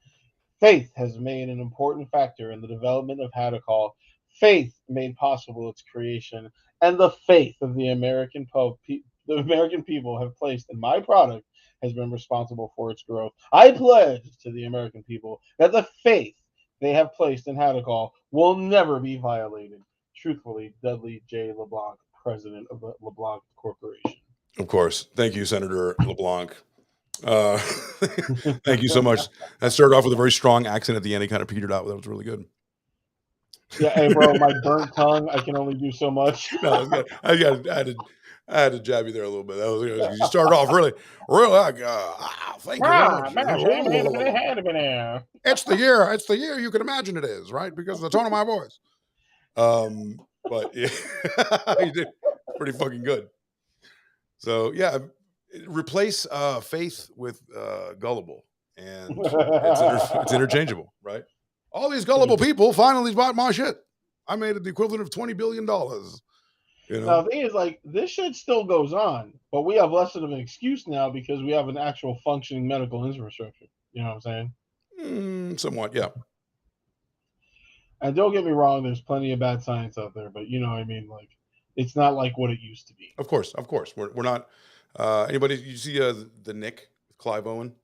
Speaker 2: Faith has made an important factor in the development of Had a Call. Faith made possible its creation, and the faith of the American people have placed in my product has been responsible for its growth. I pledge to the American people that the faith they have placed in Had a Call will never be violated. Truthfully, Dudley J. LeBlanc, president of the LeBlanc Corporation.
Speaker 1: Of course. Thank you, Senator LeBlanc. Thank you so much. That started off with a very strong accent at the end. It kind of petered out. That was really good.
Speaker 2: Yeah, hey, bro, my burnt tongue, I can only do so much.
Speaker 1: No, I had to jab you there a little bit. That was, you started off really thank you. It's the year you can imagine it is, right? Because of the tone of my voice. But yeah, you did pretty fucking good. So yeah, replace faith with gullible, and it's interchangeable, right? All these gullible people finally bought my shit. I made it the equivalent of $20 billion. You know?
Speaker 2: Now, the thing is, like, this shit still goes on, but we have less of an excuse now because we have an actual functioning medical infrastructure. You know what I'm saying?
Speaker 1: Somewhat, yeah.
Speaker 2: And don't get me wrong, there's plenty of bad science out there, but you know what I mean? Like, it's not like what it used to be.
Speaker 1: Of course. We're not. Anybody, you see the Nick with Clive Owen?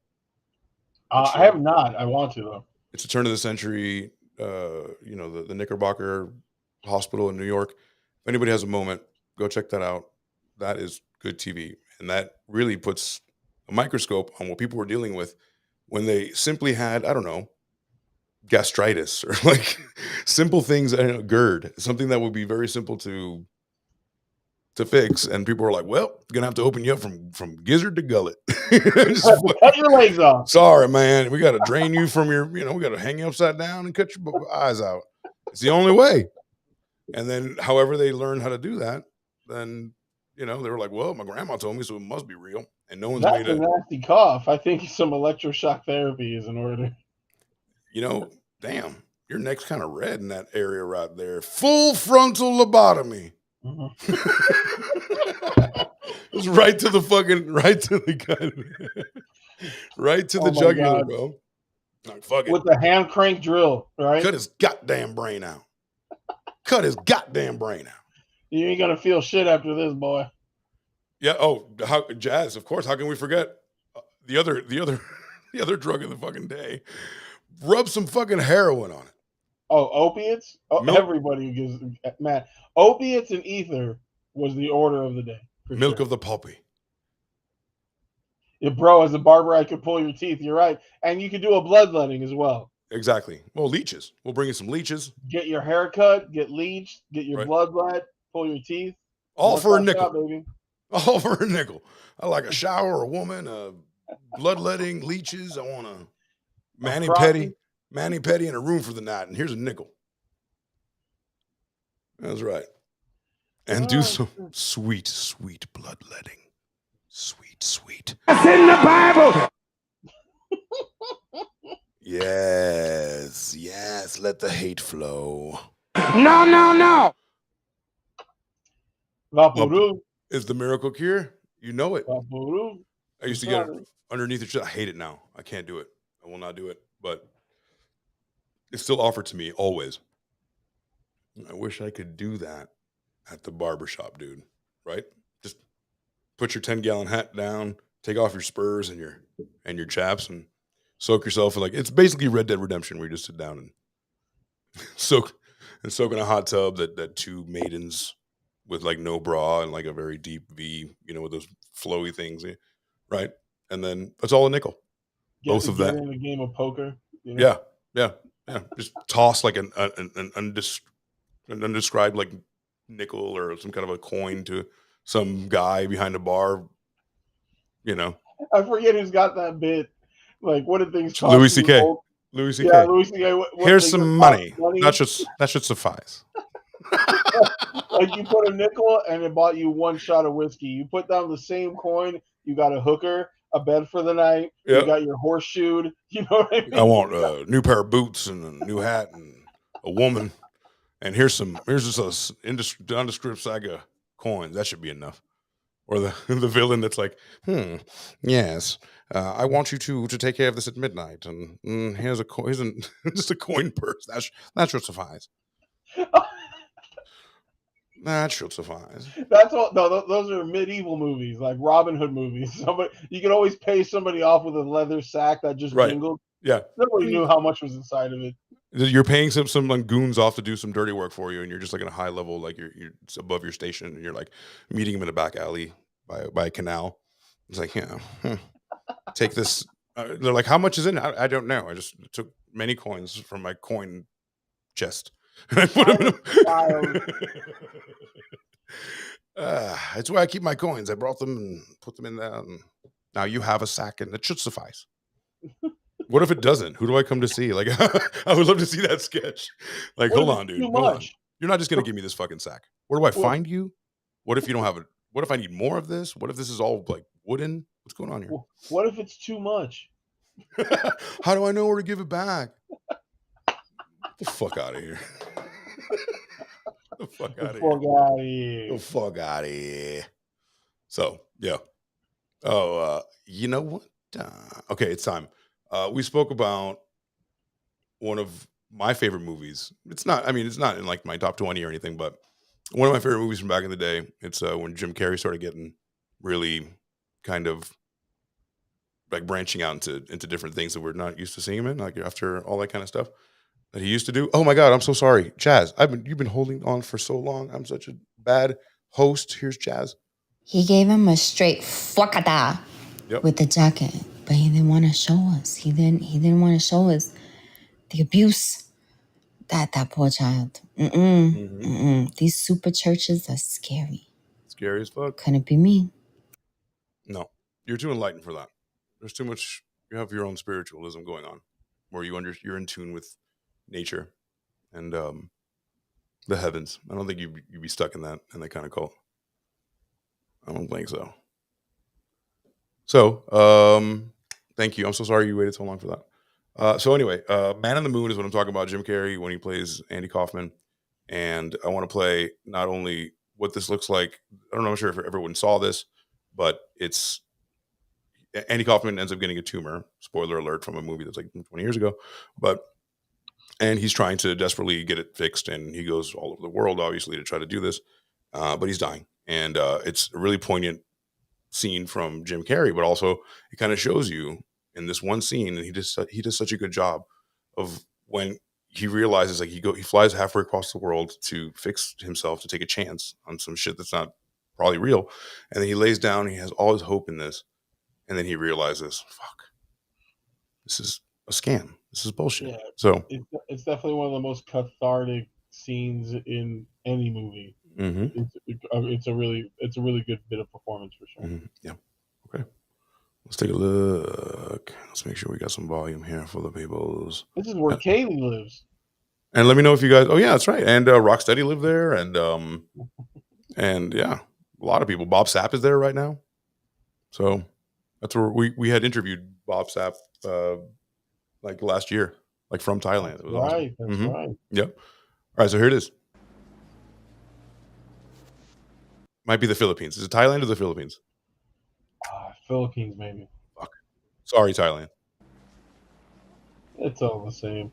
Speaker 2: I have not. I want to, though.
Speaker 1: It's a turn of the century, the Knickerbocker Hospital in New York. If anybody has a moment, go check that out. That is good TV. And that really puts a microscope on what people were dealing with when they simply had, I don't know, gastritis or like simple things, GERD, something that would be very simple to fix. And people were like, well, gonna have to open you up from gizzard to gullet.
Speaker 2: Cut your legs off.
Speaker 1: Sorry, man. We got to drain you from your, we got to hang you upside down and cut your eyes out. It's the only way. And then however they learned how to do that, then, they were like, well, my grandma told me, so it must be real. And no one's
Speaker 2: That's
Speaker 1: made
Speaker 2: a nasty cough. I think some electroshock therapy is in order.
Speaker 1: Damn, your neck's kind of red in that area right there. Full frontal lobotomy. It's right to the jugular, bro. Like, fuck it.
Speaker 2: With the hand crank drill, right?
Speaker 1: Cut his goddamn brain out.
Speaker 2: You ain't gonna feel shit after this, boy.
Speaker 1: Yeah. Oh, jazz. Of course. How can we forget the other drug of the fucking day? Rub some fucking heroin on it.
Speaker 2: Oh, opiates? Everybody gives, man. Opiates and ether was the order of the day.
Speaker 1: Milk of the poppy.
Speaker 2: Yeah, bro, as a barber, I could pull your teeth. You're right. And you could do a bloodletting as well.
Speaker 1: Exactly. Well, leeches. We'll bring you some leeches.
Speaker 2: Get your hair cut, get leeched, get your bloodlet, pull your teeth.
Speaker 1: All for a nickel.
Speaker 2: Out, baby.
Speaker 1: All for a nickel. I like a shower, a woman, bloodletting, leeches. I want a mani-pedi in a room for the night. And here's a nickel. That's right. And do some sweet, sweet bloodletting. Sweet.
Speaker 4: That's in the Bible.
Speaker 1: Yes. Let the hate flow.
Speaker 4: No.
Speaker 2: Vaporu.
Speaker 1: Is the miracle cure. You know it.
Speaker 2: Vaporu.
Speaker 1: I used to get it underneath the shit. I hate it now. I can't do it. I will not do it. But it's still offered to me always. I wish I could do that at the barbershop, dude. Right? Just put your 10-gallon hat down, take off your spurs and your chaps, and soak yourself in it's basically Red Dead Redemption, where you just sit down and soak in a hot tub that two maidens with no bra and a very deep V, with those flowy things, right? And then it's all a nickel. Both of that
Speaker 2: in the game of poker.
Speaker 1: Yeah. Just toss an undescribed nickel or some kind of a coin to some guy behind a bar.
Speaker 2: I forget who's got that bit. What did things cost?
Speaker 1: Louis C.K. Louis C.K.
Speaker 2: Yeah, Louis C.K.
Speaker 1: Here's some money. That should suffice.
Speaker 2: You put a nickel and it bought you one shot of whiskey. You put down the same coin, you got a hooker, a bed for the night. Yep. You got your horseshoed. You know what I mean?
Speaker 1: I want a new pair of boots and a new hat and a woman. And here's just a nondescript sack of coins. That should be enough. Or the villain that's yes, I want you to take care of this at midnight. And here's just a coin purse. That should suffice. That should suffice.
Speaker 2: That's all. No, those are medieval movies, like Robin Hood movies. You can always pay somebody off with a leather sack that just jingled.
Speaker 1: Yeah,
Speaker 2: nobody knew how much was inside of it.
Speaker 1: You're paying some goons off to do some dirty work for you, and you're just in a high level, you're above your station, and you're meeting them in a back alley by a canal. It's take this. They're how much is in it? I don't know. I just took many coins from my coin chest. And I put them in it's where I keep my coins. I brought them and put them in there. And now you have a sack, and it should suffice. What if it doesn't? Who do I come to see? I would love to see that sketch. Hold on, dude. Hold on. You're not just gonna give me this fucking sack. Where do I find you? What if you don't have it? What if I need more of this? What if this is all wooden? What's going on here?
Speaker 2: What if it's too much?
Speaker 1: How do I know where to give it back? Get the fuck out of here. The fuck out of here. The fuck out of here. So, yeah. Oh, you know what? Okay, it's time. We spoke about one of my favorite movies. It's not in my top 20 or anything, but one of my favorite movies from back in the day. It's when Jim Carrey started getting really kind of branching out into different things that we're not used to seeing him in, after all that kind of stuff that he used to do. Oh my God, I'm so sorry. Jazz, you've been holding on for so long. I'm such a bad host. Here's Jazz.
Speaker 13: He gave him a straight fuckata with the jacket, but he didn't want to show us. He didn't want to show us the abuse that poor child. These super churches are scary.
Speaker 1: Scary as fuck.
Speaker 13: Couldn't be me.
Speaker 1: No, you're too enlightened for that. There's too much. You have your own spiritualism going on, where you're in tune with nature and the heavens. I don't think you'd be stuck in that kind of cult. I don't think so. So, thank you. I'm so sorry you waited so long for that. So anyway, Man on the Moon is what I'm talking about. Jim Carrey when he plays Andy Kaufman, and I want to play not only what this looks like. I don't know. I'm sure if everyone saw this, but it's Andy Kaufman ends up getting a tumor. Spoiler alert from a movie that's 20 years ago, and he's trying to desperately get it fixed, and he goes all over the world, obviously, to try to do this, but he's dying, and it's a really poignant scene from Jim Carrey, but also it kind of shows you in this one scene, and he does such a good job of when he realizes he flies halfway across the world to fix himself, to take a chance on some shit that's not probably real, and then he lays down, he has all his hope in this, and then he realizes, fuck, this is a scam. This is bullshit. Yeah, so
Speaker 2: it's definitely one of the most cathartic scenes in any movie.
Speaker 1: Mm-hmm.
Speaker 2: It's a really good bit of performance for sure.
Speaker 1: Mm-hmm. Yeah. Okay. Let's take a look. Let's make sure we got some volume here for the peoples.
Speaker 2: This is where Kaylee lives.
Speaker 1: And let me know if you guys. Oh yeah, that's right. And Rocksteady lived there, and yeah, a lot of people. Bob Sapp is there right now. So that's where we had interviewed Bob Sapp last year, from Thailand. It was
Speaker 2: right.
Speaker 1: Awesome.
Speaker 2: That's
Speaker 1: mm-hmm.
Speaker 2: right.
Speaker 1: Yep. All right. So here it is. Might be the Philippines. Is it Thailand or the Philippines?
Speaker 2: Philippines, maybe.
Speaker 1: Fuck. Sorry, Thailand.
Speaker 2: It's all the same.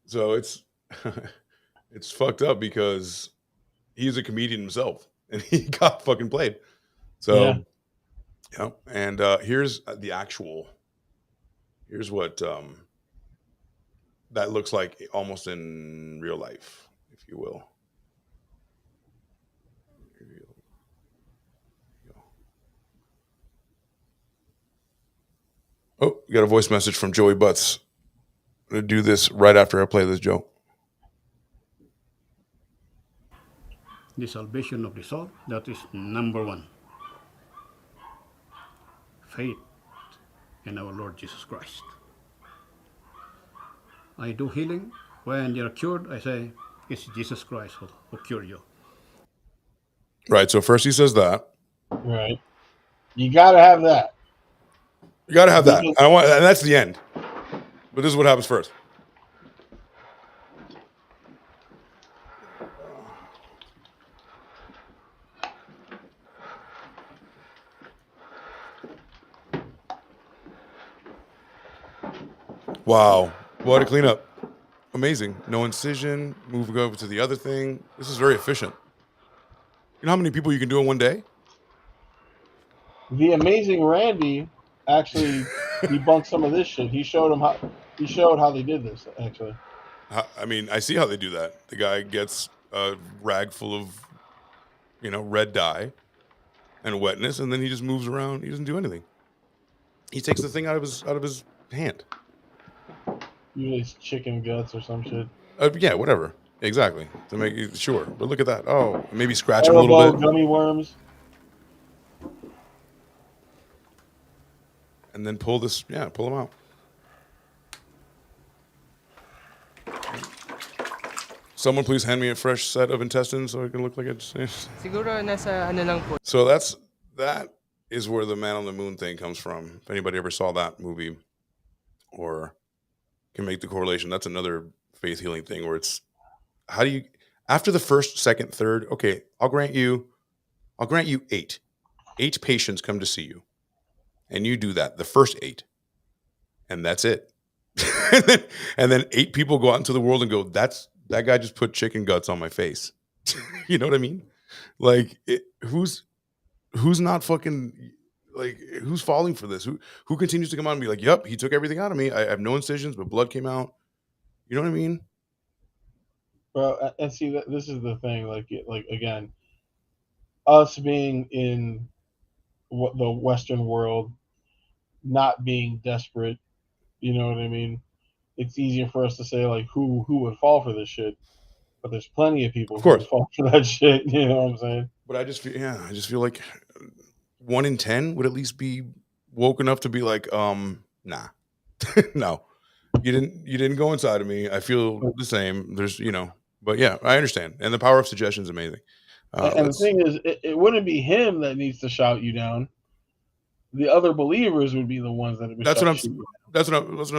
Speaker 1: So it's it's fucked up because he's a comedian himself and he got fucking played. So yeah. And here's the actual. Here's what that looks like almost in real life, if you will. Oh, you got a voice message from Joey Butts. I'm going to do this right after I play this, Joe.
Speaker 14: The salvation of the soul, that is number one. Faith in our Lord Jesus Christ. I do healing. When you're cured, I say, it's Jesus Christ who cured you.
Speaker 1: Right, so first he says that.
Speaker 2: Right. You got to have that.
Speaker 1: You got to have that. And that's the end. But this is what happens first. Wow. What a cleanup. Amazing. No incision. Moving over to the other thing. This is very efficient. You know how many people you can do in one day?
Speaker 2: The Amazing Randy actually debunked some of this shit. He showed how they did this, actually.
Speaker 1: I mean, I see how they do that. The guy gets a rag full of, red dye and wetness, and then he just moves around. He doesn't do anything. He takes the thing out of his hand.
Speaker 2: Usually it's chicken guts or some shit.
Speaker 1: Yeah, whatever. Exactly. To make it sure. But look at that. Oh, maybe scratch him a little bit.
Speaker 2: Gummy worms.
Speaker 1: And then pull them out. Someone please hand me a fresh set of intestines so it can look like it's... So that is where the Man on the Moon thing comes from. If anybody ever saw that movie or can make the correlation, that's another faith healing thing where it's, how do you, after the first, second, third, okay, I'll grant you 8. 8 patients come to see you. And you do that, the first 8. And that's it. and then 8 people go out into the world and go, that guy just put chicken guts on my face. You know what I mean? Like, who's not fucking, like, who's falling for this? Who continues to come out and be like, yep, he took everything out of me. I have no incisions, but blood came out. You know what I mean?
Speaker 2: Well, and see, this is the thing. Like again, us being in the Western world, not being desperate, you know what I mean? It's easier for us to say, like, who would fall for this shit. But there's plenty of people who would fall for that shit, you know what I'm saying?
Speaker 1: But I just feel like 1 in 10 would at least be woke enough to be like, nah. No. You didn't go inside of me. I feel the same. There's, but yeah, I understand. And the power of suggestion is amazing.
Speaker 2: And the thing is, it wouldn't be him that needs to shout you down. The other believers would be the ones that would
Speaker 1: That's what I'm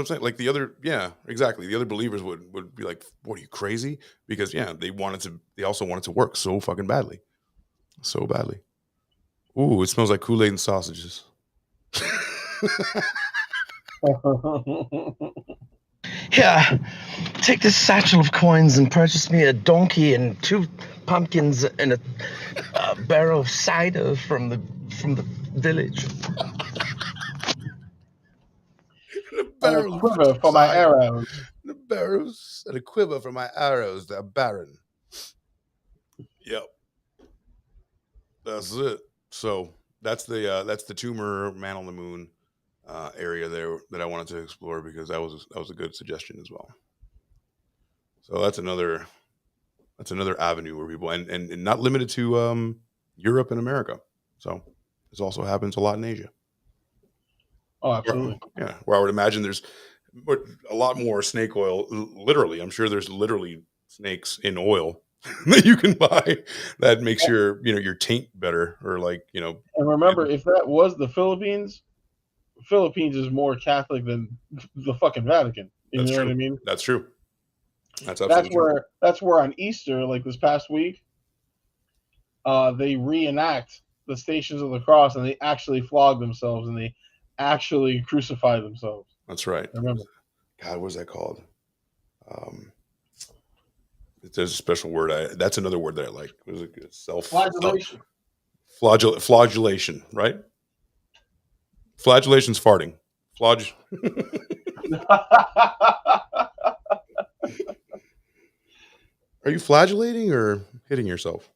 Speaker 1: saying. Like the other, yeah, exactly. The other believers would be like, "What, are you crazy?" Because they also wanted to work so fucking badly. So badly. Ooh, it smells like Kool-Aid and sausages.
Speaker 15: Here, take this satchel of coins and purchase me a donkey and 2 pumpkins and a barrel of cider from the village.
Speaker 2: and a quiver for my arrows.
Speaker 1: The barrows and a quiver for my arrows. They're barren. Yep. That's it. So that's the tumor man on the moon area there that I wanted to explore because that was a good suggestion as well. So that's another avenue where people and not limited to Europe and America. So this also happens a lot in Asia.
Speaker 2: Oh, absolutely.
Speaker 1: Yeah, where I would imagine there's a lot more snake oil. Literally, I'm sure there's literally snakes in oil that you can buy that makes your taint better, or like.
Speaker 2: And remember, if that was the Philippines is more Catholic than the fucking Vatican. You know what I mean?
Speaker 1: That's true. That's absolutely
Speaker 2: that's where on Easter, like this past week, they reenact the Stations of the Cross, and they actually flog themselves, and they actually crucify themselves.
Speaker 1: That's right.
Speaker 2: I remember.
Speaker 1: God, what is that called? There's a special word. That's another word that I like. What is it?
Speaker 2: Flagellation.
Speaker 1: Flagellation, right? Flagellation's farting. Are you flagellating or hitting yourself?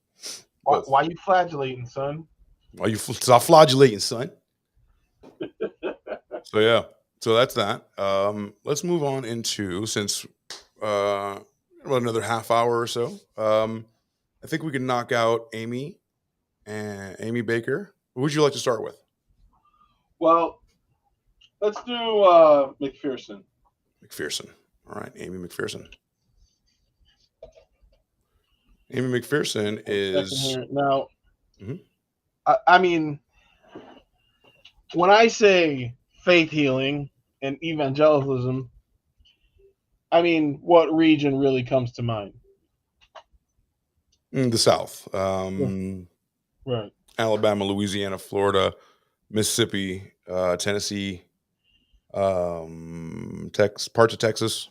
Speaker 2: Why you flagellating, son?
Speaker 1: Why you stop flagellating, son? So yeah, so that's that. Let's move on into, since about another half hour or so. I think we can knock out Amy Baker. Who would you like to start with?
Speaker 2: Well, let's do McPherson.
Speaker 1: McPherson. All right, Amy McPherson. Amy McPherson is
Speaker 2: now. I mean, when I say faith healing and evangelicalism, I mean, what region really comes to mind?
Speaker 1: The South.
Speaker 2: Right.
Speaker 1: Alabama, Louisiana, Florida, Mississippi, Tennessee, parts of Texas.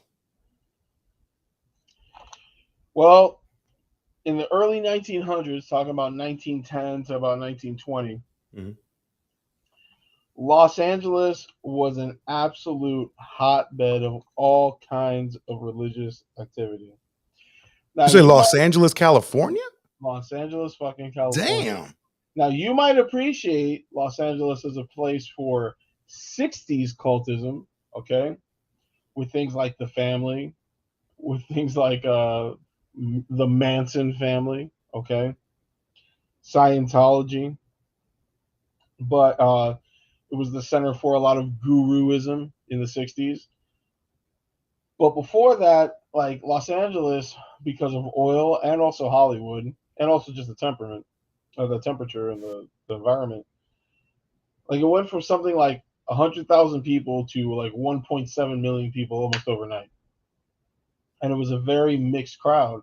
Speaker 2: Well, in the early 1900s, talking about 1910 to about 1920, Los Angeles was an absolute hotbed of all kinds of religious activity. Now,
Speaker 1: you say Los Angeles, California?
Speaker 2: Los Angeles, fucking California.
Speaker 1: Damn.
Speaker 2: Now, you might appreciate Los Angeles as a place for 60s cultism, okay? With things like The Family, with things like the Manson family, okay? Scientology. But it was the center for a lot of guruism in the 60s. But before that, like Los Angeles, because of oil and also Hollywood, and also just the temperament, the temperature and the environment, like it went from something like 100,000 people to like 1.7 million people almost overnight. And it was a very mixed crowd.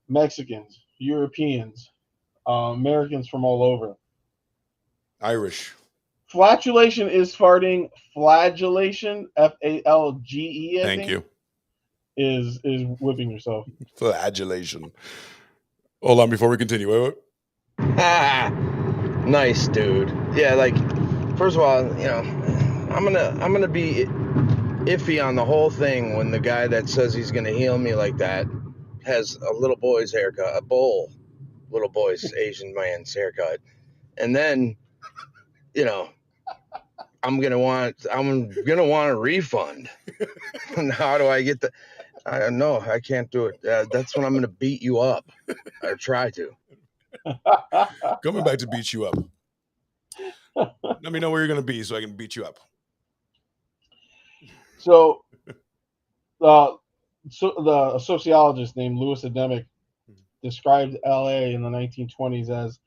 Speaker 2: Mexicans, Europeans, Americans from all over.
Speaker 1: Irish.
Speaker 2: Flatulation is farting. Flagellation, F-A-L-G-E, I think,
Speaker 1: you.
Speaker 2: Is whipping yourself.
Speaker 1: Flagellation. Hold on before we continue. Wait.
Speaker 15: Nice, dude. Yeah, like, first of all, I'm gonna be iffy on the whole thing when the guy that says he's gonna heal me like that has a little boy's haircut, little boy's Asian man's haircut, and then, I'm gonna want a refund. How do I get the? No, I can't do it. That's when I'm gonna beat you up, or try to.
Speaker 1: Coming back to beat you up. Let me know where you're gonna be so I can beat you up.
Speaker 2: So, the sociologist named Louis Ademic described LA in the 1920s as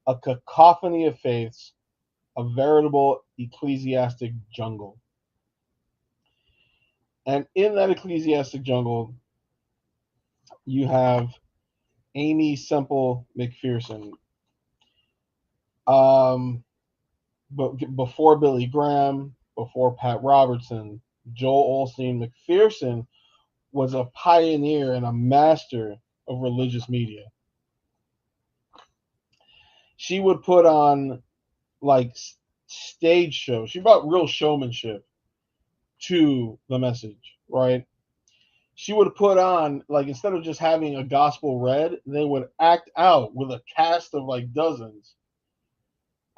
Speaker 2: a cacophony of faiths, a veritable ecclesiastic jungle. And in that ecclesiastic jungle, you have Aimee Semple McPherson. But before Billy Graham, before Pat Robertson, Joel Osteen, McPherson was a pioneer and a master of religious media. She would put on like stage shows. She brought real showmanship to the message, right? She would put on, like, instead of just having a gospel read, they would act out with a cast of like dozens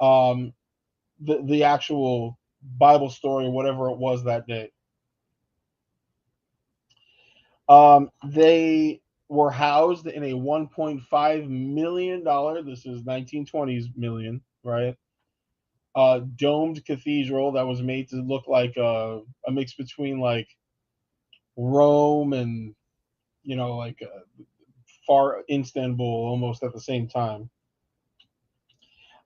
Speaker 2: the actual Bible story, whatever it was that day. They were housed in a $1.5 million, this is 1920s million, right? Domed cathedral that was made to look like a mix between like Rome and, you know, like far Istanbul almost at the same time.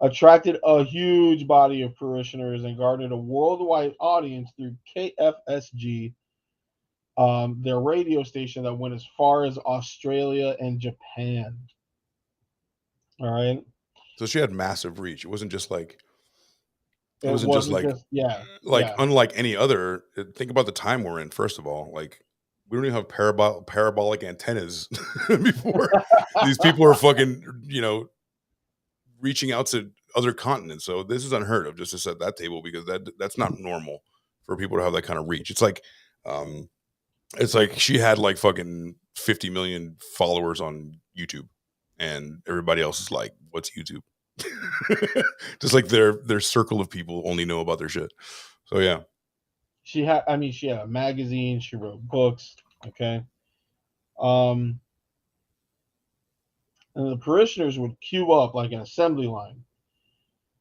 Speaker 2: Attracted a huge body of parishioners and garnered a worldwide audience through KFSG, their radio station that went as far as Australia and Japan. All right.
Speaker 1: So she had massive reach. It wasn't just like
Speaker 2: it wasn't just like
Speaker 1: unlike any other. Think about the time we're in. First of all, like we don't even have parabolic antennas before. These people are fucking, you know, reaching out to other continents. So this is unheard of, just to set that table, because that's not normal for people to have that kind of reach. It's like she had like fucking 50 million followers on YouTube, and everybody else is like, what's YouTube? Just like their circle of people only know about their shit. So yeah.
Speaker 2: She had a magazine, she wrote books, okay? And the parishioners would queue up like an assembly line.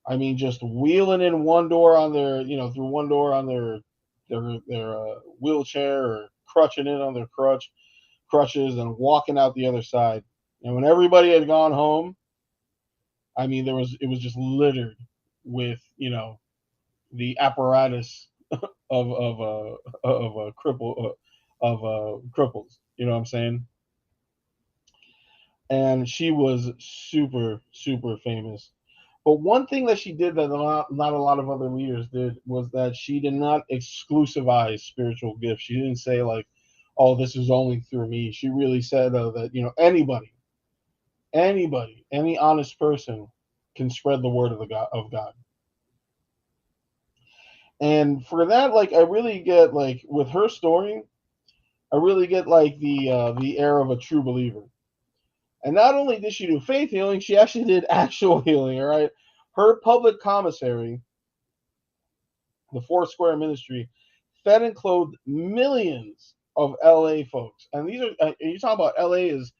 Speaker 2: I mean, just wheeling in one door on their, you know, through one door on their wheelchair, or crutching in on their crutches and walking out the other side. And when everybody had gone home, I mean, it was just littered with, you know, the apparatus of cripples. You know what I'm saying? And she was super, super famous. But one thing that she did that not a lot of other leaders did was that she did not exclusivize spiritual gifts. She didn't say like, "Oh, this is only through me." She really said that, you know, anybody, any honest person can spread the word of God. And for that, like, I really get, like, with her story, I really get like the air of a true believer. And not only did she do faith healing, she actually did actual healing, all right? Her public commissary, the Foursquare Ministry, fed and clothed millions of LA folks. And these are, you talk about LA is,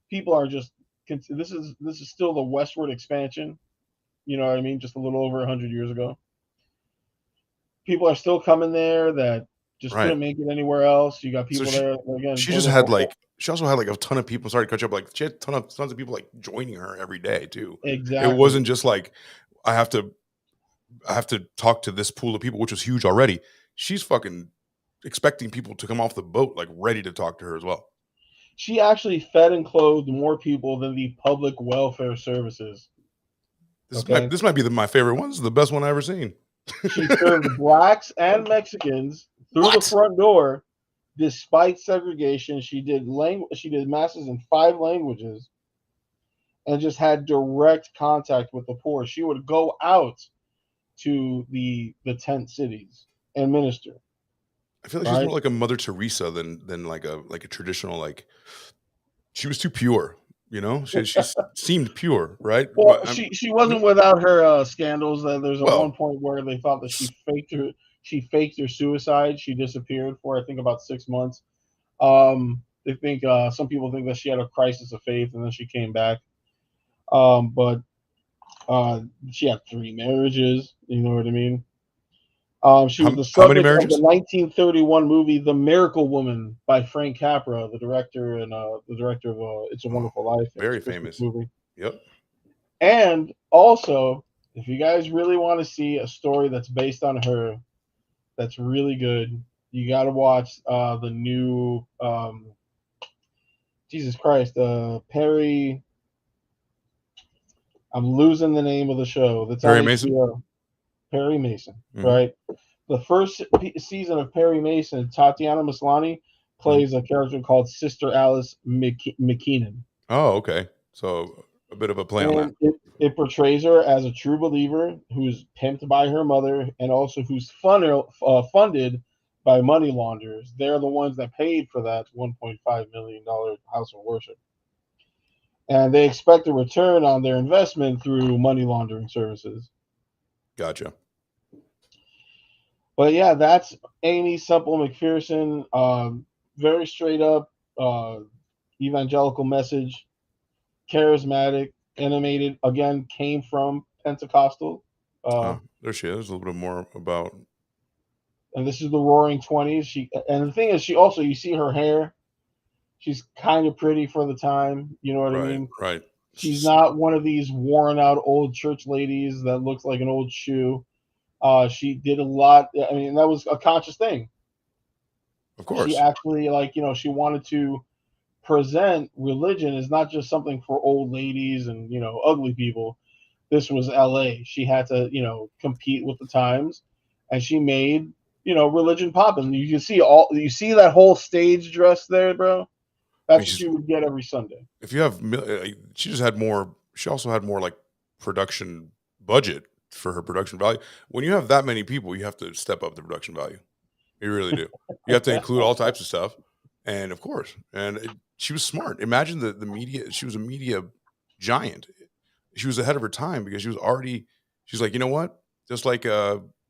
Speaker 2: people are just, this is still the westward expansion, you know what I mean? Just a little over 100 years ago. People are still coming there that just couldn't make it anywhere else. You got people there. Again,
Speaker 1: she just had like, she also had like a ton of people. Sorry to cut you up. Like she had tons of people like joining her every day too.
Speaker 2: Exactly.
Speaker 1: It wasn't just like I have to talk to this pool of people, which was huge already. She's fucking expecting people to come off the boat like ready to talk to her as well.
Speaker 2: She actually fed and clothed more people than the public welfare services.
Speaker 1: This might be my favorite one. This is the best one I've ever seen.
Speaker 2: She served blacks and Mexicans through the front door. Despite segregation, she did masses in 5 languages and just had direct contact with the poor. She would go out to the tent cities and minister.
Speaker 1: I feel like she's more like a Mother Teresa than like a traditional, like, she was too pure, you know? She seemed pure, right?
Speaker 2: Well, she wasn't without her scandals. There's one point where they thought that she faked her suicide. She disappeared for, I think, about 6 months. They think some people think that she had a crisis of faith and then she came back. But she had 3 marriages. You know what I mean? She was the subject of the 1931 movie "The Miracle Woman" by Frank Capra, the director of "It's a Wonderful Life."
Speaker 1: Very famous
Speaker 2: movie.
Speaker 1: Yep.
Speaker 2: And also, if you guys really want to see a story that's based on her, that's really good, you got to watch the new Jesus Christ, Perry. I'm losing the name of the show. That's
Speaker 1: Perry Mason.
Speaker 2: Perry Mason, right? The first season of Perry Mason, Tatiana Maslany plays a character called Sister Alice McKeenan.
Speaker 1: Oh, okay. So a bit of a play on
Speaker 2: that. It portrays her as a true believer who's pimped by her mother and also who's funded by money launderers. They're the ones that paid for that $1.5 million house of worship. And they expect a return on their investment through money laundering services.
Speaker 1: Gotcha.
Speaker 2: But yeah, that's Amy Semple McPherson. Very straight up evangelical message, charismatic, animated. Again, came from Pentecostal.
Speaker 1: There she is. A little bit more about.
Speaker 2: And this is the Roaring 20s. And the thing is, you see her hair. She's kind of pretty for the time. You know what I mean?
Speaker 1: Right.
Speaker 2: She's not one of these worn out old church ladies that looks like an old shoe. She did a lot. I mean, that was a conscious thing.
Speaker 1: Of course.
Speaker 2: She actually, she wanted to present religion as not just something for old ladies and, ugly people. This was LA. She had to, compete with the times, and she made, religion pop. And you see that whole stage dress there, bro. That's what you would get every Sunday.
Speaker 1: If you have, she also had more like production budget for her production value. When you have that many people, you have to step up the production value. You really do. You have to include all types of stuff. And of course, she was smart. Imagine the media. She was a media giant. She was ahead of her time because she's like, you know what? Just like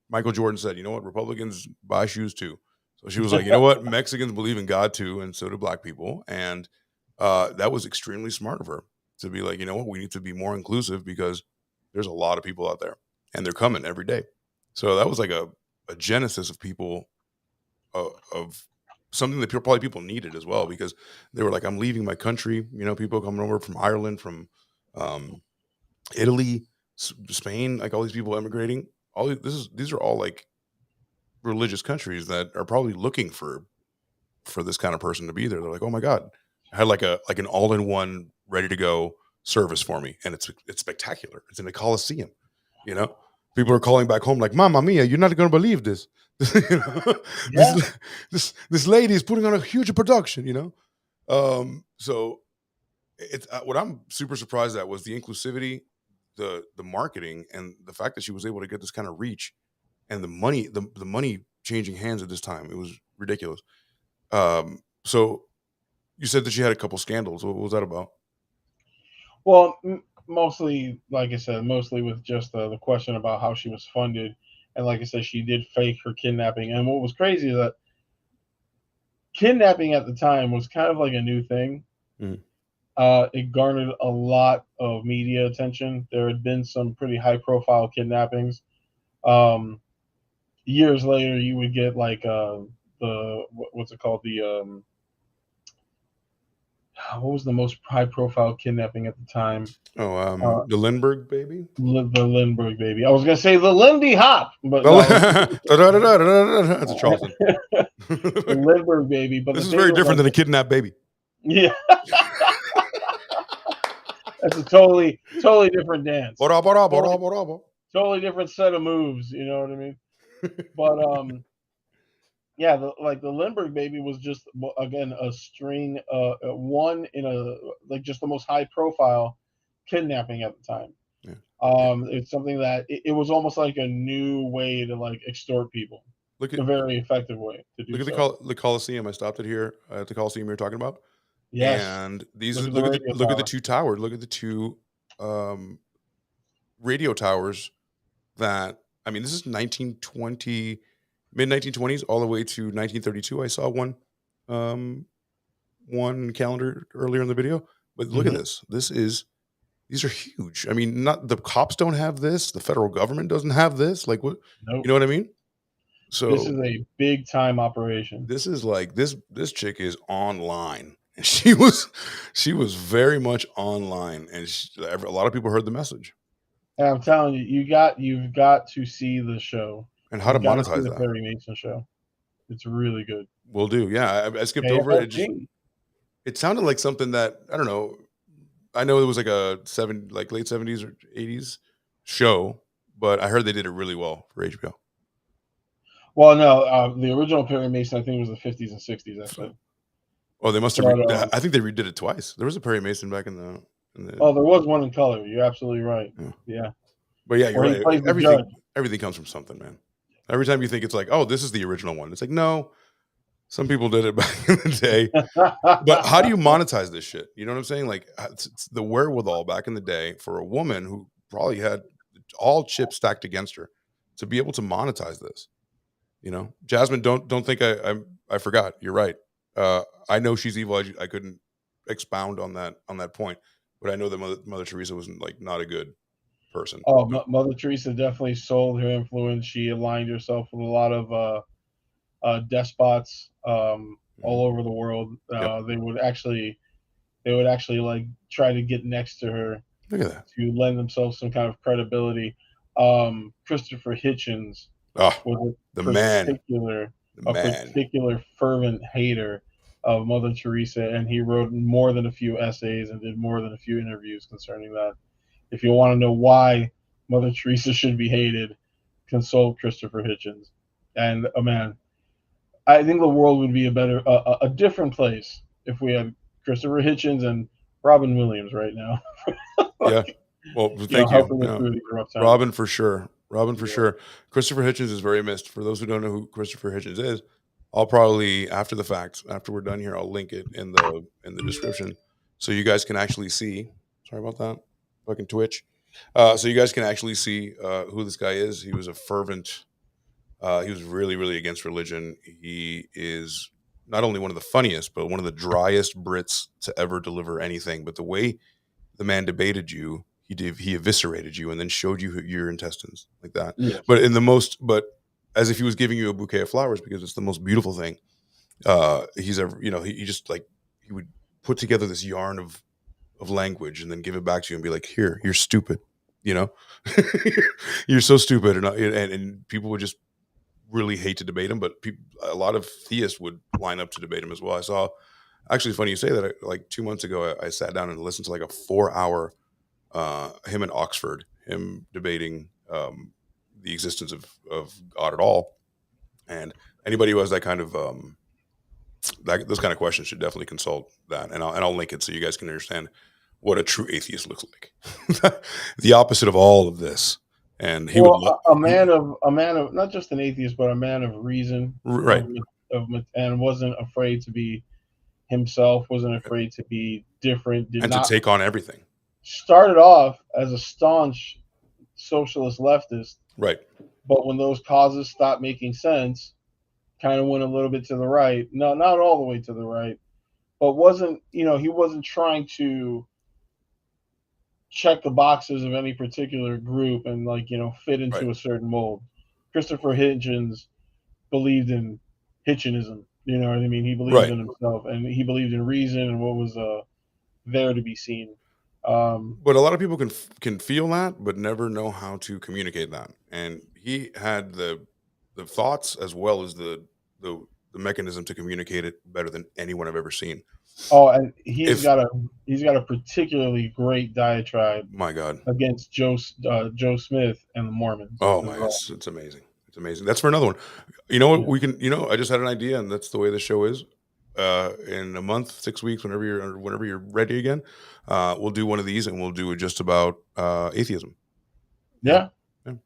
Speaker 1: Michael Jordan said, you know what? Republicans buy shoes too. So she was like, you know what? Mexicans believe in God too, and so do black people. And that was extremely smart of her to be like, you know what? We need to be more inclusive because there's a lot of people out there, and they're coming every day. So that was like a genesis of people, of something that people needed as well, because they were like, I'm leaving my country. People coming over from Ireland, from Italy, Spain, like all these people emigrating. These are all like religious countries that are probably looking for this kind of person to be there. They're like, oh my God, I had like an all-in-one ready to go service for me, and it's spectacular. It's in a Coliseum. People are calling back home like, Mamma mia, you're not going to believe this. This lady is putting on a huge production. So it's what I'm super surprised at was the inclusivity, the marketing, and the fact that she was able to get this kind of reach. And the money changing hands at this time, it was ridiculous. So you said that she had a couple scandals. What was that about?
Speaker 2: Well, mostly, like I said, with just the question about how she was funded. And like I said, she did fake her kidnapping. And what was crazy is that kidnapping at the time was kind of like a new thing.
Speaker 1: Mm.
Speaker 2: It garnered a lot of media attention. There had been some pretty high-profile kidnappings. Years later, you would get like what's it called? What was the most high-profile kidnapping at the time?
Speaker 1: The Lindbergh baby.
Speaker 2: The Lindbergh baby. I was gonna say the Lindy Hop, but
Speaker 1: that's a Charleston.
Speaker 2: The Lindbergh baby. But
Speaker 1: this is very different than a kidnapped baby.
Speaker 2: Yeah. That's a totally different dance. Totally different set of moves. You know what I mean? But yeah, the Lindbergh baby was just, again, a string, one in just the most high profile kidnapping at the time.
Speaker 1: Yeah.
Speaker 2: It's something that it was almost like a new way to extort people. A very effective way to do.
Speaker 1: Look at the Coliseum. I stopped it here at the Coliseum you're talking about.
Speaker 2: Yes.
Speaker 1: And look at the two towers. Look at the two radio towers that, I mean, this is 1920, mid 1920s all the way to 1932. I saw one calendar earlier in the video, but look at this. These are huge. I mean, not the cops don't have this. The federal government doesn't have this. Like what? Nope. You know what I mean? So
Speaker 2: this is a big time operation.
Speaker 1: This is like this chick is online. And she was very much online, and a lot of people heard the message.
Speaker 2: And I'm telling you, you've got to see the show
Speaker 1: and how to monetize
Speaker 2: the Perry Mason show. It's really good.
Speaker 1: Will do. Yeah, I skipped over it. It sounded like something that I don't know. I know it was like a late 70s or 80s show, but I heard they did it really well for HBO.
Speaker 2: Well, no, the original Perry Mason I think was the 50s and 60s. Actually.
Speaker 1: Oh, they must have. I think they redid it twice. There was a Perry Mason back in the.
Speaker 2: Oh, there was one in color. You're absolutely right. Yeah.
Speaker 1: But yeah, you're right. Everything comes from something, man. Every time you think it's like, oh, this is the original one. It's like, no, some people did it back in the day. But how do you monetize this shit? You know what I'm saying? Like, it's the wherewithal back in the day for a woman who probably had all chips stacked against her to be able to monetize this. You know, Jasmine, don't think I forgot. You're right. I know she's evil. I couldn't expound on that point, but I know that Mother Teresa was like not a good person.
Speaker 2: Oh, Mother Teresa definitely sold her influence. She aligned herself with a lot of despots all over the world. They would actually like try to get next to her.
Speaker 1: Look at that.
Speaker 2: To lend themselves some kind of credibility. Christopher Hitchens was a particular fervent hater of Mother Teresa, and he wrote more than a few essays and did more than a few interviews concerning that. If you want to know why Mother Teresa should be hated, consult Christopher Hitchens. And man, I think the world would be a different place if we had Christopher Hitchens and Robin Williams right now.
Speaker 1: Yeah. Well, thank you. Robin for sure. Sure. Christopher Hitchens is very missed. For those who don't know who Christopher Hitchens is, I'll probably after the fact, after we're done here, I'll link it in the description so you guys can actually see. Sorry about that. Fucking Twitch. So you guys can actually see who this guy is. He was a fervent. He was really, really against religion. He is not only one of the funniest, but one of the driest Brits to ever deliver anything. But the way the man debated you, he eviscerated you and then showed you your intestines like that.
Speaker 2: Yes.
Speaker 1: But as if he was giving you a bouquet of flowers because it's the most beautiful thing he's ever. You know, he just like he would put together this yarn of language and then give it back to you and be like, here, you're stupid. You know, you're so stupid, and people would just really hate to debate him, but a lot of theists would line up to debate him as well. I saw, actually, it's funny you say that. Like 2 months ago, I sat down and listened to like a 4-hour him in Oxford, him debating the existence of God at all. And anybody who has that kind of those kind of questions should definitely consult that. And I'll link it so you guys can understand what a true atheist looks like. The opposite of all of this. And he
Speaker 2: a man of not just an atheist, but a man of reason,
Speaker 1: right?
Speaker 2: And wasn't afraid to be himself, wasn't afraid to be different,
Speaker 1: and to take on everything.
Speaker 2: Started off as a staunch socialist leftist,
Speaker 1: right?
Speaker 2: But when those causes stopped making sense, kind of went a little bit to the right. No, not all the way to the right, but he wasn't trying to check the boxes of any particular group and fit into a certain mold. Christopher Hitchens believed in Hitchenism. You know what I mean? He believed in himself, and he believed in reason and what was there to be seen.
Speaker 1: But a lot of people can feel that, but never know how to communicate that. And he had the thoughts as well as the mechanism to communicate it better than anyone I've ever seen.
Speaker 2: Oh, and he's got a particularly great diatribe.
Speaker 1: My God,
Speaker 2: against Joe Smith and the Mormons.
Speaker 1: Oh my, it's amazing. It's amazing. That's for another one. You know what we can? I just had an idea, and that's the way the show is. In a month, 6 weeks, whenever you're ready again, we'll do one of these, and we'll do it just about atheism.
Speaker 2: Yeah,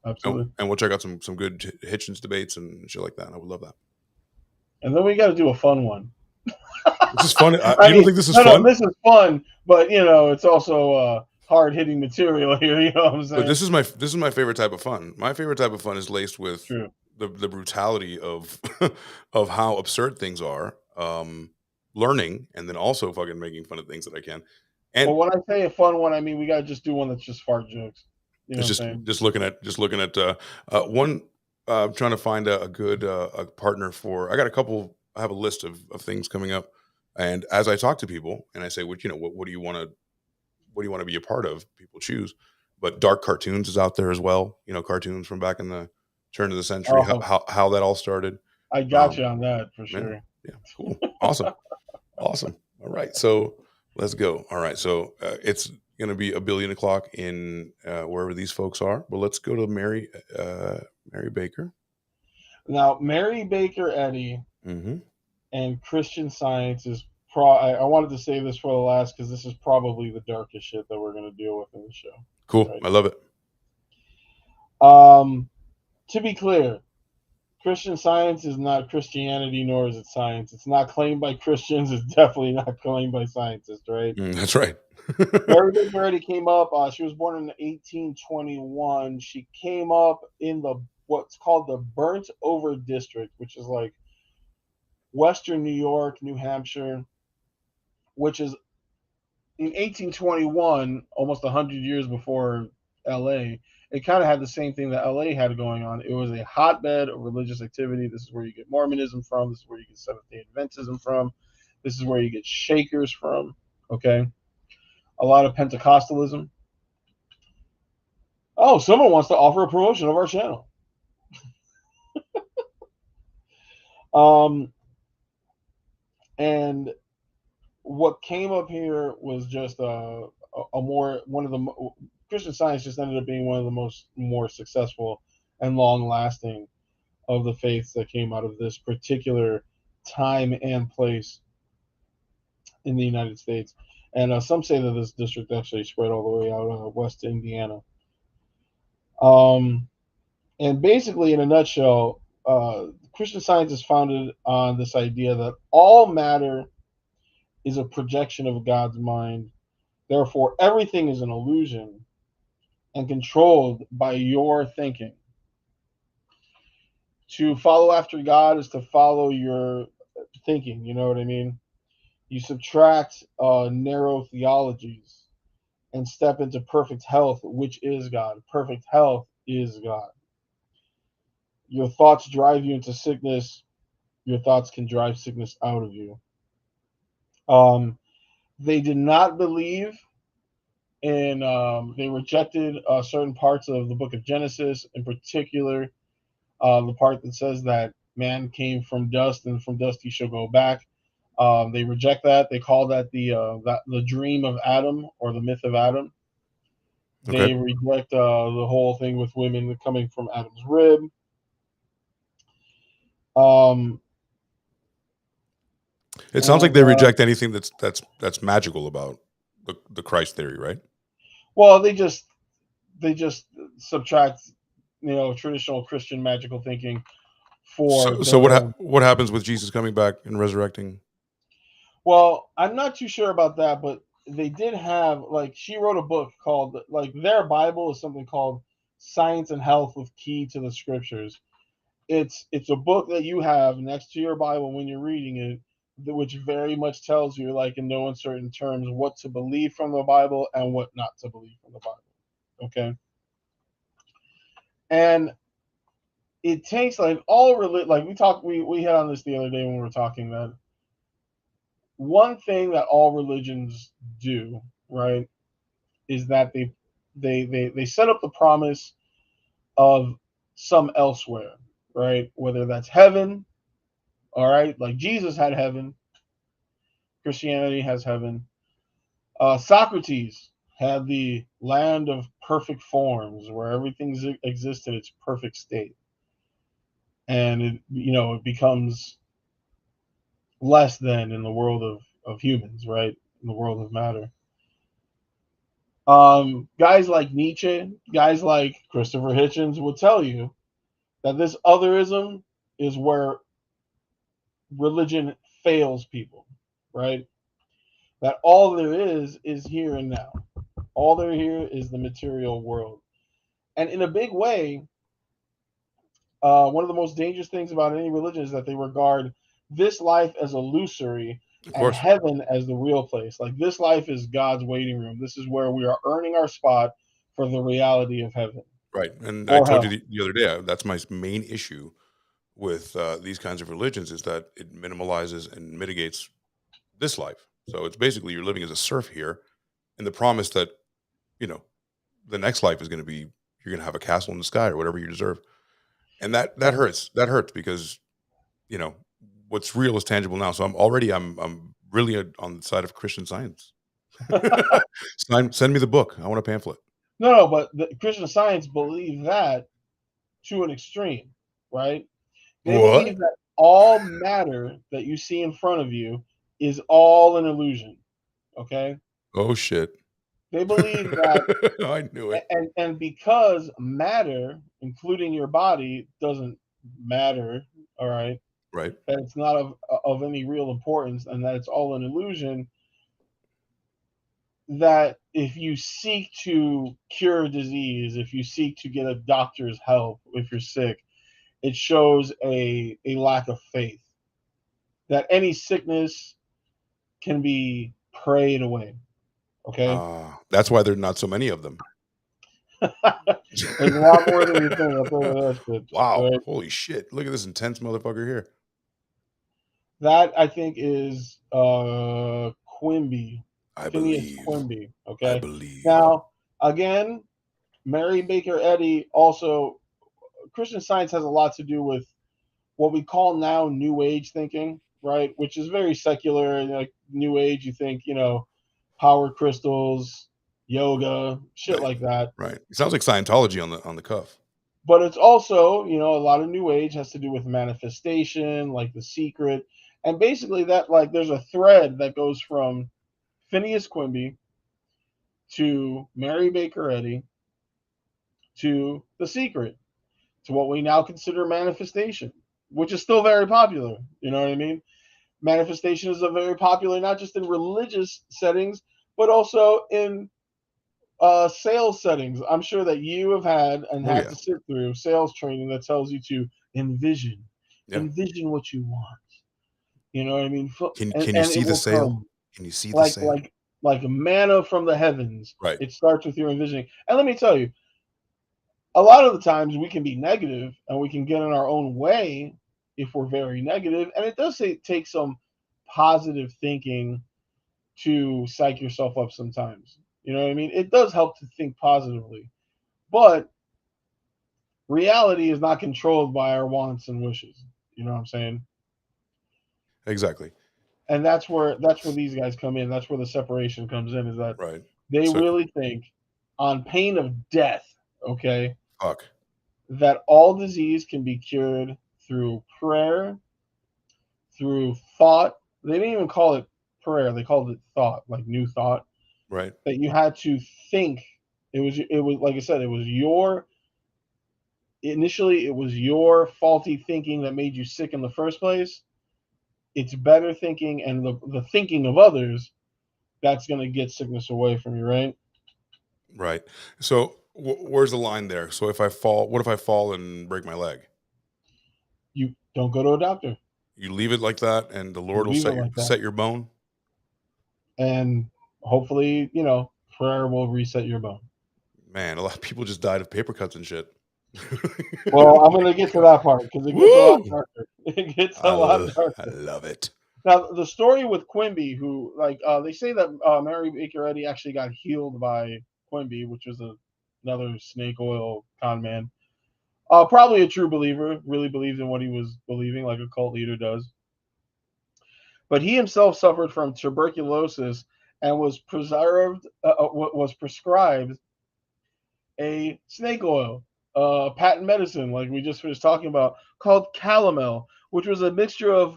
Speaker 2: absolutely.
Speaker 1: And we'll check out some good Hitchens debates and shit like that. I would love that.
Speaker 2: And then we got to do a fun one.
Speaker 1: This is fun. You don't think this is fun?
Speaker 2: No, this is fun, but it's also hard hitting material here. You know what I'm saying?
Speaker 1: But this is my favorite type of fun. My favorite type of fun is laced with the brutality of how absurd things are, learning, and then also fucking making fun of things that I can. And
Speaker 2: well, when I say a fun one, I mean we gotta just do one that's just fart jokes. You know
Speaker 1: just looking at one. I'm trying to find a good partner for. I have a list of things coming up, and as I talk to people and I say, what do you want to be a part of? People choose, but dark cartoons is out there as well. Cartoons from back in the turn of the century. How that all started.
Speaker 2: I got you on that for sure.
Speaker 1: Man, yeah, cool, awesome. All right, so let's go. All right, so it's gonna be 1 billion o'clock in wherever these folks are, but let's go to Mary Baker.
Speaker 2: Now, Mary Baker Eddy and Christian Science is I wanted to say this for the last because this is probably the darkest shit that we're going to deal with in the show.
Speaker 1: Cool. Right? I love it.
Speaker 2: To be clear, Christian Science is not Christianity, nor is it science. It's not claimed by Christians. It's definitely not claimed by scientists, right?
Speaker 1: That's right.
Speaker 2: Mary Baker Eddy came up. She was born in 1821. She came up in what's called the Burnt Over District, which is like Western New York, New Hampshire, which is in 1821, almost 100 years before LA. It kind of had the same thing that LA had going on. It was a hotbed of religious activity. This is where you get Mormonism from. This is where you get Seventh-day Adventism from. This is where you get Shakers from. Okay. A lot of Pentecostalism. Oh, someone wants to offer a promotion of our channel. And what came up here was just Christian Science just ended up being one of the more successful and long-lasting of the faiths that came out of this particular time and place in the United States. And some say that this district actually spread all the way out west to Indiana. And basically, in a nutshell, Christian Science is founded on this idea that all matter is a projection of God's mind. Therefore, everything is an illusion and controlled by your thinking. To follow after God is to follow your thinking. You know what I mean? You subtract narrow theologies and step into perfect health, which is God. Perfect health is God. Your thoughts drive you into sickness. Your thoughts can drive sickness out of you. They did not believe in, they rejected certain parts of the book of Genesis, in particular, the part that says that man came from dust and from dust he shall go back. They reject that. They call that the dream of Adam, or the myth of Adam.
Speaker 1: Okay.
Speaker 2: They reject the whole thing with women coming from Adam's rib.
Speaker 1: It sounds like they reject anything that's magical about the Christ theory, right?
Speaker 2: Well, they just subtract, traditional Christian magical thinking for.
Speaker 1: So what happens with Jesus coming back and resurrecting?
Speaker 2: Well, I'm not too sure about that, but they did have, she wrote a book called, their Bible is something called Science and Health with Key to the Scriptures. It's a book that you have next to your Bible when you're reading it, which very much tells you, in no uncertain terms, what to believe from the Bible and what not to believe from the Bible. Okay? And it takes, all religion, we had on this the other day when we were talking, that one thing that all religions do, right, is that they set up the promise of some elsewhere, right? Whether that's heaven, all right, like Jesus had heaven. Christianity has heaven. Socrates had the land of perfect forms, where everything exists in its perfect state, and it becomes less than in the world of humans, right? In the world of matter. Guys like Nietzsche, guys like Christopher Hitchens will tell you that this otherism is where religion fails people, right? That all there is here and now. All there here is the material world. And in a big way, one of the most dangerous things about any religion is that they regard this life as illusory and heaven as the real place. Like, this life is God's waiting room. This is where we are earning our spot for the reality of heaven.
Speaker 1: Right. And I told you the other day, that's my main issue with these kinds of religions, is that it minimalizes and mitigates this life. So it's basically you're living as a serf here, in the promise that, the next life is going to be, you're going to have a castle in the sky or whatever you deserve. And that hurts. That hurts because, what's real is tangible now. So I'm really on the side of Christian Science. Send me the book. I want a pamphlet.
Speaker 2: No, but the Christian Science believe that to an extreme, right? They believe that all matter that you see in front of you is all an illusion. Okay?
Speaker 1: Oh shit.
Speaker 2: They believe that
Speaker 1: I knew it.
Speaker 2: And because matter, including your body, doesn't matter, all right,
Speaker 1: Right.
Speaker 2: that it's not of any real importance, and that it's all an illusion, that if you seek to cure disease, if you seek to get a doctor's help if you're sick, it shows a lack of faith. That any sickness can be prayed away. Okay?
Speaker 1: That's why there's not so many of them.
Speaker 2: There's a lot more than you think. I'll tell you that shit.
Speaker 1: Wow.
Speaker 2: Right?
Speaker 1: Holy shit. Look at this intense motherfucker here.
Speaker 2: That I think is Quimby.
Speaker 1: I
Speaker 2: Phineas
Speaker 1: believe.
Speaker 2: Quimby. Okay.
Speaker 1: I believe.
Speaker 2: Now, again, Mary Baker Eddy also, Christian Science has a lot to do with what we call now New Age thinking, right? Which is very secular. Like New Age, you think, power crystals, yoga, shit like that.
Speaker 1: Right. It sounds like Scientology on the cuff.
Speaker 2: But it's also, a lot of New Age has to do with manifestation, like The Secret. And basically that, like, there's a thread that goes from Phineas Quimby to Mary Baker Eddy to The Secret, to what we now consider manifestation, which is still very popular. You know what I mean? Manifestation is a very popular, not just in religious settings, but also in sales settings. I'm sure that you have had to sit through sales training that tells you to envision what you want. You know what I mean?
Speaker 1: Can you see the sale? Can you see the sale?
Speaker 2: Like manna from the heavens.
Speaker 1: Right.
Speaker 2: It starts with your envisioning. And let me tell you, a lot of the times we can be negative and we can get in our own way if we're very negative. And it does take some positive thinking to psych yourself up sometimes. You know what I mean? It does help to think positively. But reality is not controlled by our wants and wishes. You know what I'm saying?
Speaker 1: Exactly.
Speaker 2: And that's where these guys come in. That's where the separation comes in, is that they
Speaker 1: So-
Speaker 2: really think, on pain of death, okay,
Speaker 1: Fuck.
Speaker 2: that all disease can be cured through prayer, through thought. They didn't even call it prayer. They called it thought, like new thought.
Speaker 1: Right.
Speaker 2: That you had to think. It was like I said, it was your faulty thinking that made you sick in the first place. It's better thinking and the thinking of others that's going to get sickness away from you, right?
Speaker 1: Right. So where's the line there? So if I fall, what if I fall and break my leg?
Speaker 2: You don't go to a doctor.
Speaker 1: You leave it like that, and the Lord will
Speaker 2: Leave it like that.
Speaker 1: set your bone.
Speaker 2: And hopefully, prayer will reset your bone.
Speaker 1: Man, a lot of people just died of paper cuts and shit.
Speaker 2: Well, I'm going to get to that part because it gets a lot darker. It gets a lot darker.
Speaker 1: I love it.
Speaker 2: Now, the story with Quimby, who, they say that Mary Baker Eddy actually got healed by Quimby, which was another snake oil con man. Probably a true believer, really believed in what he was believing, like a cult leader does. But he himself suffered from tuberculosis and was prescribed a snake oil, patent medicine, like we just finished talking about, called calomel, which was a mixture of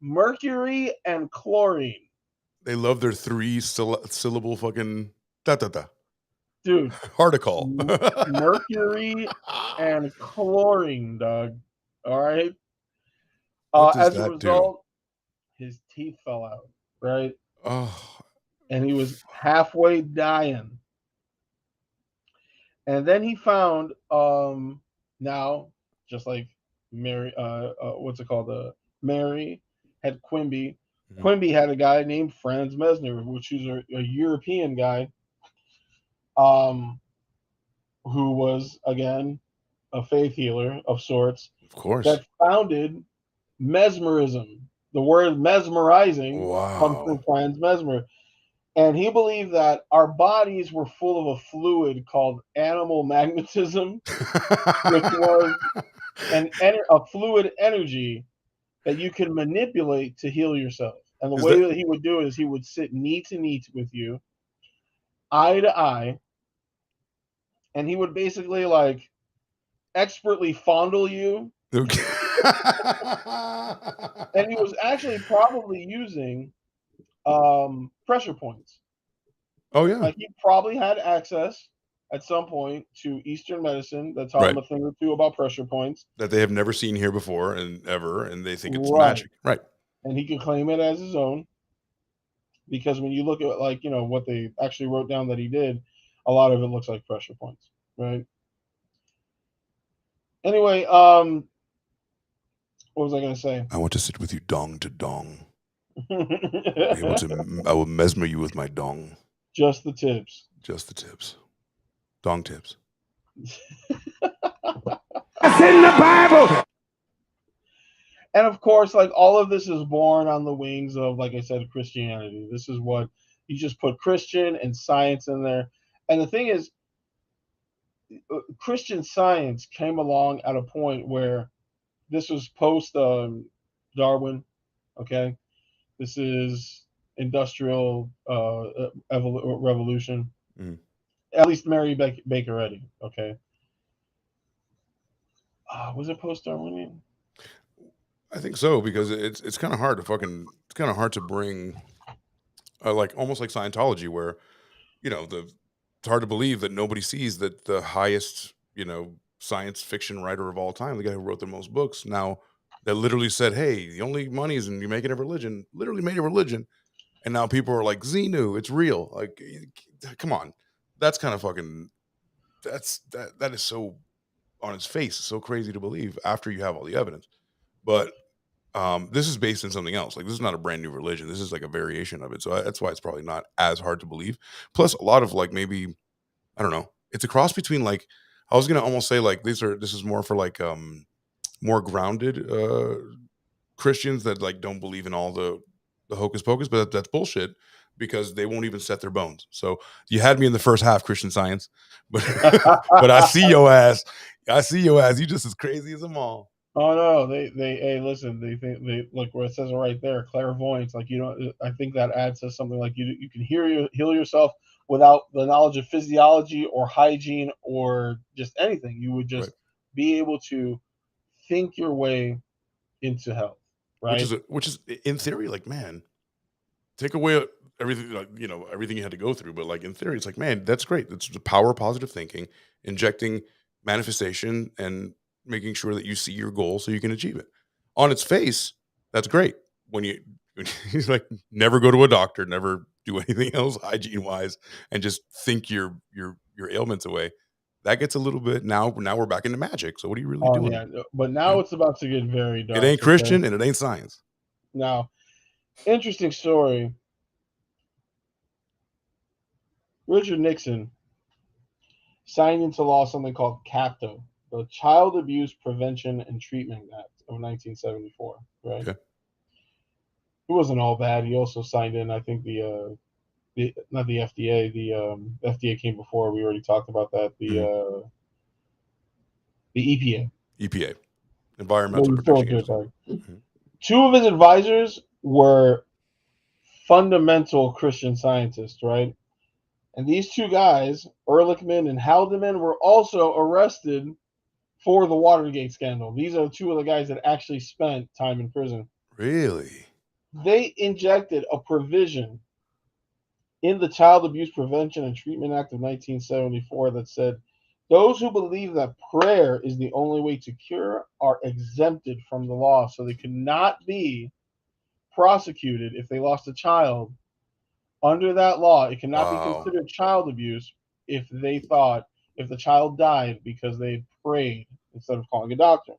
Speaker 2: mercury and chlorine.
Speaker 1: They love their 3-syllable fucking da-da-da.
Speaker 2: Dude.
Speaker 1: Article.
Speaker 2: Mercury and chlorine, dog. All right? As a result, his teeth fell out, right?
Speaker 1: Oh.
Speaker 2: And he was halfway dying. And then he found, now, just like Mary, Mary had Quimby. Mm-hmm. Quimby had a guy named Franz Mesmer, which is a European guy, who was, again, a faith healer of sorts.
Speaker 1: Of course.
Speaker 2: That founded mesmerism. The word mesmerizing comes from Franz Mesmer. And he believed that our bodies were full of a fluid called animal magnetism, which was a fluid energy that you can manipulate to heal yourself. And the way that he would do it is he would sit knee to knee with you, eye to eye, and he would basically expertly fondle you.
Speaker 1: Okay.
Speaker 2: And he was actually probably using pressure points.
Speaker 1: Oh yeah.
Speaker 2: Like he probably had access at some point to Eastern medicine that taught him a thing or two about pressure points
Speaker 1: that they have never seen here before and ever, and they think it's
Speaker 2: Right.
Speaker 1: magic. Right.
Speaker 2: and he could claim it as his own. Because when you look at like what they actually wrote down that he did, a lot of it looks like pressure points, right? Anyway, what was I going to say?
Speaker 1: I want to sit with you dong to dong. I will mesmer you with my dong.
Speaker 2: Just the tips.
Speaker 1: Just the tips. Dong tips.
Speaker 2: That's in the Bible. And of course, like all of this is born on the wings of, like I said, Christianity. This is what you just put Christian and science in there. And the thing is, Christian Science came along at a point where this was post Darwin. Okay, this is industrial revolution.
Speaker 1: Mm.
Speaker 2: At least Mary Baker Eddy. Okay, was it post Darwinian?
Speaker 1: I think so, because it's kind of hard to bring like almost like Scientology, where it's hard to believe that nobody sees that the highest science fiction writer of all time, the guy who wrote the most books now, that literally said, hey, the only money is in you making a religion, literally made a religion, and now people are like, Xenu, it's real. Like, come on, that's kind of fucking that is so on its face, so crazy to believe after you have all the evidence. But this is based in something else. Like, this is not a brand new religion. This is like a variation of it. So that's why it's probably not as hard to believe. Plus, a lot of like, maybe, I don't know, it's a cross between, like, I was gonna almost say like this is more for like more grounded Christians that like don't believe in all the hocus pocus, but that's bullshit, because they won't even set their bones. So you had me in the first half, Christian Science, but but I see your ass. You just as crazy as them all.
Speaker 2: Oh no, they hey, listen, they look where it says it right there, clairvoyance. Like, I think that adds to something like you can heal yourself without the knowledge of physiology or hygiene or just anything. You would just be able to think your way into health, right?
Speaker 1: Which is in theory, like, man, take away everything, like, everything you had to go through, but like in theory, it's like, man, that's great. That's the power of positive thinking, injecting manifestation and making sure that you see your goal so you can achieve it. On its face, that's great. When he's like, never go to a doctor, never do anything else hygiene wise, and just think your ailments away. That gets a little bit, now we're back into magic. So what are you really doing?
Speaker 2: Yeah, but now it's about to get very dark.
Speaker 1: It ain't Christian and it ain't science.
Speaker 2: Now, interesting story. Richard Nixon signed into law something called CAPTO, the Child Abuse Prevention and Treatment Act of 1974, right? Okay. It wasn't all bad. He also signed in, I think, not the FDA. The FDA came before. We already talked about that. The EPA.
Speaker 1: Environmental Protection Agency.
Speaker 2: Mm-hmm. Two of his advisors were fundamental Christian scientists, right? And these two guys, Ehrlichman and Haldeman, were also arrested for the Watergate scandal. These are two of the guys that actually spent time in prison.
Speaker 1: Really?
Speaker 2: They injected a provision in the Child Abuse Prevention and Treatment Act of 1974 that said those who believe that prayer is the only way to cure are exempted from the law. So they could not be prosecuted if they lost a child. Under that law, it cannot be considered child abuse if the child died because they prayed instead of calling a doctor.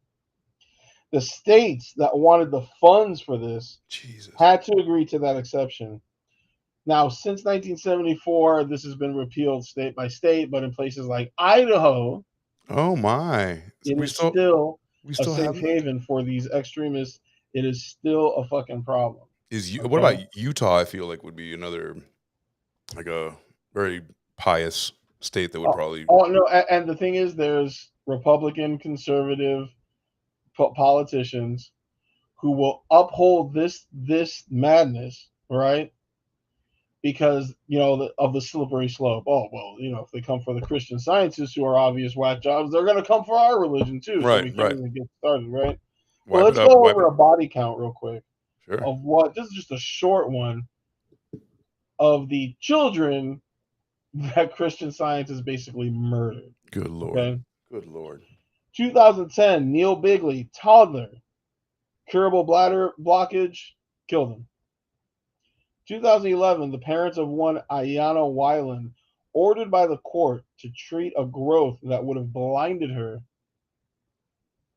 Speaker 2: The states that wanted the funds for this had to agree to that exception. Now, since 1974, this has been repealed state by state, but in places like Idaho,
Speaker 1: oh my,
Speaker 2: it is still a safe haven for these extremists. It is still a fucking problem.
Speaker 1: What about Utah? I feel like would be another, like a very pious state that would probably.
Speaker 2: Oh no, and the thing is, there's Republican, conservative politicians who will uphold this madness, right? Because of the slippery slope. Oh well, if they come for the Christian scientists who are obvious whack jobs, they're going to come for our religion too.
Speaker 1: Right,
Speaker 2: so we can't even get started, right?
Speaker 1: Well,
Speaker 2: let's go over a body count real quick.
Speaker 1: Sure.
Speaker 2: Of what? This is just a short one of the children that Christian Science is basically murdered.
Speaker 1: Good Lord.
Speaker 2: Okay?
Speaker 1: Good Lord.
Speaker 2: 2010, Neil Bigley, toddler, curable bladder blockage, killed him. 2011, the parents of one Ayanna Weiland ordered by the court to treat a growth that would have blinded her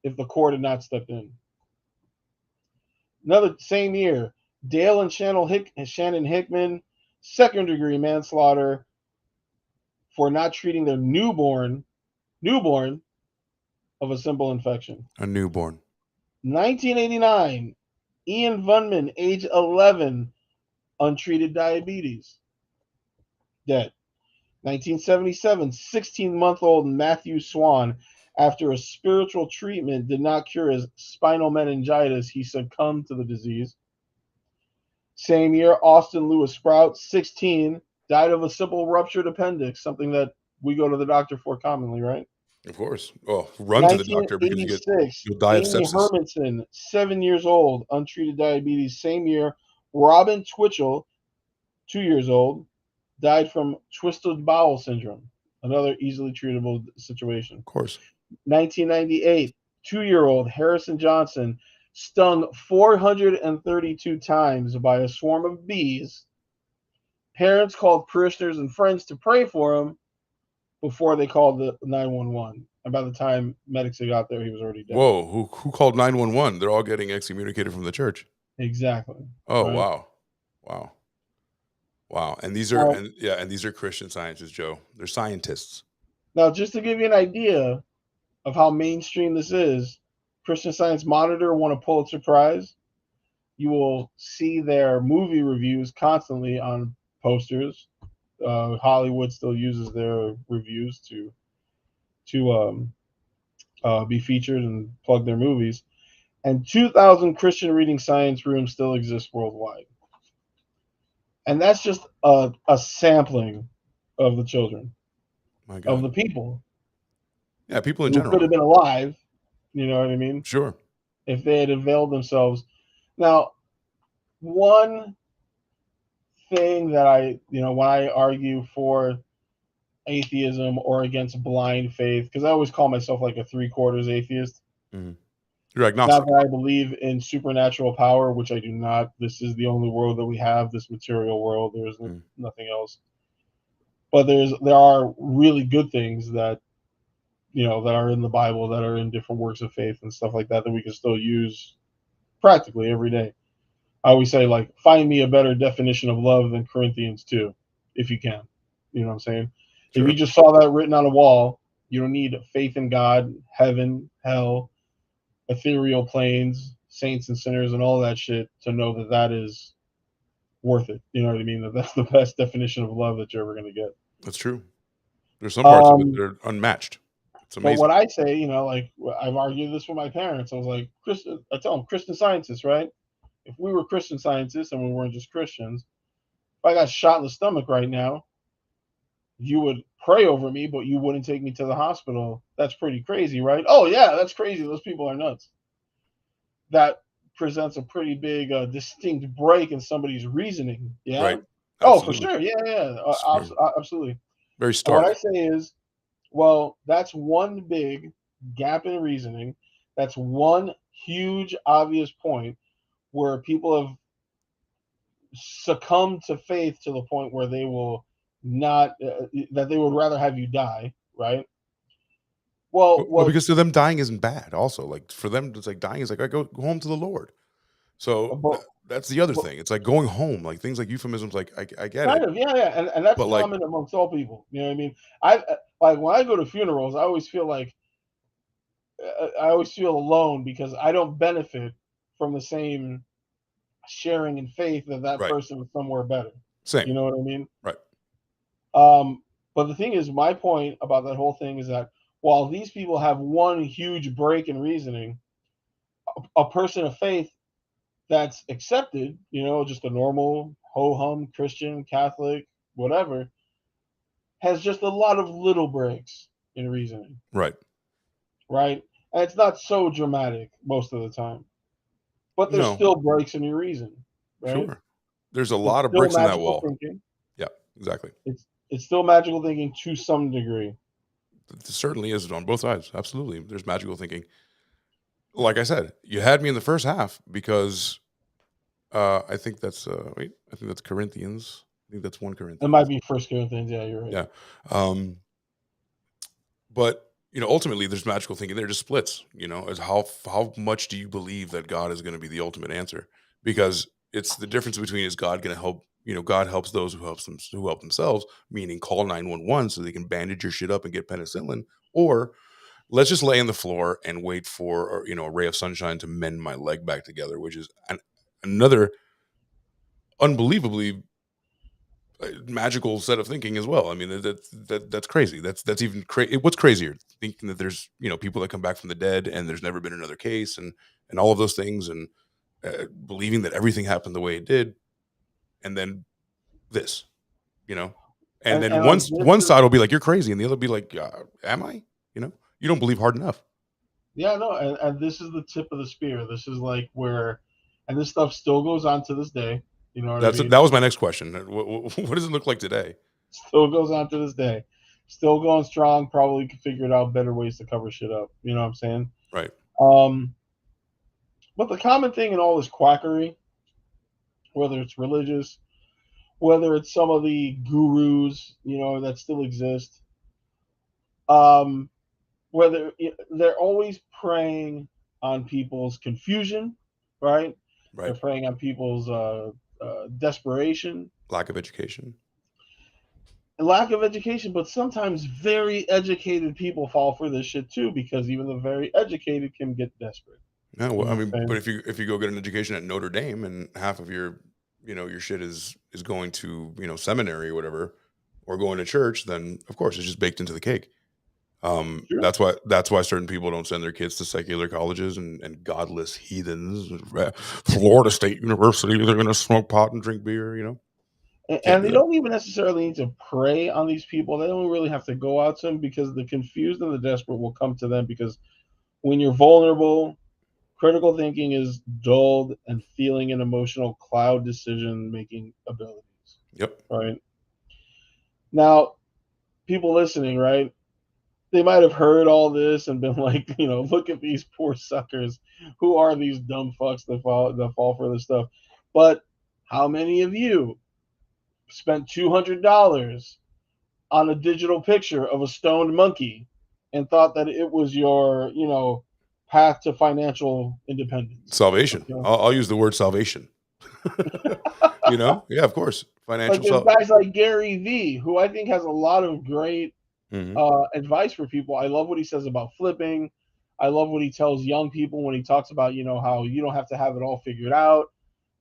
Speaker 2: if the court had not stepped in. Another same year, Dale and Shannon Hickman, second-degree manslaughter for not treating their newborn of a simple infection.
Speaker 1: A newborn.
Speaker 2: 1989, Ian Vunman, age 11, untreated diabetes, dead. 1977, 16-month-old Matthew Swan, after a spiritual treatment did not cure his spinal meningitis, he succumbed to the disease. Same year, Austin Lewis Sprout, 16, died of a simple ruptured appendix, something that we go to the doctor for commonly, right?
Speaker 1: Of course. Well, run to the doctor because you'll die of
Speaker 2: Amy
Speaker 1: sepsis.
Speaker 2: Hermanson, 7 years old, untreated diabetes. Same year, Robin Twitchell, 2 years old, died from twisted bowel syndrome, another easily treatable situation.
Speaker 1: Of course.
Speaker 2: 1998, 2-year-old Harrison Johnson, stung 432 times by a swarm of bees. Parents called parishioners and friends to pray for him before they called the 911. And by the time medics had got there, he was already dead.
Speaker 1: Whoa, who called 911? They're all getting excommunicated from the church.
Speaker 2: Exactly.
Speaker 1: Oh,
Speaker 2: right?
Speaker 1: Wow. And these are and these are Christian scientists, Joe. They're scientists.
Speaker 2: Now, just to give you an idea of how mainstream this is, Christian Science Monitor won a Pulitzer Prize. You will see their movie reviews constantly on posters. Hollywood still uses their reviews to be featured and plug their movies. And 2,000 Christian reading science rooms still exist worldwide. And that's just a sampling of the children, of the people.
Speaker 1: Yeah, people in
Speaker 2: who
Speaker 1: general.
Speaker 2: could have been alive, you know what I mean?
Speaker 1: Sure.
Speaker 2: If they had availed themselves. Now, one thing that when I argue for atheism or against blind faith, because I always call myself like a 3/4 atheist.
Speaker 1: Mm-hmm. You're agnostic.
Speaker 2: Not that I believe in supernatural power, which I do not. This is the only world that we have, this material world. There's nothing else. But there are really good things that that are in the Bible, that are in different works of faith and stuff like that we can still use practically every day. I always say, like, find me a better definition of love than Corinthians 2, if you can. You know what I'm saying? Sure. If you just saw that written on a wall, you don't need faith in God, heaven, hell, ethereal planes, saints and sinners, and all that shit to know that is worth it. You know what I mean? That's the best definition of love that you're ever going to get.
Speaker 1: That's true. There's some parts of it that are unmatched. It's amazing.
Speaker 2: But what I say, like, I've argued this with my parents. I was like, I tell them, Christian Scientists, right? If we were Christian Scientists and we weren't just Christians, if I got shot in the stomach right now, you would pray over me, but you wouldn't take me to the hospital. That's pretty crazy, right? Oh, yeah, that's crazy. Those people are nuts. That presents a pretty big, distinct break in somebody's reasoning. Yeah.
Speaker 1: Right.
Speaker 2: Oh, for sure. Yeah. Absolutely.
Speaker 1: Very stark.
Speaker 2: What I say is, well, that's one big gap in reasoning. That's one huge, obvious point where people have succumbed to faith to the point where they will not, that they would rather have you die, right? Well,
Speaker 1: because to them, dying isn't bad. Also, like, for them, it's like dying is like, I go home to the Lord. So that's the other thing. It's like going home, like things like euphemisms. Like I get it.
Speaker 2: Yeah, and that's common amongst all people. You know what I mean? Like when I go to funerals, I always feel alone because I don't benefit from the same sharing in faith that person is somewhere better.
Speaker 1: Same.
Speaker 2: You know what I mean?
Speaker 1: Right.
Speaker 2: But the thing is, my point about that whole thing is that while these people have one huge break in reasoning, a person of faith that's accepted, just a normal ho-hum Christian, Catholic, whatever, has just a lot of little breaks in reasoning.
Speaker 1: Right.
Speaker 2: And it's not so dramatic most of the time. But there's still breaks in your reason. Right?
Speaker 1: Sure. There's a lot of bricks in that wall.
Speaker 2: Thinking.
Speaker 1: Yeah, exactly.
Speaker 2: It's still magical thinking to some degree.
Speaker 1: It certainly is on both sides. Absolutely. There's magical thinking. Like I said, you had me in the first half because I think that's I think that's Corinthians. I think that's 1
Speaker 2: It
Speaker 1: Corinthians.
Speaker 2: might be 1 Corinthians. Yeah, you're right.
Speaker 1: Yeah. But ultimately there's magical thinking. They're just splits, as how much do you believe that God is going to be the ultimate answer? Because it's the difference between, is God going to help, God helps those who help themselves, meaning call 911 so they can bandage your shit up and get penicillin, or let's just lay on the floor and wait for, a ray of sunshine to mend my leg back together, which is another unbelievably magical set of thinking as well. I mean, that's crazy. That's even crazy. What's crazier, thinking that there's people that come back from the dead and there's never been another case, and all of those things, and believing that everything happened the way it did, and then this, and then one side will be like, you're crazy, and the other will be like, am I? You don't believe hard enough.
Speaker 2: Yeah, no, and this is the tip of the spear. This is like where, and this stuff still goes on to this day. You know what I mean?
Speaker 1: That was my next question. What does it look like today?
Speaker 2: Still goes on to this day. Still going strong. Probably figured out better ways to cover shit up. You know what I'm saying?
Speaker 1: Right.
Speaker 2: But the common thing in all this quackery, whether it's religious, whether it's some of the gurus, that still exist, whether they're always preying on people's confusion, right?
Speaker 1: Right.
Speaker 2: They're preying on people's desperation,
Speaker 1: lack of education,
Speaker 2: but sometimes very educated people fall for this shit too, because even the very educated can get desperate.
Speaker 1: Yeah, well, I mean, but if you go get an education at Notre Dame and half of your your shit is going to seminary or whatever, or going to church, then of course it's just baked into the cake. Sure. That's why certain people don't send their kids to secular colleges and godless heathens. Florida State University, they're going to smoke pot and drink beer,
Speaker 2: And they don't even necessarily need to prey on these people. They don't really have to go out to them, because the confused and the desperate will come to them, because when you're vulnerable, critical thinking is dulled, and feeling and emotional cloud decision-making abilities.
Speaker 1: Yep.
Speaker 2: Right? Now, people listening, right? They might have heard all this and been like, look at these poor suckers. Who are these dumb fucks that fall for this stuff? But how many of you spent $200 on a digital picture of a stoned monkey and thought that it was your, path to financial independence?
Speaker 1: Salvation. I'll use the word salvation. Yeah, of course. Financial.
Speaker 2: Like guys like Gary Vee, who I think has a lot of great advice for people. I love what he says about flipping. I love what he tells young people when he talks about, how you don't have to have it all figured out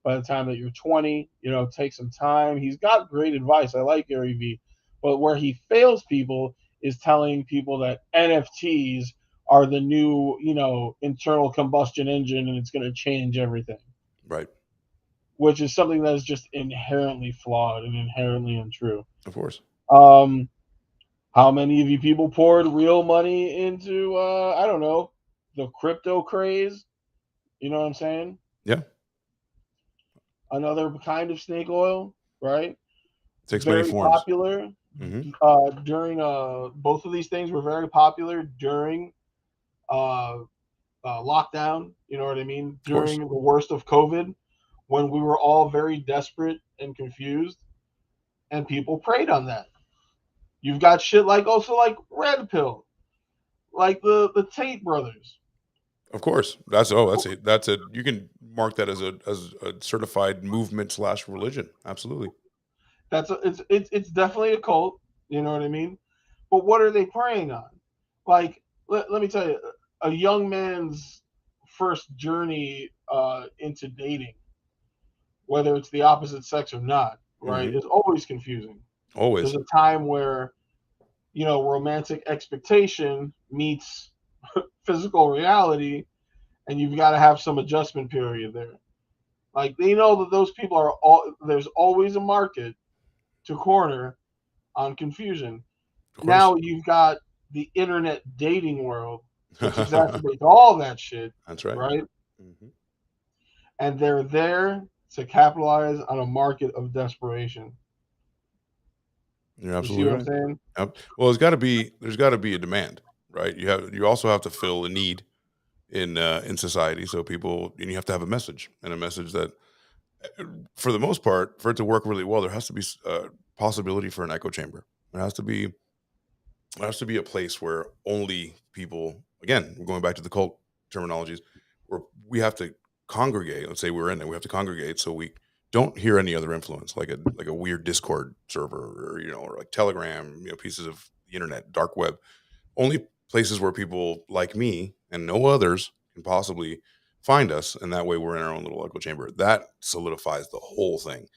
Speaker 2: by the time that you're 20. Take some time. He's got great advice. I like Gary Vee. But where he fails people is telling people that NFTs are the new, internal combustion engine, and it's going to change everything.
Speaker 1: Right.
Speaker 2: Which is something that is just inherently flawed and inherently untrue.
Speaker 1: Of course.
Speaker 2: How many of you people poured real money into, I don't know, the crypto craze? You know what I'm saying?
Speaker 1: Yeah.
Speaker 2: Another kind of snake oil, right?
Speaker 1: Takes many forms.
Speaker 2: Popular. During both of these things were very popular during lockdown. You know what I mean? During the worst of COVID, when we were all very desperate and confused, and people preyed on that. You've got shit like Red Pill, like the Tate brothers.
Speaker 1: Of course, that's it. You can mark that as a certified movement / religion. Absolutely.
Speaker 2: It's definitely a cult. You know what I mean? But what are they preying on? Like, let me tell you, a young man's first journey into dating, whether it's the opposite sex or not, right, is always confusing.
Speaker 1: Always.
Speaker 2: There's a time where, romantic expectation meets physical reality, and you've got to have some adjustment period there. Like, they know that those people there's always a market to corner on confusion. Now you've got the internet dating world, which exacerbates all that shit.
Speaker 1: That's right.
Speaker 2: Right? Mm-hmm. And they're there to capitalize on a market of desperation.
Speaker 1: You're
Speaker 2: You see
Speaker 1: absolutely
Speaker 2: what I'm
Speaker 1: right.
Speaker 2: saying?
Speaker 1: Yep. Well, there's got to be a demand, right? You also have to fill a need in society. So people, and you have to have a message, and a message that, for the most part, for it to work really well, there has to be possibility for an echo chamber. There has to be a place where only people, again, we're going back to the cult terminologies, where we have to congregate. Let's say we're in there, we have to congregate so we don't hear any other influence, like a weird Discord server, or or like Telegram, pieces of the internet, dark web. Only places where people like me and no others can possibly find us, and that way we're in our own little echo chamber. That solidifies the whole thing.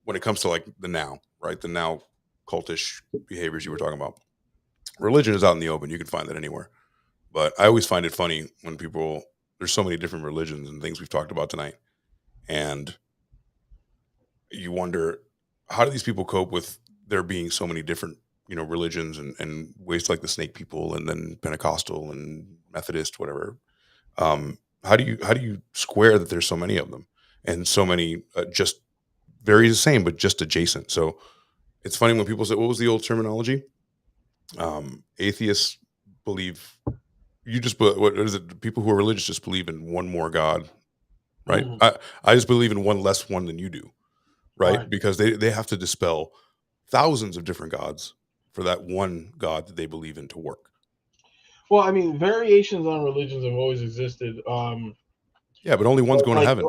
Speaker 1: When it comes to like the now, right? The now cultish behaviors you were talking about. Religion is out in the open. You can find that anywhere. But I always find it funny when there's so many different religions and things we've talked about tonight. And you wonder, how do these people cope with there being so many different, religions and ways, like the snake people, and then Pentecostal and Methodist, whatever. How do you square that there's so many of them, and so many just very the same, but just adjacent? So it's funny when people say, what was the old terminology? Atheists believe what is it? People who are religious just believe in one more God, right? I just believe in one less one than you do, right? Because they have to dispel thousands of different gods for that one God that they believe in to work.
Speaker 2: Well, I mean, variations on religions have always existed.
Speaker 1: Yeah, but only one's going to heaven.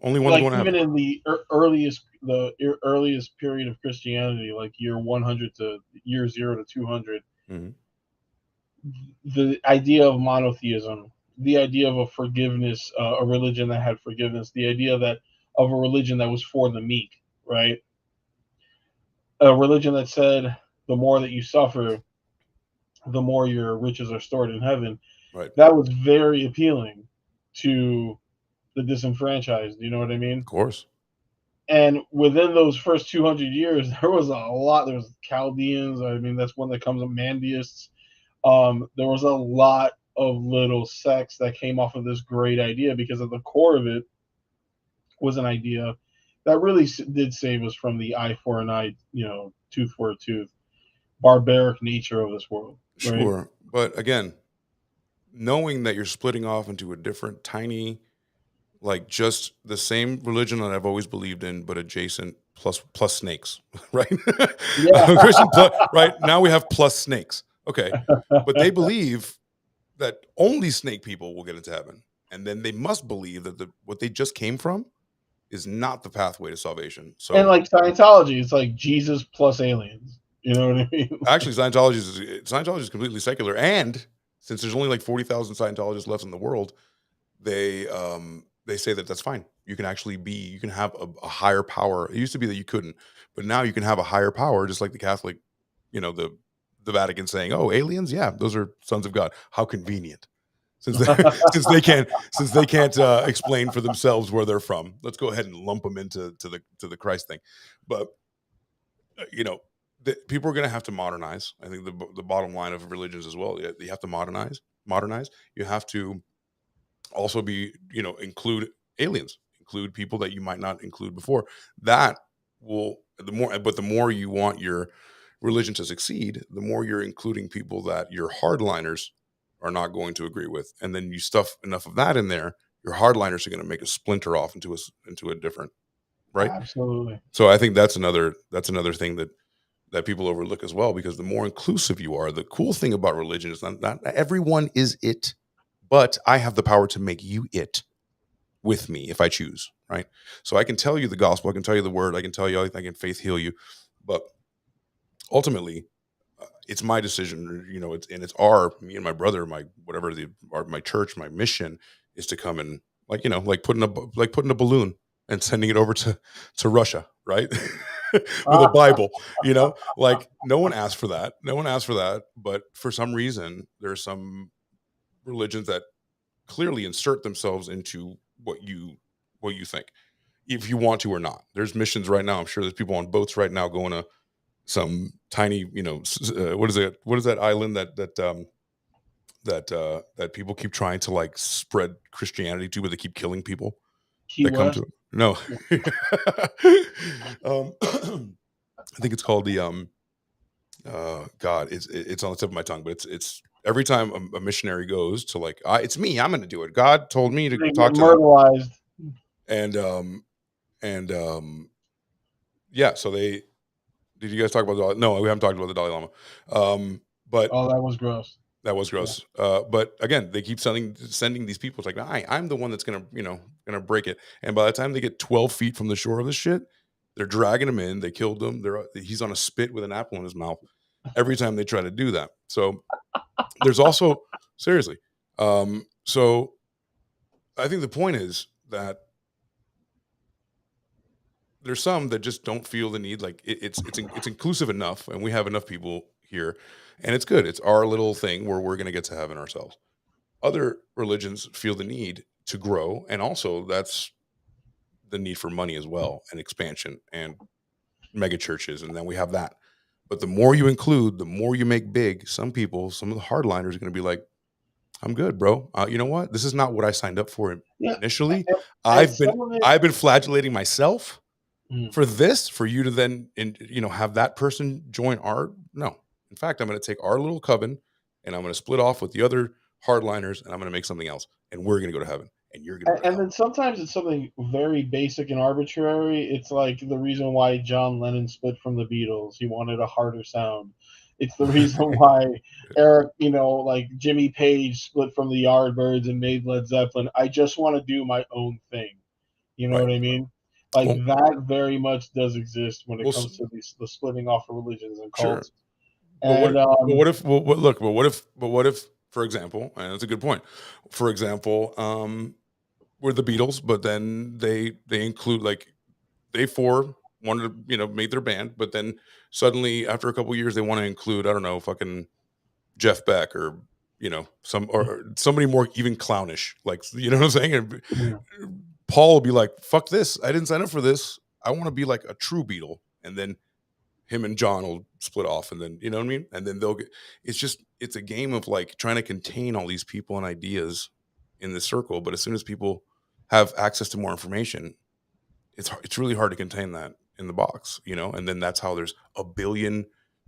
Speaker 1: Only one's going to heaven.
Speaker 2: Even in the earliest period of Christianity, like year 100 to year 0 to 200, the idea of monotheism, the idea of a forgiveness, a religion that had forgiveness, the idea of a religion that was for the meek, right? A religion that said the more that you suffer, the more your riches are stored in heaven.
Speaker 1: Right.
Speaker 2: That was very appealing to the disenfranchised. You know what I mean?
Speaker 1: Of course.
Speaker 2: And within those first 200 years, there was a lot. There was Chaldeans. I mean, that's one that comes of Mandaists. There was a lot of little sects that came off of this great idea, because at the core of it was an idea that really did save us from the eye for an eye, tooth for a tooth, barbaric nature of this world. Right?
Speaker 1: Sure. But again, knowing that you're splitting off into a different tiny, like just the same religion that I've always believed in, but adjacent plus snakes, right?
Speaker 2: Yeah.
Speaker 1: Christian right? Now we have plus snakes. Okay. But they believe that only snake people will get into heaven. And then they must believe that what they just came from is not the pathway to salvation. So,
Speaker 2: and like Scientology, it's like Jesus plus aliens. You know what I mean?
Speaker 1: Actually, Scientology is completely secular, and since there's only like 40,000 Scientologists left in the world, they say that that's fine. You can have a higher power. It used to be that you couldn't, but now you can have a higher power, just like the Catholic, the Vatican saying, "Oh, aliens, yeah, those are sons of God." How convenient, since they can't explain for themselves where they're from. Let's go ahead and lump them into the Christ thing, but people are going to have to modernize. I think the bottom line of religions as well, you have to modernize. You have to also include aliens, include people that you might not include before. That will, the more you want your religion to succeed, the more you're including people that your hardliners are not going to agree with. And then you stuff enough of that in there, your hardliners are going to make a splinter off into a different, right?
Speaker 2: Absolutely.
Speaker 1: So I think that's another thing that people overlook as well, because the more inclusive you are, the cool thing about religion is not everyone is it, but I have the power to make you it with me if I choose, right? So I can tell you the gospel, I can tell you the word, I can tell you, I can faith heal you, but ultimately it's my decision, it's me and my brother, my church, my mission is to come and like putting a balloon and sending it over to Russia, right? With a Bible, like no one asked for that. But for some reason, there are some religions that clearly insert themselves into what you think, if you want to or not. There's missions right now. I'm sure there's people on boats right now going to some tiny, what is it? What is that island that people keep trying to like spread Christianity to, but they keep killing people that come to it? No. I think it's called the God, it's on the tip of my tongue, but it's every time a missionary goes to like, it's me, I'm going to do it. God told me to
Speaker 2: They
Speaker 1: talk
Speaker 2: get
Speaker 1: to them.
Speaker 2: myrtleized.
Speaker 1: And yeah. So did you guys talk about the Dalai? No, we haven't talked about the Dalai Lama. But
Speaker 2: that was gross.
Speaker 1: That was gross. Yeah. But again, they keep sending these people. It's like, I'm the one that's gonna break it. And by the time they get 12 feet from the shore of this shit, they're dragging him in. They killed him. He's on a spit with an apple in his mouth every time they try to do that. So there's also seriously. So I think the point is that there's some that just don't feel the need. Like it's inclusive enough, and we have enough people here. And it's good. It's our little thing where we're going to get to heaven ourselves. Other religions feel the need to grow. And also that's the need for money as well, and expansion and mega churches. And then we have that. But the more you include, the more you make big, some of the hardliners are going to be like, I'm good, bro. You know what? This is not what I signed up for initially. I've been flagellating myself for this, for you to then, have that person join no. In fact, I'm going to take our little coven and I'm going to split off with the other hardliners and I'm going to make something else. And we're going to go to heaven. And you're going to.
Speaker 2: And then sometimes it's something very basic and arbitrary. It's like the reason why John Lennon split from the Beatles. He wanted a harder sound. It's the reason why Eric, like Jimmy Page split from the Yardbirds and made Led Zeppelin. I just want to do my own thing. You know what I mean? Like that very much does exist when it comes to the splitting off of religions and cults. Sure.
Speaker 1: But what if, for example, and that's a good point. For example, we're the Beatles, but then they include like they four wanted to make their band, but then suddenly after a couple of years they want to include fucking Jeff Beck or somebody more even clownish, like what I'm saying. And Paul will be like, "Fuck this! I didn't sign up for this. I want to be like a true Beatle," and then him and John will split off, and then, you know what I mean? And then it's a game of like trying to contain all these people and ideas in this circle. But as soon as people have access to more information, it's really hard to contain that in the box, and then that's how there's a billion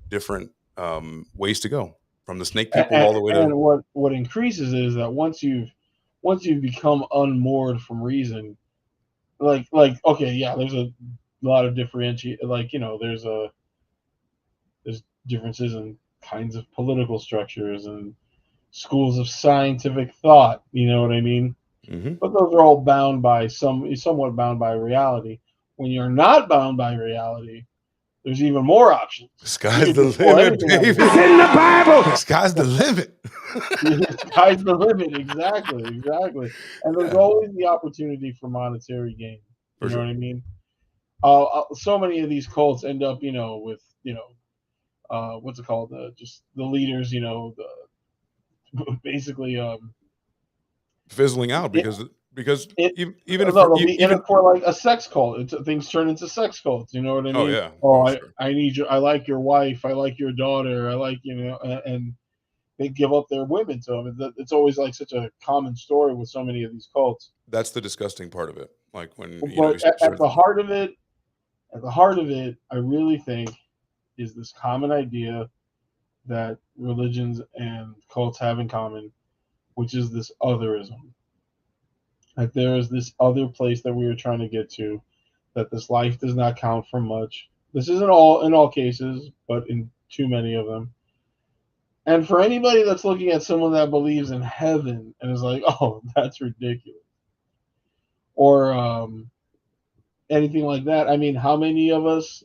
Speaker 1: different ways to go, from the snake people all the way to.
Speaker 2: And what increases is that once you've become unmoored from reason, like okay, yeah, there's a lot of there's differences in kinds of political structures and schools of scientific thought, you know what I mean?
Speaker 1: Mm-hmm.
Speaker 2: But those are all somewhat bound by reality. When you're not bound by reality, there's even more options.
Speaker 1: Sky's the limit, baby. It's in the Bible. Sky's the limit.
Speaker 2: Sky's the limit, exactly. And there's always the opportunity for monetary gain. You know what I mean? So many of these cults end up, with what's it called? Just the leaders, basically
Speaker 1: fizzling out because even
Speaker 2: for like a sex cult, things turn into sex cults. You know what I mean?
Speaker 1: Oh yeah.
Speaker 2: I need you. I like your wife. I like your daughter. I like and they give up their women to them. It's always like such a common story with so many of these cults.
Speaker 1: That's the disgusting part of it. Like when
Speaker 2: at the heart of it, I really think is this common idea that religions and cults have in common, which is this otherism. Like there is this other place that we are trying to get to, that this life does not count for much. This isn't in all cases, but in too many of them. And for anybody that's looking at someone that believes in heaven and is like, oh, that's ridiculous, or anything like that. I mean, how many of us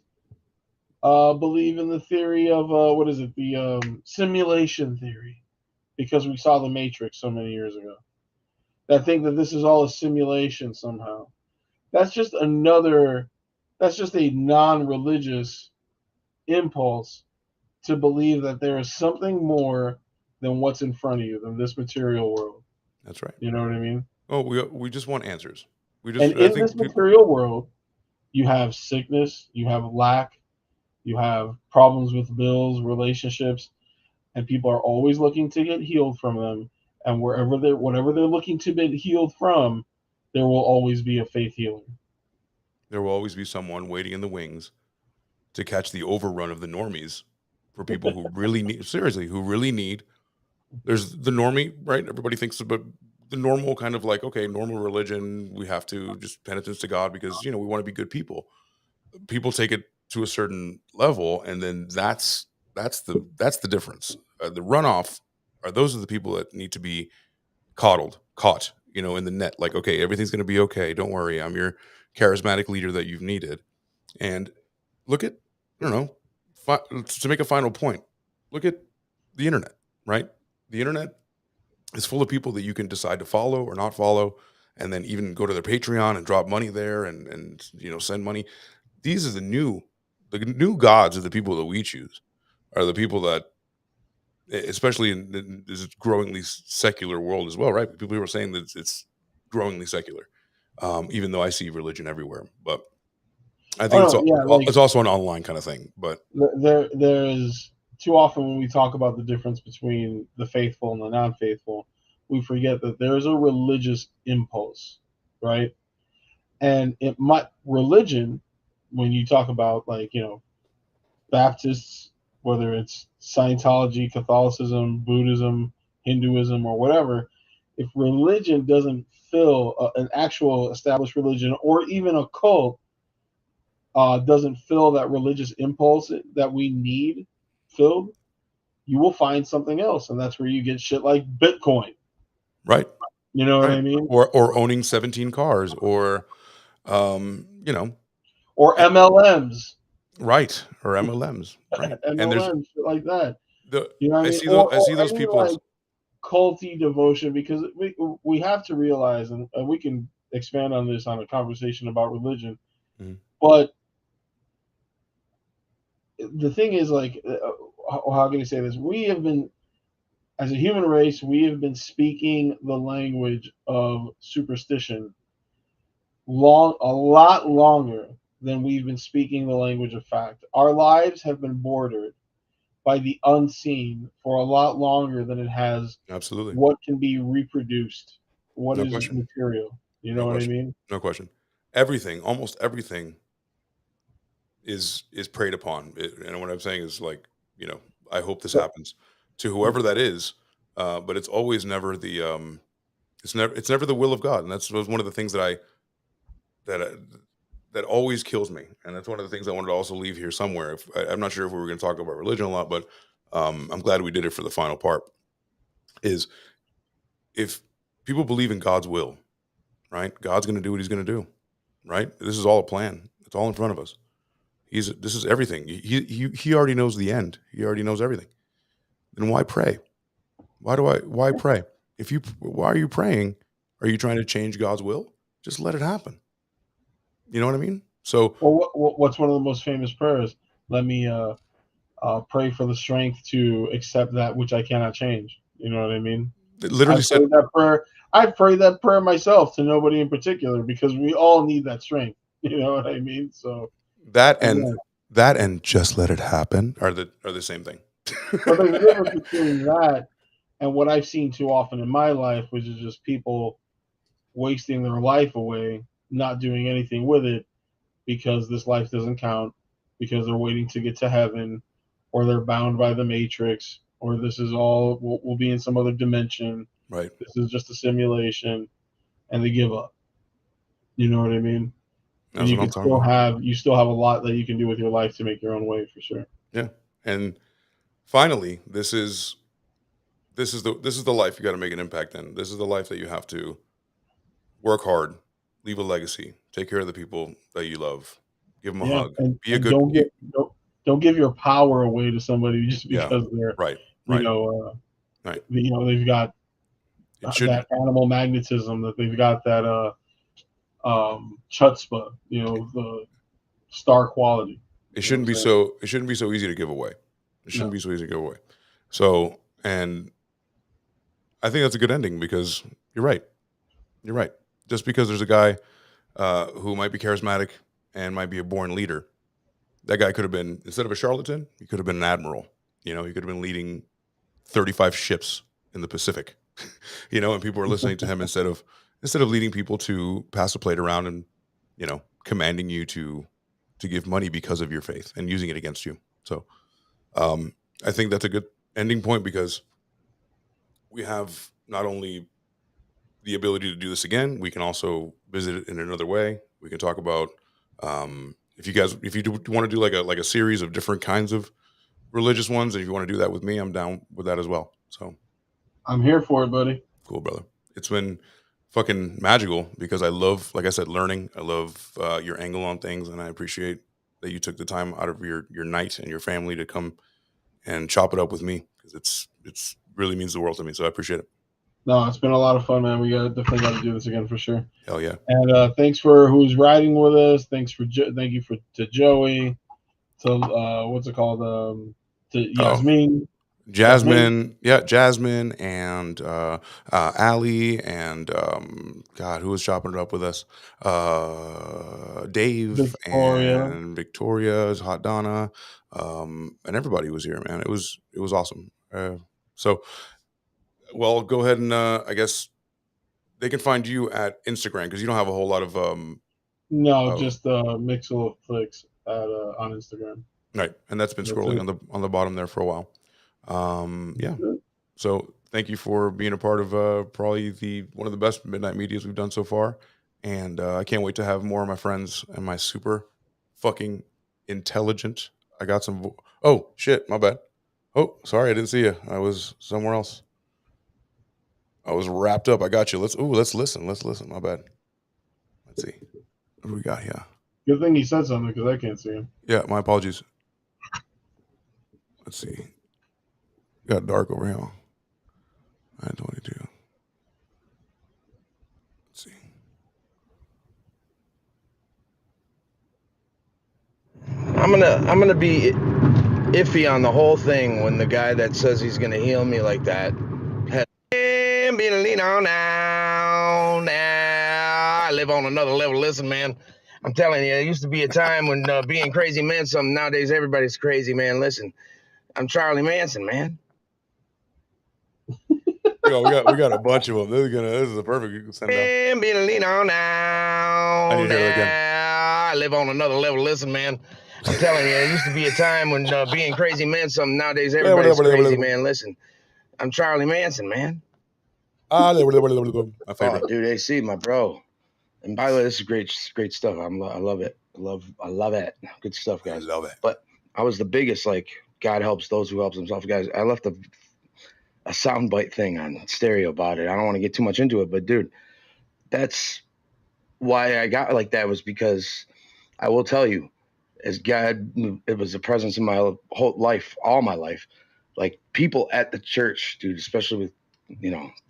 Speaker 2: believe in the theory of the simulation theory, because we saw The Matrix so many years ago, that think that this is all a simulation somehow? That's just a non-religious impulse to believe that there is something more than what's in front of you, than this material world.
Speaker 1: That's right.
Speaker 2: You know what I mean?
Speaker 1: Oh, we just want answers.
Speaker 2: This material world, you have sickness, you have lack, you have problems with bills, relationships, and people are always looking to get healed from them. And whatever they're looking to be healed from, there will always be a faith healing.
Speaker 1: There will always be someone waiting in the wings to catch the overrun of the normies for people who really need, seriously, who really need. There's the normie, right? Everybody thinks about the normal kind of like, okay, normal religion, we have to just penitence to God because, we want to be good people. People take it to a certain level, and then that's the difference. The runoff those are the people that need to be caught, in the net. Like, okay, everything's going to be okay. Don't worry. I'm your charismatic leader that you've needed. And look at, to make a final point, look at the internet, right? The internet is full of people that you can decide to follow or not follow, and then even go to their Patreon and drop money there and send money. These are the new gods of the people that we choose, are the people that, especially in this growingly secular world as well, right? People who are saying that it's growingly secular, even though I see religion everywhere. But I think it's also an online kind of thing. But
Speaker 2: there is too often when we talk about the difference between the faithful and the non-faithful, we forget that there is a religious impulse, right? And religion, when you talk about Baptists, whether it's Scientology, Catholicism, Buddhism, Hinduism, or whatever, if religion doesn't fill an actual established religion, or even a cult doesn't fill that religious impulse that we need filled, you will find something else, and that's where you get shit like Bitcoin.
Speaker 1: Right.
Speaker 2: You know what I mean?
Speaker 1: Or owning 17 cars, or
Speaker 2: or MLMs.
Speaker 1: Right, or MLMs, right?
Speaker 2: MLMs,
Speaker 1: and there's
Speaker 2: shit like that.
Speaker 1: I see those people
Speaker 2: like culty devotion, because we have to realize, and we can expand on this on a conversation about religion, but the thing is, how can I say this? We have been, as a human race, we have been speaking the language of superstition a lot longer than we've been speaking the language of fact. Our lives have been bordered by the unseen for a lot longer than it has
Speaker 1: absolutely
Speaker 2: what can be reproduced, what is material. You know what I mean?
Speaker 1: No question. Everything, almost everything, is preyed upon. And what I'm saying is, I hope this happens to whoever that is, but it's always never the it's never the will of God, and that's one of the things that always kills me, and that's one of the things I wanted to also leave here somewhere. I'm not sure if we were going to talk about religion a lot, but I'm glad we did it for the final part. Is if people believe in God's will, right? God's going to do what He's going to do, right? This is all a plan. It's all in front of us. This is everything. He already knows the end. He already knows everything. Then why pray? Why pray? Why are you praying? Are you trying to change God's will? Just let it happen. You know what I mean? So,
Speaker 2: what's one of the most famous prayers? Let me pray for the strength to accept that which I cannot change. You know what I mean?
Speaker 1: It literally said
Speaker 2: that prayer. I prayed that prayer myself, to nobody in particular, because we all need that strength. You know what I mean? So
Speaker 1: that and just let it happen are the same thing.
Speaker 2: But there's a difference between that and what I've seen too often in my life, which is just people wasting their life away, not doing anything with it because this life doesn't count, because they're waiting to get to heaven, or they're bound by the matrix, or this is all, we'll be in some other dimension.
Speaker 1: Right.
Speaker 2: This is just a simulation, and they give up. You know what I mean? And you still have a lot that you can do with your life to make your own way, for sure.
Speaker 1: Yeah. And finally, this is the life you got to make an impact in. This is the life that you have to work hard, leave a legacy, take care of the people that you love, give them a hug, be a good.
Speaker 2: Don't give your power away to somebody just because they're
Speaker 1: right.
Speaker 2: They've got that animal magnetism, that they've got that chutzpah, the star quality.
Speaker 1: It shouldn't be so easy to give away. It shouldn't be so easy to give away. So, and I think that's a good ending, because you're right. You're right. Just because there's a guy who might be charismatic and might be a born leader, that guy could have been, instead of a charlatan, he could have been an admiral. He could have been leading 35 ships in the Pacific. And people are listening to him instead of leading people to pass the plate around and, commanding you to to give money because of your faith and using it against you. So I think that's a good ending point, because we have not only the ability to do this again, we can also visit it in another way. We can talk about if you do want to do like a series of different kinds of religious ones, and if you want to do that with me, I'm down with that as well. So
Speaker 2: I'm here for it, buddy.
Speaker 1: Cool, brother. It's been fucking magical, because I love, like I said, learning. I love your angle on things, and I appreciate that you took the time out of your night and your family to come and chop it up with me, because it's really means the world to me. So I appreciate it.
Speaker 2: No, it's been a lot of fun, man. We definitely got to do this again for sure.
Speaker 1: Hell yeah.
Speaker 2: And thanks for who's riding with us. Thank you to Joey, to what's it called, to Yasmin.
Speaker 1: Jasmine, and Ali, and God, who was chopping it up with us? Dave,
Speaker 2: Victoria.
Speaker 1: and Victoria's Hot Donna, and everybody was here, man. It was awesome. Well, go ahead and I guess they can find you at Instagram, because you don't have a whole lot of
Speaker 2: Just Mixel of Flicks on Instagram.
Speaker 1: Right, and that's been scrolling on the bottom there for a while. Yeah. So thank you for being a part of probably one of the best Midnight Medias we've done so far, and I can't wait to have more of my friends and my super fucking intelligent. I got some. Oh shit, my bad. Oh, sorry, I didn't see you. I was somewhere else. I was wrapped up. I got you. Let's listen. My bad. Let's see. What do we got here?
Speaker 2: Good thing he said something, because I can't see him.
Speaker 1: Yeah, my apologies. Let's see. Got dark over here. 922. Let's see.
Speaker 15: I'm gonna be iffy on the whole thing when the guy that says he's gonna heal me like that. I live on another level. Listen, man, I'm telling you, there used to be a time when being crazy meant something. Nowadays, everybody's crazy, man. Listen, I'm Charlie Manson, man.
Speaker 1: Yo, we got a bunch of them. This is a perfect send down. I need to hear it again.
Speaker 15: I live on another level. Listen, man, I'm telling you, there used to be a time when being crazy meant something. Nowadays, everybody's crazy, man. Listen, I'm Charlie Manson, man.
Speaker 1: My favorite.
Speaker 15: Oh, dude, AC, my bro. And by the way, this is great stuff. I love it. I love it. Good stuff, guys.
Speaker 1: I love it.
Speaker 15: But I was the biggest, like, God helps those who helps themselves, guys. I left a soundbite thing on stereo about it. I don't want to get too much into it, but dude, that's why I got like that, was because I will tell you, as God, it was a presence in my whole life, all my life. Like, people at the church, dude, especially with,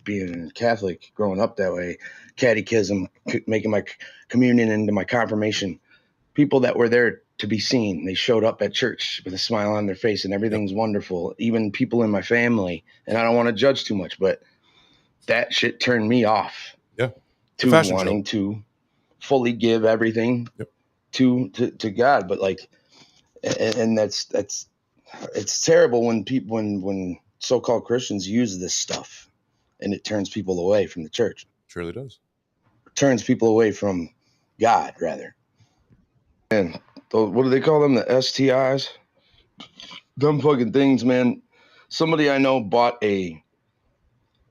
Speaker 15: being Catholic, growing up that way, catechism, making my communion into my confirmation, people that were there to be seen. They showed up at church with a smile on their face, and everything's wonderful. Even people in my family, and I don't want to judge too much, but that shit turned me off.
Speaker 1: Yeah.
Speaker 15: To wanting to fully give everything to God. But like, and that's it's terrible when people, when so-called Christians use this stuff, and it turns people away from the church.
Speaker 1: Surely does.
Speaker 15: Turns people away from God, rather. And what do they call them? The STIs? Dumb fucking things, man. Somebody I know bought it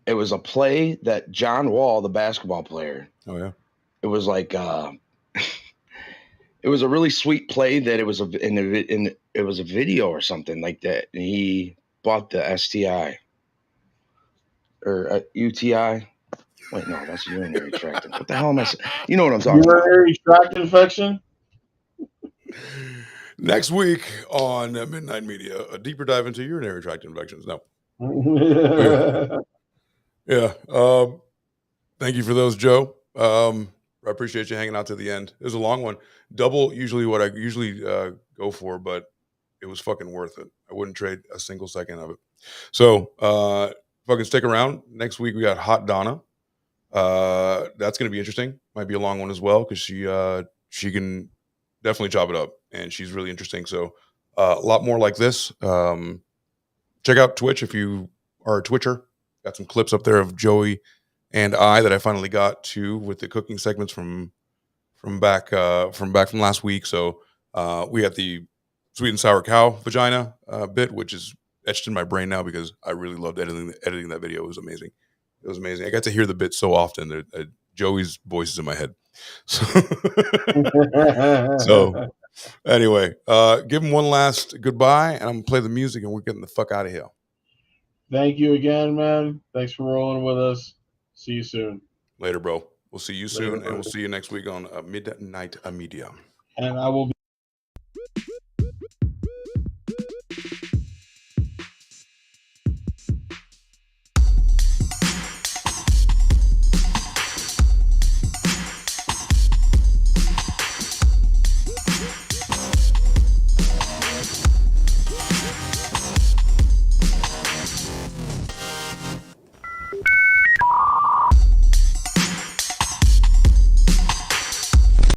Speaker 15: was a play that John Wall, the basketball player.
Speaker 1: Oh, yeah.
Speaker 15: It was like, it was a really sweet play that it was it was a video or something like that. And he bought the STI or UTI. Wait, no, that's urinary tract. What the hell am I saying? You know what I'm talking about.
Speaker 2: Urinary tract infection?
Speaker 1: Next week on Midnight Media, a deeper dive into urinary tract infections. No. Yeah. Thank you for those, Joe. I appreciate you hanging out to the end. It was a long one. Double usually what I usually go for, but it was fucking worth it. I wouldn't trade a single second of it. So fucking stick around. Next week we got Hot Donna. That's going to be interesting. Might be a long one as well, because she can definitely chop it up, and she's really interesting. So a lot more like this. Check out Twitch if you are a Twitcher. Got some clips up there of Joey and I that I finally got to with the cooking segments from back from last week. So We got the sweet and sour cow vagina bit, which is etched in my brain now because I really loved editing that video. It was amazing. It was amazing. I got to hear the bit so often that Joey's voice is in my head. So anyway, give him one last goodbye, and I'm gonna play the music, and we're getting the fuck out of here.
Speaker 2: Thank you again, man. Thanks for rolling with us. See you soon.
Speaker 1: Later, bro. We'll see you soon,
Speaker 2: Later,
Speaker 1: and we'll see you next week on Midnight Media.
Speaker 2: And I will be